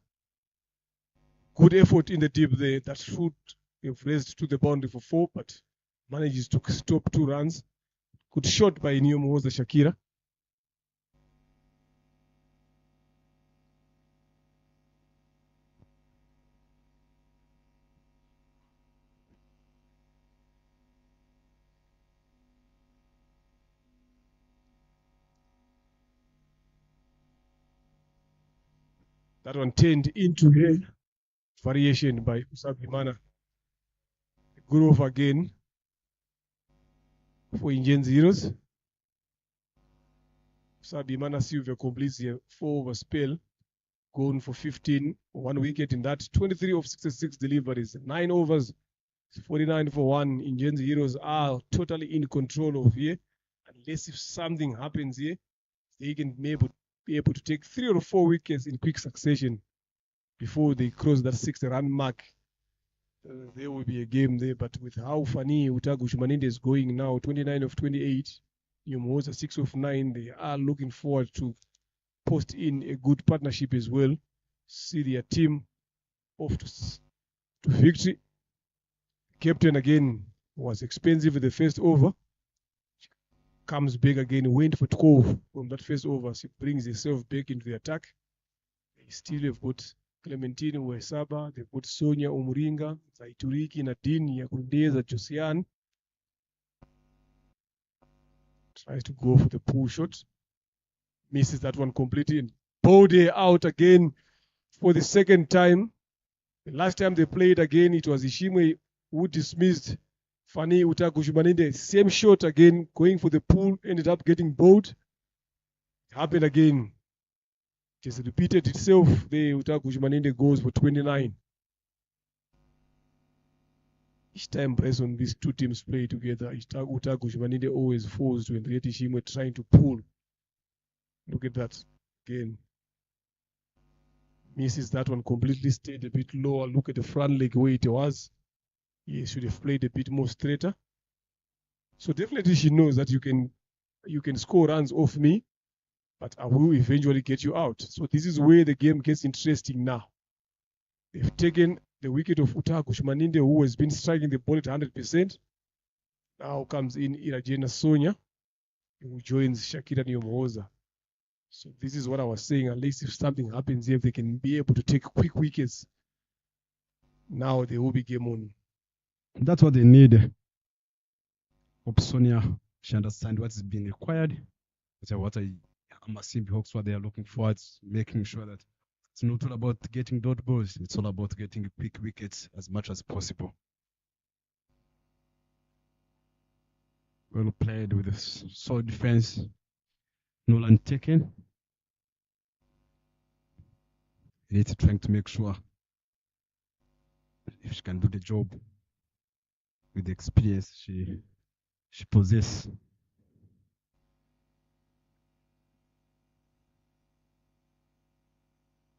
Good effort in the deep there. That should have raised to the boundary for 4, but manages to stop 2 runs. Good shot by Nyumuhoza Shakira. That one turned into a variation by Usabi Mana. Groove again for Injenzi Heroes. Usabi Mana Silva completes a 4-over spell, going for 15, 1 wicket in that. 23 of 66 deliveries, 9 overs, 49 for 1. Injenzi Heroes are totally in control of here. Unless if something happens here, they can be able to take 3 or 4 wickets in quick succession before they cross that 60-run mark. There will be a game there, but with how Fani Utagushmaninde is going now, 29 of 28, Nyumuhoza 6 of 9, they are looking forward to post in a good partnership as well. See their team off to victory. Captain again was expensive in the first over. Comes back again, went for 12 from that first over. She brings herself back into the attack. They still have got Clementine Wesaba, they've got Sonia Umuringa, Zaituriki, Nadine, Yakundeza, Josiane. Tries to go for the pull shot. Misses that one completely. Bode out again for the second time. The last time they played again, it was Ishimwe who dismissed Fani Utagushmaninde. Same shot again, going for the pull, ended up getting bowled. It happened again. It has repeated itself. The Utagushmaninde goes for 29. Each time Bryson, these 2 teams play together, Utagushmaninde always falls to Henriette Ishimwe trying to pull. Look at that again. Misses that one completely, stayed a bit lower. Look at the front leg where it was. He should have played a bit more straighter. So definitely she knows that you can score runs off me, but I will eventually get you out. So this is where the game gets interesting now. They've taken the wicket of Utagushmaninde, who has been striking the ball at 100%. Now comes in Irajena Sonia, who joins Shakira Nyumuhoza. So this is what I was saying. At least if something happens here, if they can be able to take quick wickets, now they will be game on. That's what they need. Hope Sonia, she understands what's being required. What Amasimbi Hawks, what they are looking for, it's making sure that it's not all about getting dot balls. It's all about getting quick wickets as much as possible. Well played with a solid defense. Nolan taken. It's trying to make sure if she can do the job with the experience she possesses.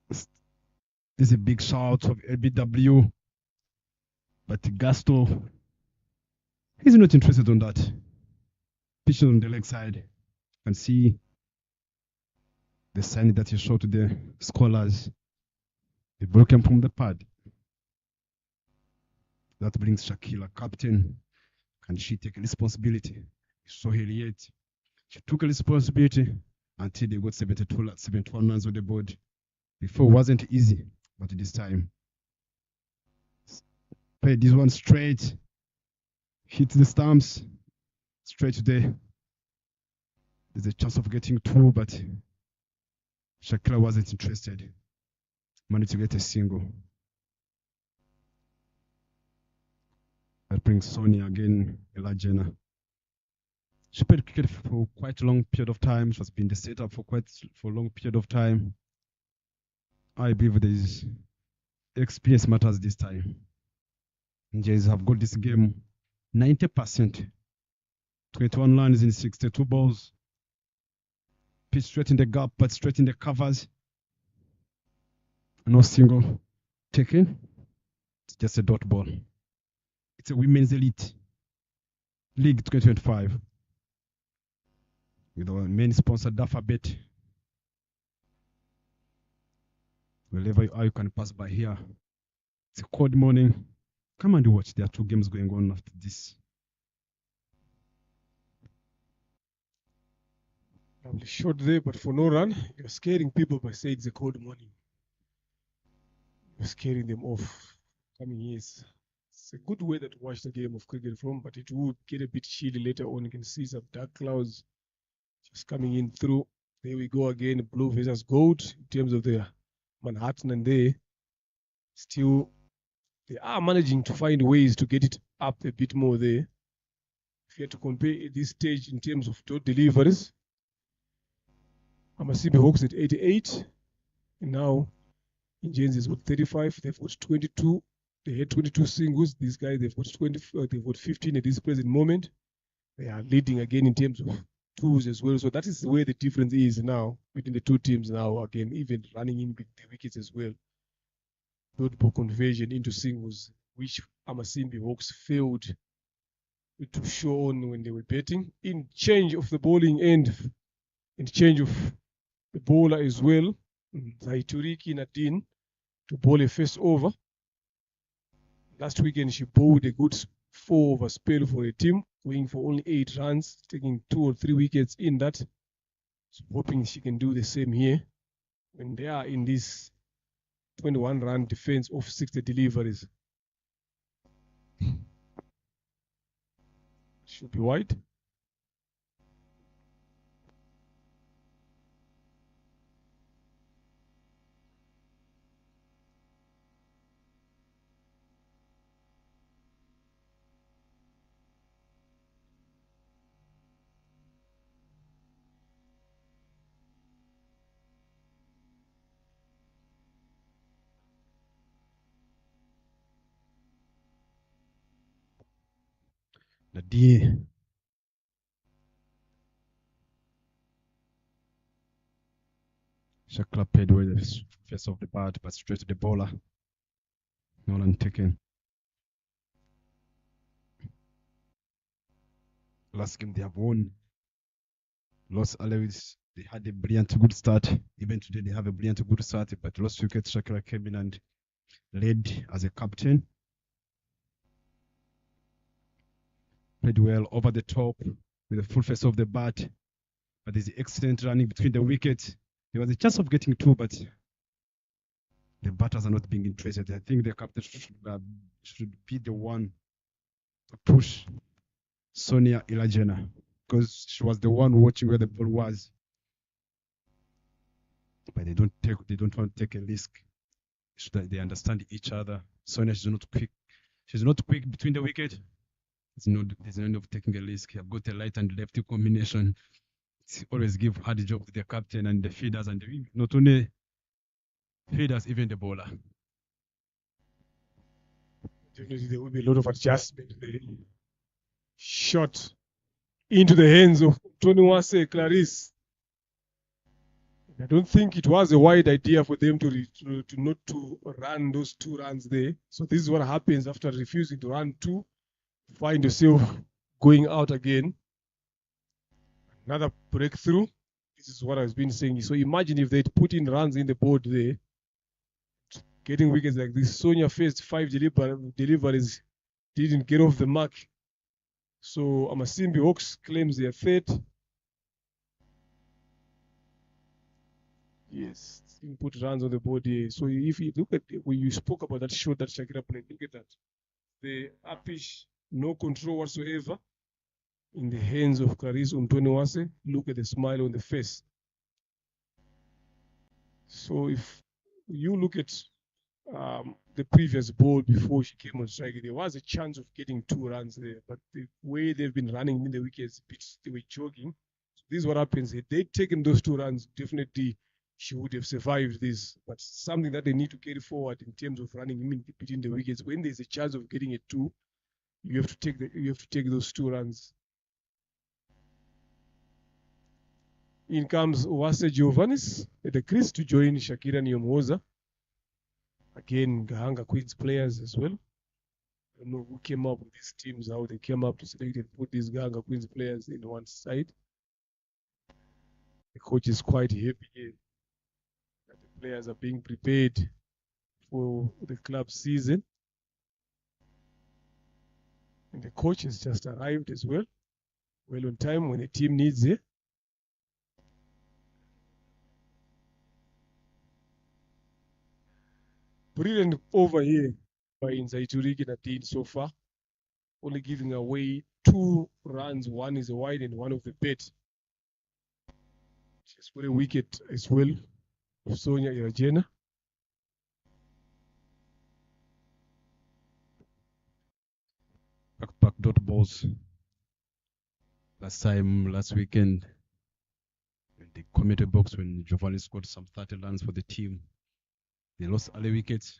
This is a big shout of LBW, but Gasto, he's not interested on that. Pitching on the leg side, you can see the sign that he showed to the scholars. The ball came from the pad. That brings Shakila, captain. Can she take responsibility? So Harriet, she took a responsibility until they got 71 runs on the board. Before it wasn't easy, but this time, played this one straight, hit the stumps, straight there. There's a chance of getting two, but Shakira wasn't interested. Managed to get a single. That brings Sonia again, Elajena. She played cricket for quite a long period of time. She has been the setup for a long period of time. I believe there's experience matters this time. Jays have got this game 90%. 21 runs in 62 balls. Pitch straight in the gap, but straight in the covers. No single taken. It's just a dot ball. It's a women's elite league 2025 with our main sponsor Dafabet. Wherever you are, you can pass by here. It's a cold morning. Come and watch. There are 2 games going on after this. Lovely shot there, but for no run. You're scaring people by saying it's a cold morning. You're scaring them off. Coming years. It's a good weather to watch the game of cricket from, but it would get a bit chilly later on. You can see some dark clouds just coming in through. There we go again, blue versus gold in terms of the Manhattan, and there still they are managing to find ways to get it up a bit more there. If you had to compare at this stage in terms of total deliveries, Amasimbi Hawks at 88, and now Indians has got 35. They've got 22. They had 22 singles. These guys, they've got 20. They've got 15 at this present moment. They are leading again in terms of twos as well. So that is where the difference is now between the two teams now. Again, even running in with the wickets as well. Dot ball conversion into singles, which Amasimbi Hawks failed to show on when they were batting. In change of the bowling end, in change of the bowler as well, Zaituriki Nadine to bowl a first over. Last weekend, she bowled a good 4-over spell for a team, going for only 8 runs, taking 2 or 3 wickets in that. So hoping she can do the same here when they are in this 21-run defense of 60 deliveries. Should be wide. Nadine. Shakla played with the face of the bat, but straight to the bowler. Nolan taken. Last game they have won. Lost Alewis. They had a brilliant good start. Even today they have a brilliant good start, but lost wicket. Shakira came in and led as a captain. Played well over the top with the full face of the bat. But there's excellent running between the wickets. There was a chance of getting 2, but the batters are not being interested. I think the captain should be the one to push Sonia Ilajena, because she was the one watching where the ball was. But they don't want to take a risk. They understand each other. Sonia is not quick. She's not quick between the wicket. There's no end of taking a risk. I've got a right and lefty combination. It's always give hard job to the captain and the feeders, and not only feeders, even the bowler. Definitely there will be a lot of adjustment there. Shot into the hands of Tony Wase, Clarice. I don't think it was a wide idea for them to not to run those 2 runs there. So this is what happens after refusing to run 2. Find yourself going out again. Another breakthrough. This is what I've been saying. So imagine if they'd put in runs in the board there, getting wickets like this. Sonia faced 5 deliveries, didn't get off the mark. So Amasimbi Hawks claims their third. Yes, put runs on the board here. So if you look at when you spoke about that shot that Shakira played, look at that. The uppish, no control whatsoever in the hands of Clarice Umtoniwase. Look at the smile on the face. So if you look at the previous ball before she came on strike, there was a chance of getting 2 runs there. But the way they've been running in the wickets, they were jogging. So this is what happens. If they'd taken those 2 runs, definitely she would have survived this. But something that they need to carry forward in terms of running in between the wickets. When there's a chance of getting a 2, you have to take those 2 runs. In comes Wase Giovannis at the crease to join Shakira Nyomhoza. Again, Gahanga Queens players as well. I don't know who came up with these teams, how they came up to select and put these Gahanga Queens players in one side. The coach is quite happy here that the players are being prepared for the club season. And the coach has just arrived as well on time when the team needs it. Brilliant over here by Nzaituriki Nadine so far. Only giving away 2 runs. One is a wide and one of the bet. She's got a wicket as well of Sonia Irajena. Back dot balls. Last weekend, in the committee box, when Giovanni scored some 30 runs for the team, they lost early wickets.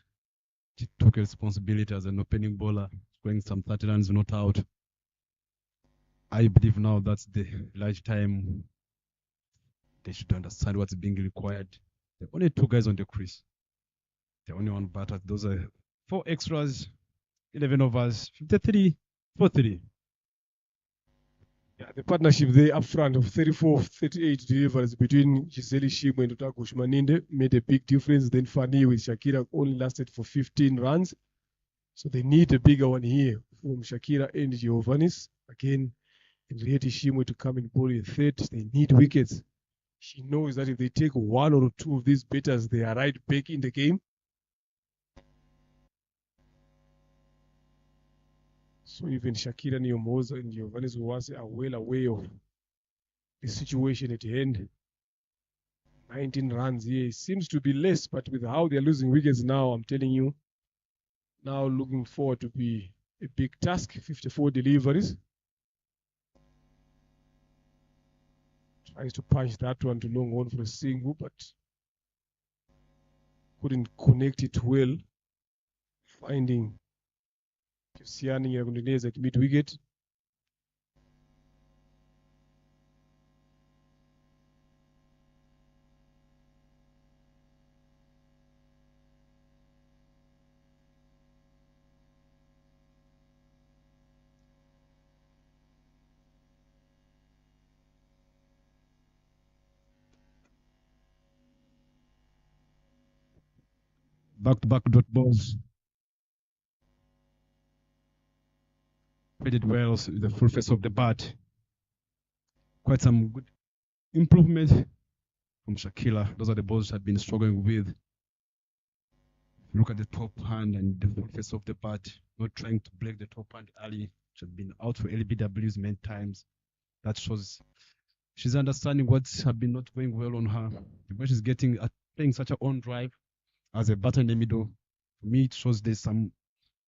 She took responsibility as an opening bowler, scoring some 30 runs not out. I believe now that's the large time. They should understand what's being required. There are only 2 guys on the crease. The only 1 batter. Those are 4 extras, 11 overs, 53 for 3. Yeah, the partnership there up front of 34-38 deliveries between Gisele Shimo and Utakush Maninde made a big difference. Then Fani with Shakira only lasted for 15 runs. So they need a bigger one here from Shakira and Giovannis. Again, Henriette Shimo to come and bowl a third. They need wickets. She knows that if they take 1 or 2 of these batters, they are right back in the game. So even Shakira Nyomhoza and Giovannis Uwase are well aware of the situation at hand. 19 runs here. It seems to be less, but with how they're losing wickets now, I'm telling you, now looking forward to be a big task. 54 deliveries. Tries to punch that one to long on for a single, but couldn't connect it well. Finding Luciani Yagundes at mid wicket. Back-to-back dot balls. Played it well, the full face of the bat. Quite some good improvement from Shakila. Those are the balls I've been struggling with. Look at the top hand and the full face of the bat. Not trying to break the top hand early. She's been out for LBWs many times. That shows she's understanding what's have been not going well on her. The way she's getting playing such a on drive as a batter in the middle. For me, it shows there's some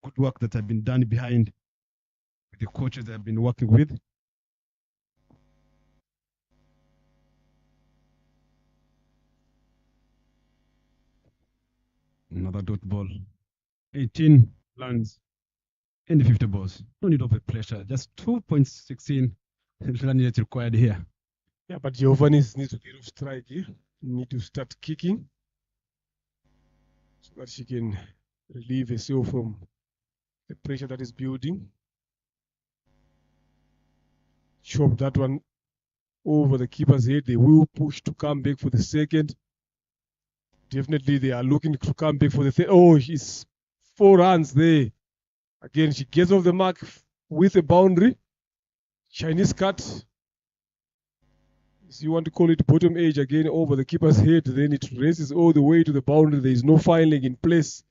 good work that have been done behind with the coaches that have been working with. Another dot ball. 18 runs. Any 50 balls. No need of a pressure. Just 2.16 run rate required here. Yeah, but Giovanni needs to get off strike here. Need to start kicking so that she can relieve herself from the pressure that is building. Chop that one over the keeper's head. They will push to come back for the second. Definitely they are looking to come back for the third. Oh, she's 4 runs there. Again, she gets off the mark with a boundary. Chinese cut. If you want to call it bottom edge again over the keeper's head, then it races all the way to the boundary. There is no fine leg in place.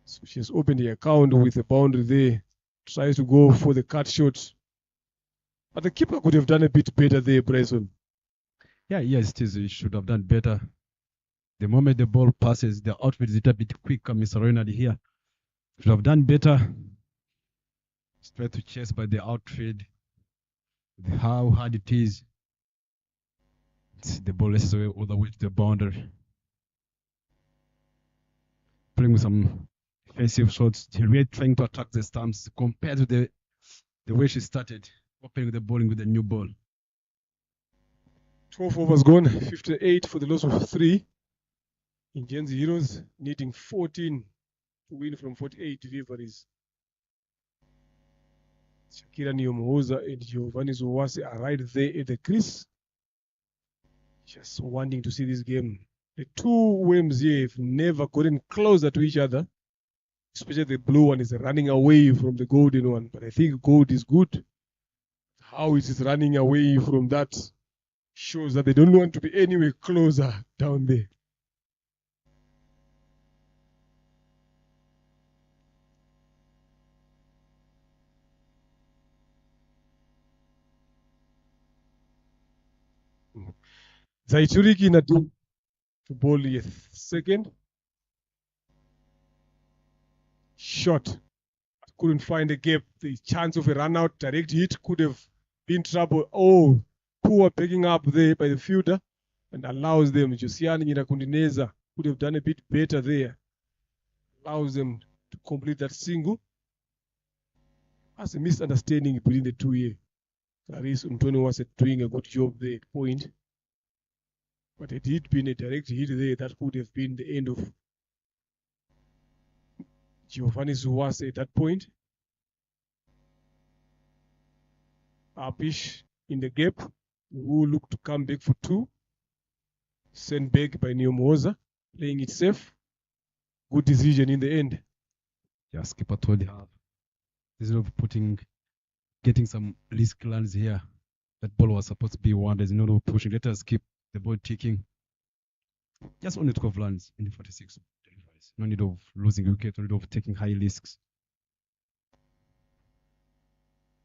So she has opened the account with a boundary there. Tries to go for the cut shot. But the keeper could have done a bit better there, Bryson. Yeah, yes, it is. He should have done better. The moment the ball passes, the outfit is a little bit quicker, Mr. Reynard here. Should have done better. Try to chase by the outfield. How hard it is. The ball races away all the way to the boundary. Playing with some defensive shots. Really trying to attack the stumps compared to the way she started. Opening the bowling with a new ball. 12 overs gone, 58 for the loss of 3. Indians Heroes needing 14 to win from 48 deliveries. Shakira Nyomoza and Giovanni Zuwase are right there at the crease. Just wanting to see this game. The two Wims here have never gotten closer to each other. Especially the blue one is running away from the golden one. But I think gold is good. How it is running away from that shows that they don't want to be anywhere closer down there. Zaituriki Nadu to bowl the second. Shot. Couldn't find a gap. The chance of a run out, direct hit could have been trouble. Oh, poor picking up there by the fielder and allows them. Josiane Nyirakundineza could have done a bit better there. Allows them to complete that single. That's a misunderstanding between the two here. Clarice Umtoni was doing a good job there at point. But it had been a direct hit there that could have been the end of Giovanni Zuwase at that point. Apish in the gap, who looked to come back for 2. Sent back by Nyomoza, playing it safe. Good decision in the end. Yeah, skipper told her. Instead of getting some risk runs here, that ball was supposed to be one. There's no pushing. Let us keep the ball ticking. Just only 12 runs in the 46 deliveries. No need of losing wicket, no need of taking high risks.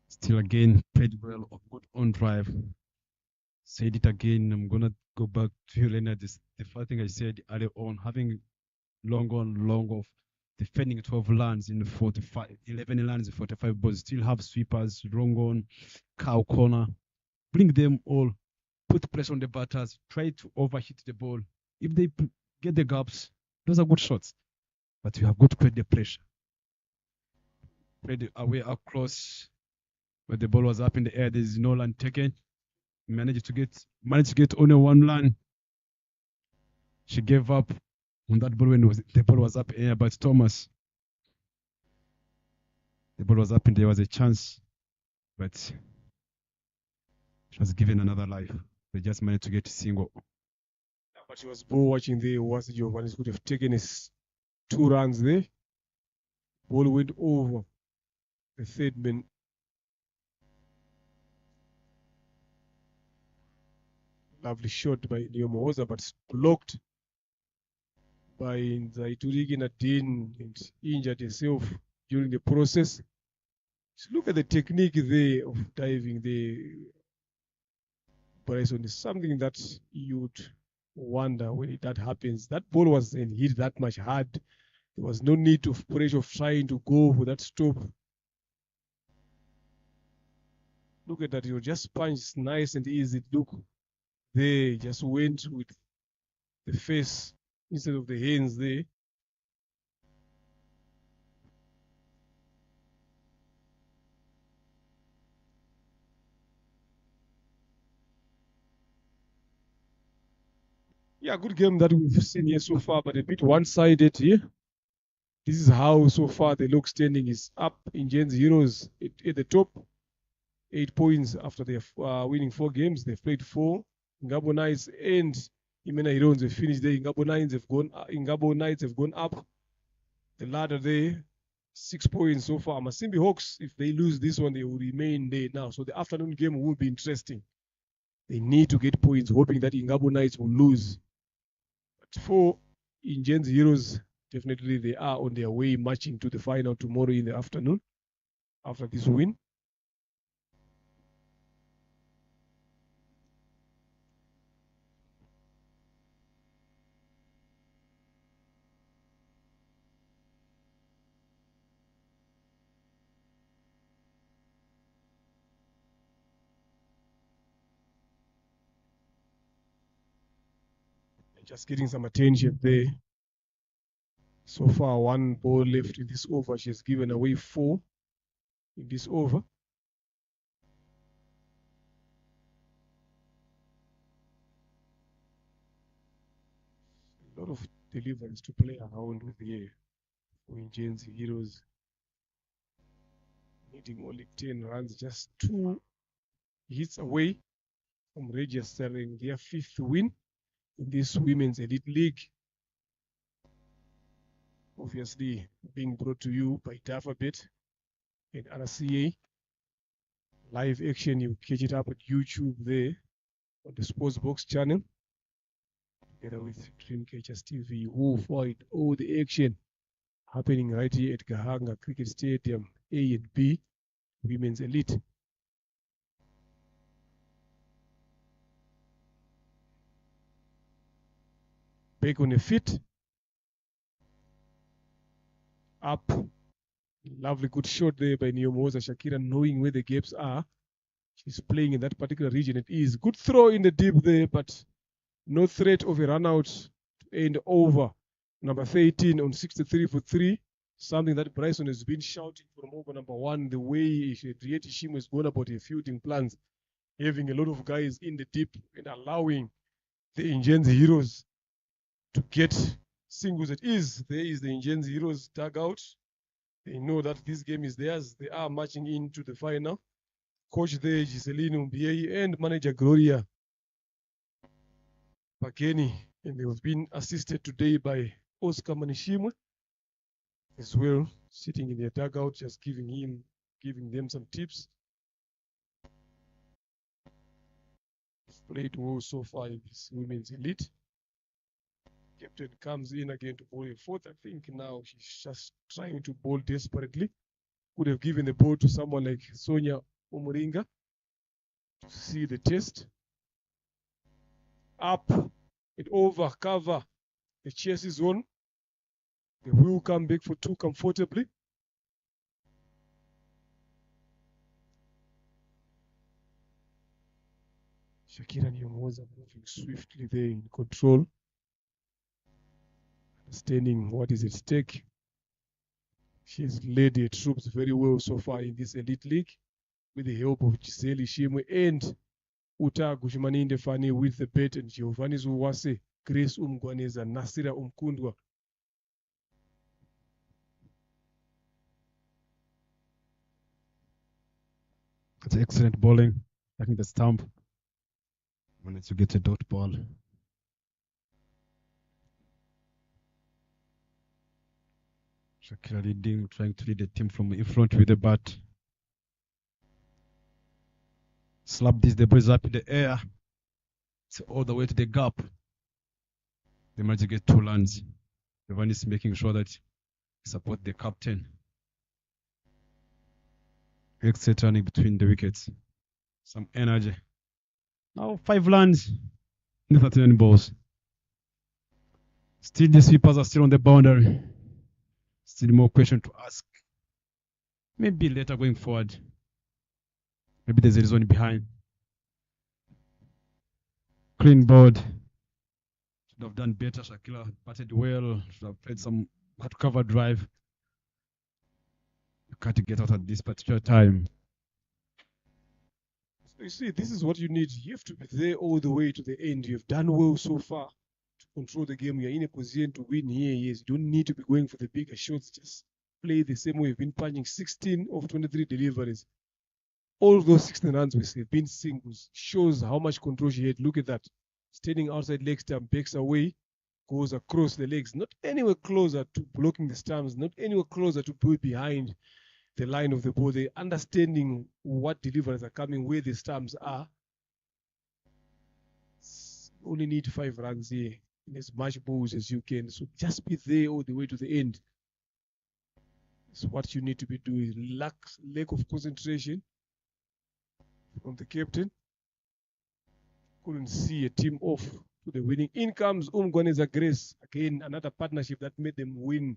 Still again, played well, good on drive. Said it again. I'm gonna go back to you, Leonard. The first thing I said earlier on, having long on, long off, defending 12 runs in 11 runs in 45 balls, still have sweepers, wrong on, cow corner. Bring them all, put pressure on the batters, try to overhit the ball. If they get the gaps, those are good shots. But you have got to create the pressure. Played away across where the ball was up in the air. There is no run taken. Managed to get only 1 run. She gave up on that ball when the ball was up in the air. But Thomas, the ball was up and there was a chance, but she was given another life. They just managed to get a single. But she was ball watching there. Was Giovanni could have taken his 2 runs there. Ball went over the third man. Lovely shot by Nyomoza, but blocked by Zaituriki Nadine and injured herself during the process. So look at the technique there of diving there. Bryson is something that you'd wonder when that happens. That ball wasn't hit that much hard. There was no need of pressure of trying to go for that stop. Look at that, you just punch nice and easy. Look, they just went with the face instead of the hands there. Yeah, good game that we've seen here so far, but a bit one-sided here. This is how so far the log standing is up. Indians Heroes at the top, 8 points after they're winning 4 games. They've played 4. Ngabo Knights and Imena Heroes have finished there. Ngabo Knights have gone up the ladder there. 6 points so far. Masimbi Hawks, if they lose this one, they will remain there now. So the afternoon game will be interesting. They need to get points, hoping that Ngabo Knights will lose. But for Indians Heroes, definitely they are on their way marching to the final tomorrow in the afternoon after this win. Just getting some attention there. So far, 1 ball left in this over. She's given away 4 in this over. A lot of deliveries to play around with here for Indians Heroes. Needing only 10 runs, just 2 hits away from registering their 5th win in this Women's Elite League. Obviously being brought to you by Dafabet and RCA. Live action, you catch it up at YouTube there on the Sportsbox channel. Together with Dreamcatchers TV, who find all the action happening right here at Gahanga Cricket Stadium, A and B, Women's Elite. Back on the feet. Up. Lovely good shot there by Nyomoza Shakira, knowing where the gaps are. She's playing in that particular region. It is good throw in the deep there, but no threat of a run out to end over. Number 13 on 63 for 3. Something that Bryson has been shouting from over number 1. The way Rieti Shimo has gone about her fielding plans, having a lot of guys in the deep and allowing the Indians Heroes to get singles. There is the Indians Heroes dugout. They know that this game is theirs. They are marching into the final. Coach there, Giseline Umbiei, and manager Gloria Pakeni. And they have been assisted today by Oscar Manishimwe as well, sitting in their dugout, just giving them some tips. Played well so far in this Women's Elite. Captain comes in again to bowl a 4th. I think now she's just trying to bowl desperately. Could have given the ball to someone like Sonia Omuringa to see the test. Up and over, cover. The chase is on. They will come back for 2 comfortably. Shakira Nyomoza moving swiftly there in control. Understanding what is at stake. She's led her troops very well so far in this Elite League with the help of Giselle Shimwe and Uta Gushimaninde Fani with the bet, and Giovanni Zuwase, Grace Umgwaneza, Nasira Umkundwa. That's excellent bowling. I think the stump managed to get a dot ball. Shakira leading, trying to lead the team from in front with the bat. Slap this, the ball is up in the air. It's all the way to the gap. They managed to get 2 runs. Giovanni is making sure that he support the captain. Exit running between the wickets. Some energy. Now 5 runs in 39 balls. Still the sweepers are still on the boundary. Still more question to ask. Maybe later going forward. Maybe there's a reason behind. Clean board. Should have done better. Shakira batted well. Should have played some cover drive. You can't get out at this particular time. So you see, this is what you need. You have to be there all the way to the end. You've done well so far to control the game. You're in a position to win here. Yes, you don't need to be going for the bigger shots. Just play the same way you've been punching. 16 of 23 deliveries. All those 16 runs have been singles. Shows how much control she had. Look at that. Standing outside leg stump, backs away, goes across the legs. Not anywhere closer to blocking the stumps. Not anywhere closer to put behind the line of the ball. They're understanding what deliveries are coming, where the stumps are. Only need 5 runs here in as much balls as you can. So just be there all the way to the end. It's what you need to be doing. Lack of concentration from the captain. Couldn't see a team off to the winning. In comes Umgwaneza Grace. Again, another partnership that made them win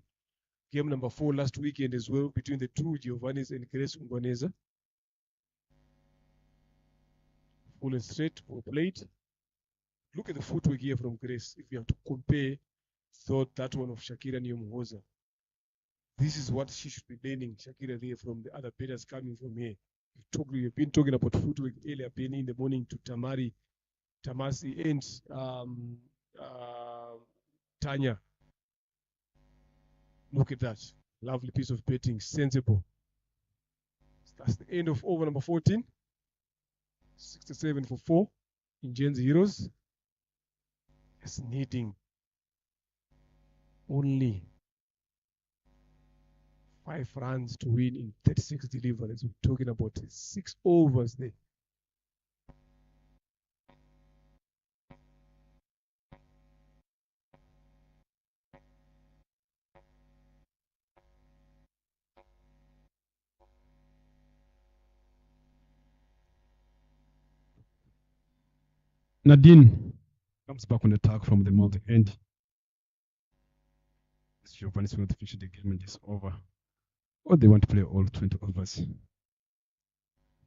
game number 4 last weekend as well, between the two, Giovannis and Grace Umgwaneza. Full and straight, well played. Look at the footwork here from Grace. If you have to compare that one of Shakira Nyomhoza. This is what she should be learning, Shakira, there from the other batters coming from here. We've been talking about footwork earlier, Penny in the morning to Tamasi and Tanya. Look at that. Lovely piece of betting. Sensible. That's the end of over number 14. 67 for 4. Ingen's Heroes is needing only 5 runs to win in 36 deliveries. We're talking about 6 overs there. Nadine comes back on attack from the multi end. Giovanni is going to finish the game in this over. Or they want to play all 20 overs.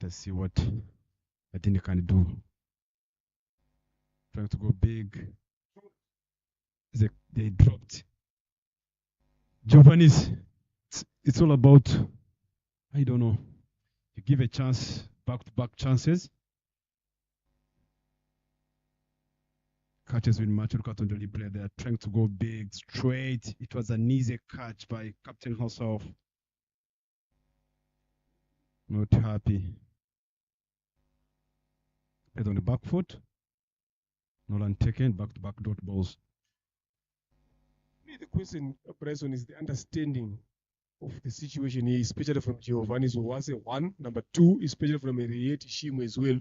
Let's see what Nadine can do. Trying to go big. They dropped. Giovanni's, it's all about, I don't know, you give a chance, back-to-back chances. Catches with Matthew Katondoli player. They are trying to go big, straight. It was an easy catch by Captain herself. Not happy. Head on the back foot. Nolan taken, back-to-back dot balls. The question, Bryson, is the understanding of the situation here, especially from Giovanni Zuwase, 1. Number 2, especially from Henriette Shimo as well.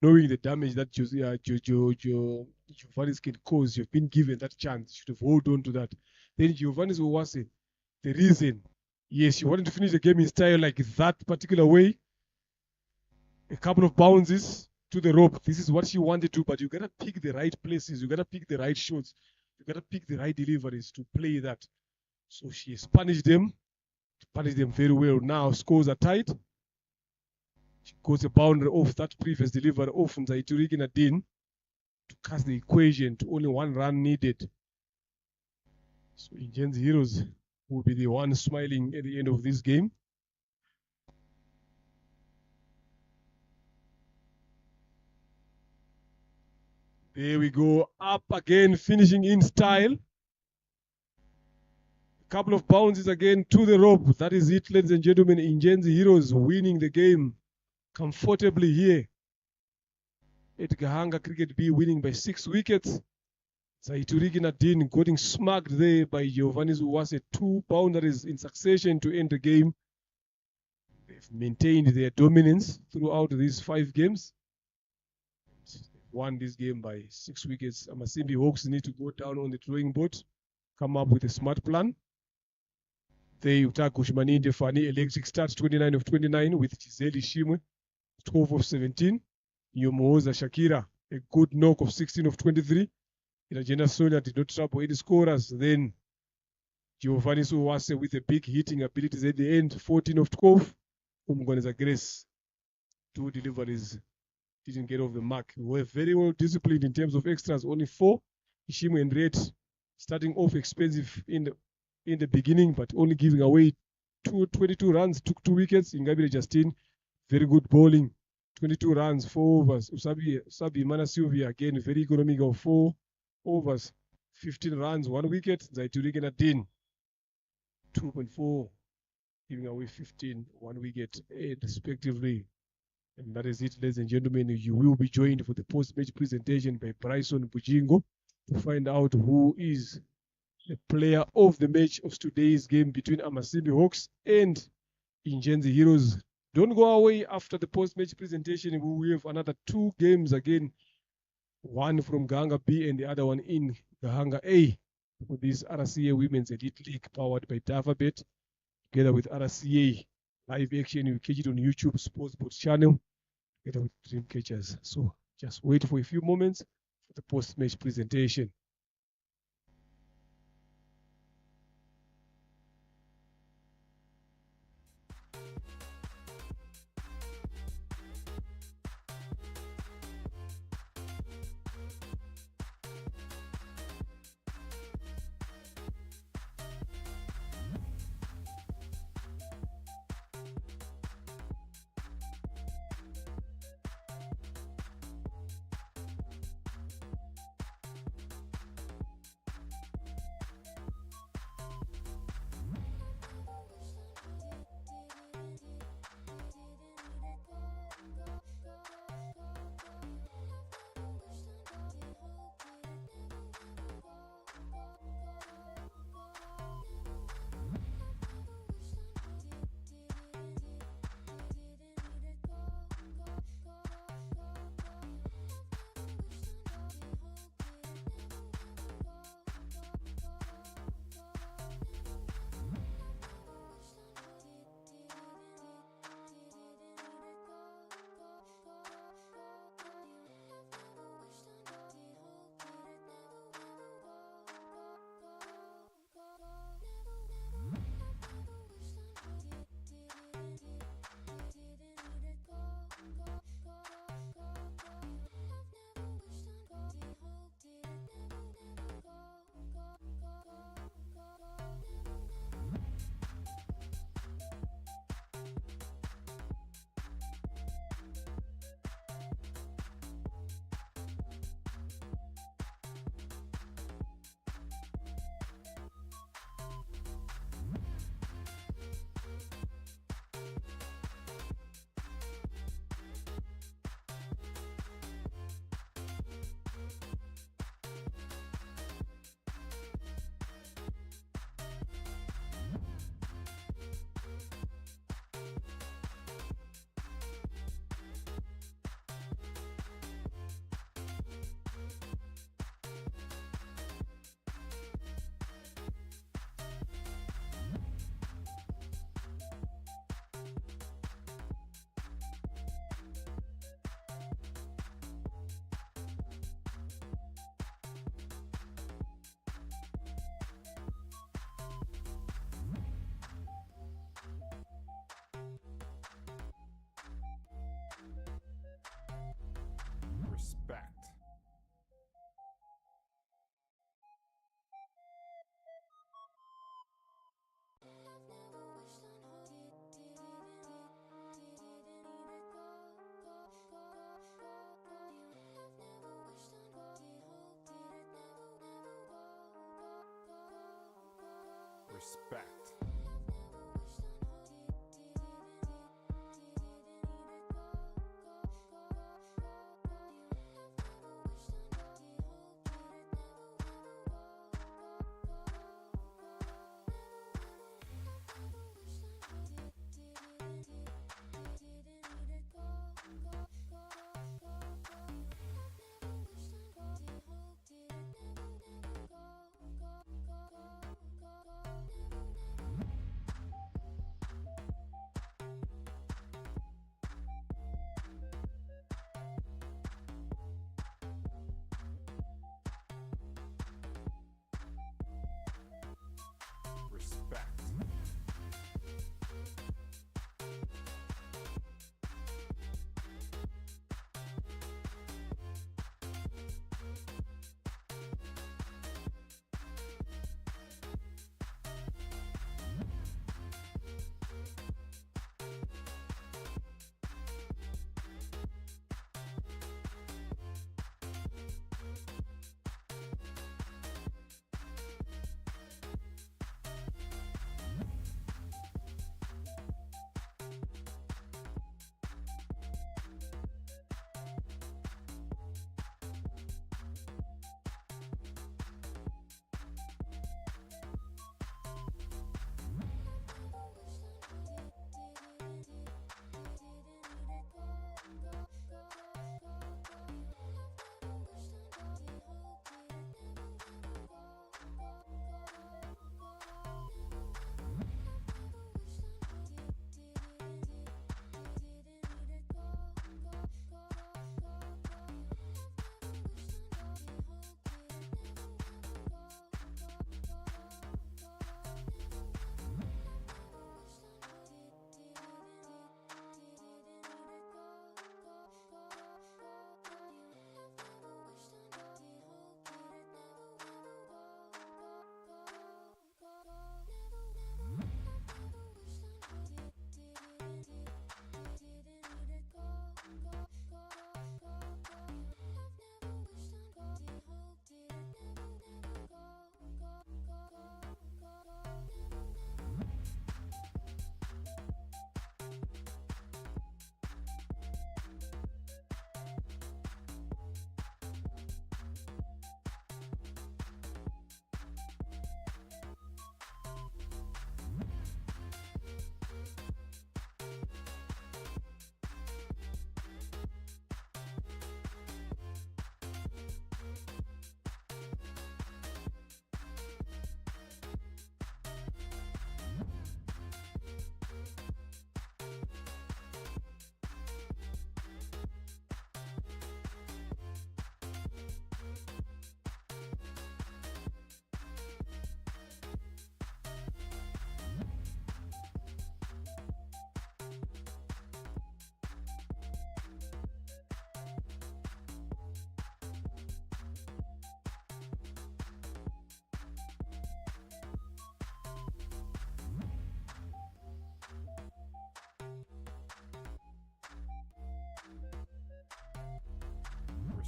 Knowing the damage that Giovanni can cause, you've been given that chance. You should have held on to that. Then Giovanni Zuwase, the reason, yes, you wanted to finish the game in style like that particular way. A couple of bounces to the rope. This is what she wanted to, but you gotta pick the right places. You gotta pick the right shots. You gotta pick the right deliveries to play that. So she has punished them very well. Now scores are tight. She goes a boundary off that previous delivery off from Zaituriki Nadine to cast the equation to only 1 run needed. So Ingen's Heroes will be the one smiling at the end of this game. There we go, up again, finishing in style. A couple of bounces again to the rope. That is it, ladies and gentlemen. Ingen's Heroes winning the game comfortably here at Gahanga Cricket B, winning by 6 wickets. Zaituriki Nadine getting smacked there by Giovanni Zuwase. 2 boundaries in succession to end the game. They've maintained their dominance throughout these 5 games. Won this game by 6 wickets. Amasimbi Hawks need to go down on the drawing board, come up with a smart plan. They Utaku Shmaninde Fani Electric starts 29 of 29 with Giselle Shimwe 12 of 17. Yomoza Shakira a good knock of 16 of 23. Irajena Sonia did not trouble any scorers. Then Giovanni Suwase with a big hitting abilities at the end, 14 of 12. Umgwaneza Grace, 2 deliveries, didn't get off the mark. We were very well disciplined in terms of extras, only 4. Ishimu and Red starting off expensive in the beginning, but only giving away 22 runs, took 2 wickets. Ingabire Justine, very good bowling, 22 runs, 4 overs. Usabi Mana Sylvia, again, very economical, 4 overs, 15 runs, 1 wicket. Zaitulike na 10. 2.4, giving away 15, 1 wicket, respectively. And that is it, ladies and gentlemen. You will be joined for the post-match presentation by Bryson Bujingo to find out who is the player of the match of today's game between Amasimbi Hawks and Injenzi Heroes. Don't go away after the post-match presentation. We will have another 2 games again, one from Gahanga B and the other one in Gahanga A, for this RCA Women's Elite League powered by Davabet, together with RCA Live Action. You catch it on YouTube Sports channel, together with Dreamcatchers. So just wait for a few moments for the post-match presentation. Respect. Respect.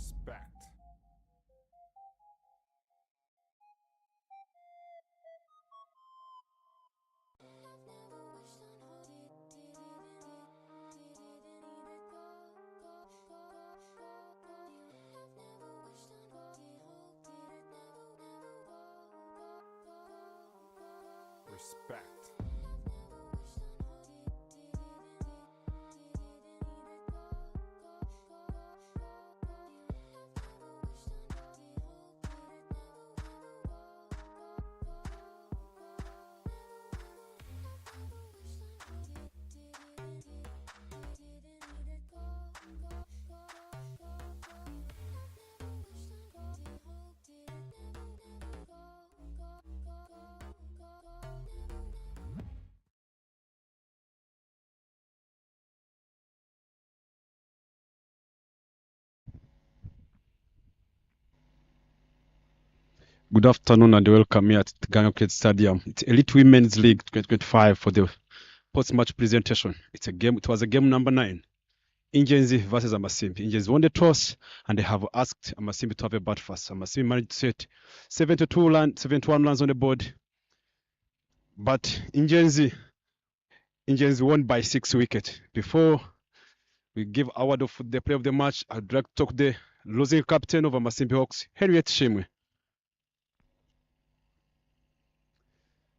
Respect. Respect. Good afternoon and welcome here at the Gahanga Stadium. It's Elite Women's League 2025 for the post-match presentation. It was a game number 9. Injenzi versus Amasimbi. Injenzi won the toss and they have asked Amasimbi to have a bat first. Amasimbi managed to set 71 runs on the board. But Injenzi won by 6 wickets. Before we give award of the player of the match, I'd like to talk to the losing captain of Amasimbi Hawks, Harriet Shimwe.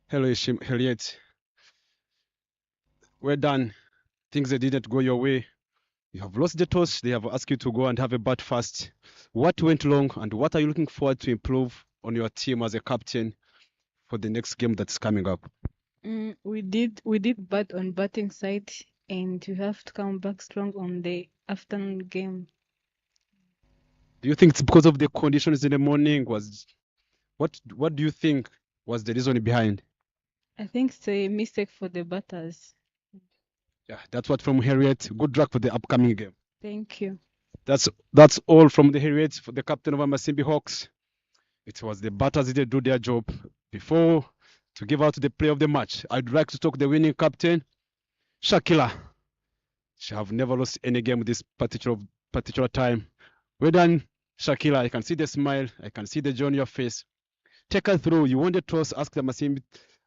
Hello, Harriet. Well done. Things that didn't go your way. You have lost the toss. They have asked you to go and have a bat first. What went wrong and what are you looking forward to improve on your team as a captain for the next game that's coming up? We did bad on batting side, and we have to come back strong on the afternoon game. Do you think it's because of the conditions in the morning? What do you think was the reason behind? I think it's a mistake for the batters. Yeah, that's what from Harriet. Good luck for the upcoming game. Thank you. That's all from the Harriet, for the captain of Amasimbi Hawks. It was the batters that did do their job. Before to give out the player of the match, I'd like to talk to the winning captain, Shakila. She have never lost any game this particular time. Well done, Shakila. I can see the smile. I can see the joy on your face. Take her through. You won the toss. Ask the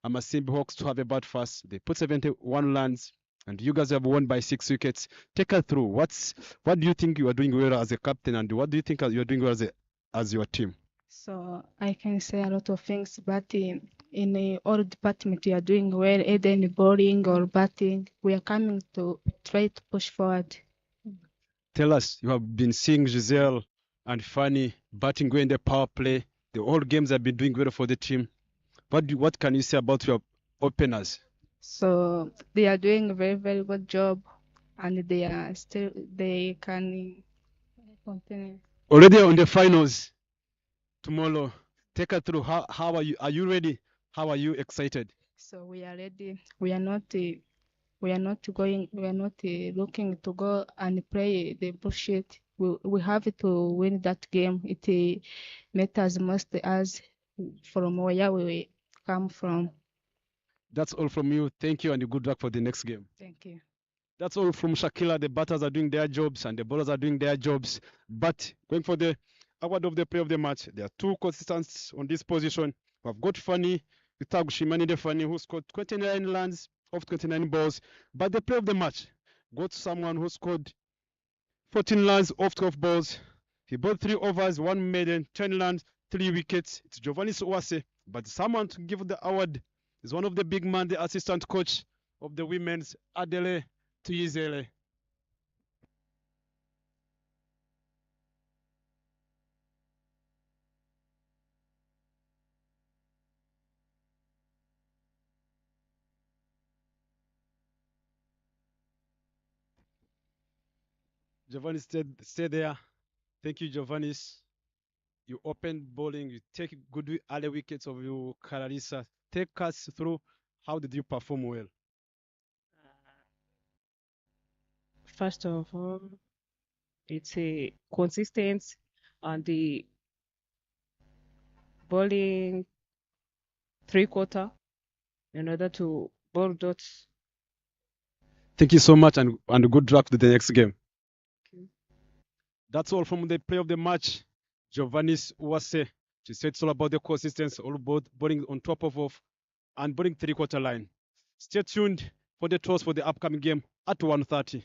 Amasimbi Hawks to have a bat first. They put 71 runs, and you guys have won by 6 wickets. Take her through. What do you think you are doing well as a captain, and what do you think you are doing well as your team? So I can say a lot of things, but in all department we are doing well, either in bowling or batting. We are coming to try to push forward. Tell us, you have been seeing Giselle and Fanny batting well in the power play. The all games have been doing well for the team. What can you say about your openers? So they are doing a very, very good job, and they can continue. Already on the finals tomorrow. Take her through. How are you? Are you ready? How are you excited? So we are ready. We are not looking to go and play the bullshit. We have to win that game. It matters most to us from where we come from. That's all from you. Thank you and good luck for the next game. Thank you. That's all from Shakila. The batters are doing their jobs and the bowlers are doing their jobs. But going for the award of the player of the match, there are 2 contestants on this position. We've got Fanny Shimani the Fanny, who scored 29 runs off 29 balls. But the player of the match got someone who scored 14 runs off 12 balls. He bowled 3 overs, 1 maiden, 10 runs, 3 wickets. It's Giovanni Suwase. But someone to give the award is one of the big men, the assistant coach of the women's, Adele Tuyizele. Giovanni, stay there. Thank you, Giovanni. You opened bowling. You take good early wickets of your Clarissa. Take us through. How did you perform well? First of all, it's a consistent and the bowling 3/4 in order to bowl dots. Thank you so much and good luck to the next game. That's all from the play of the match. Giovannis Uwase. She said it's all about the consistency, all about bowling on top of off and bowling three-quarter line. Stay tuned for the toss for the upcoming game at 1:30.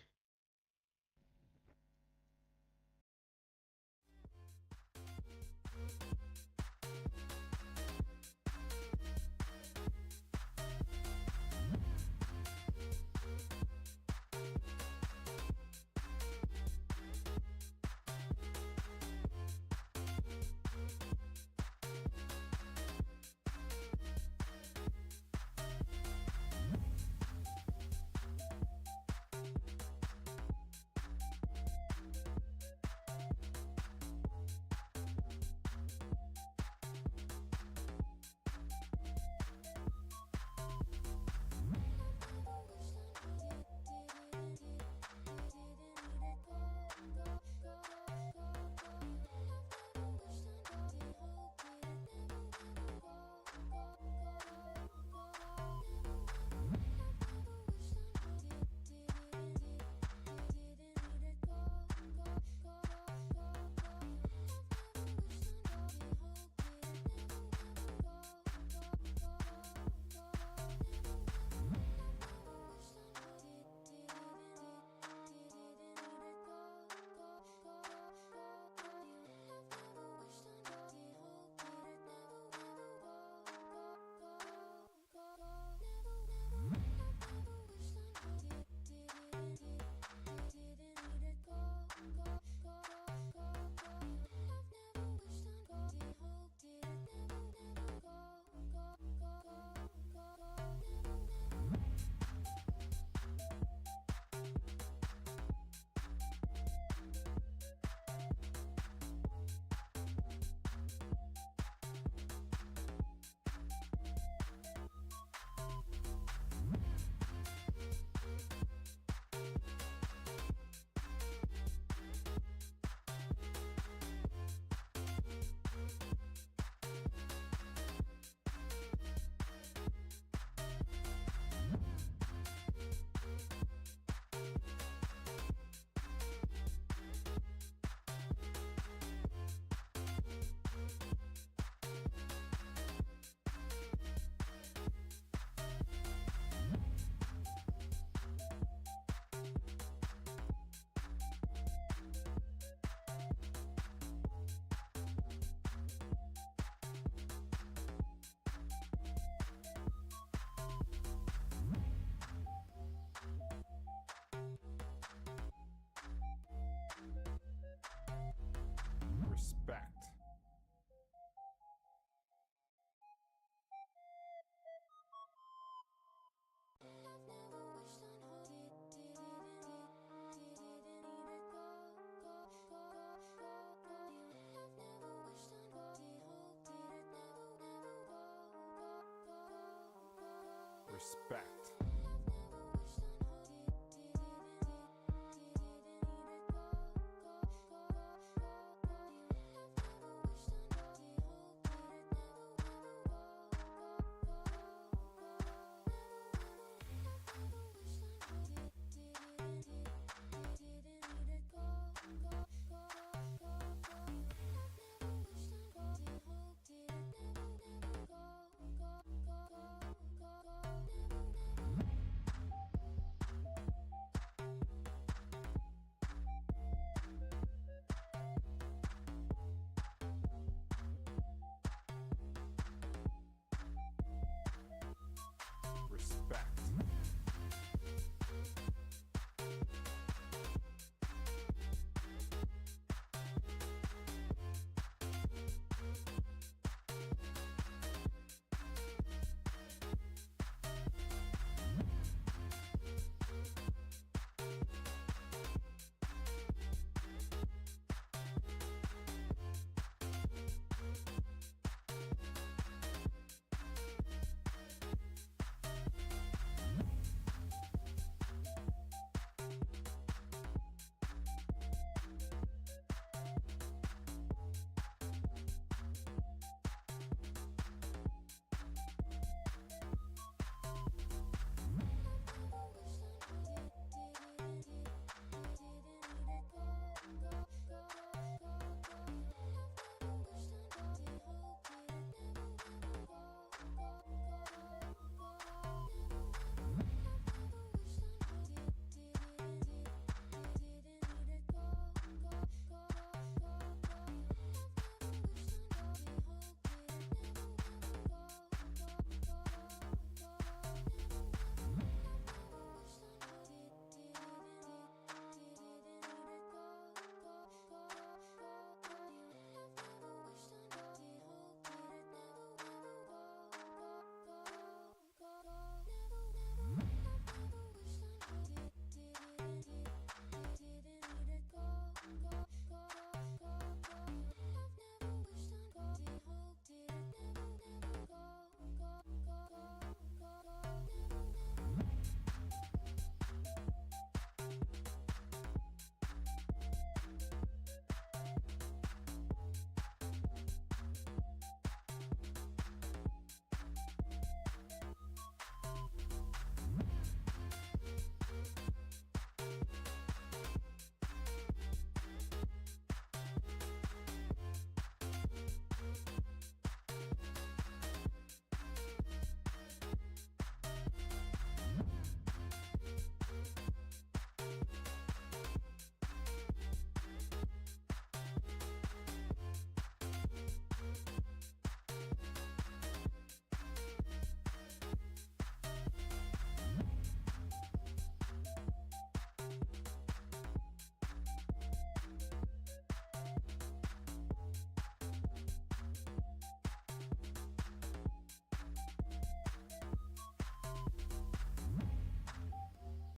Respect. Respect.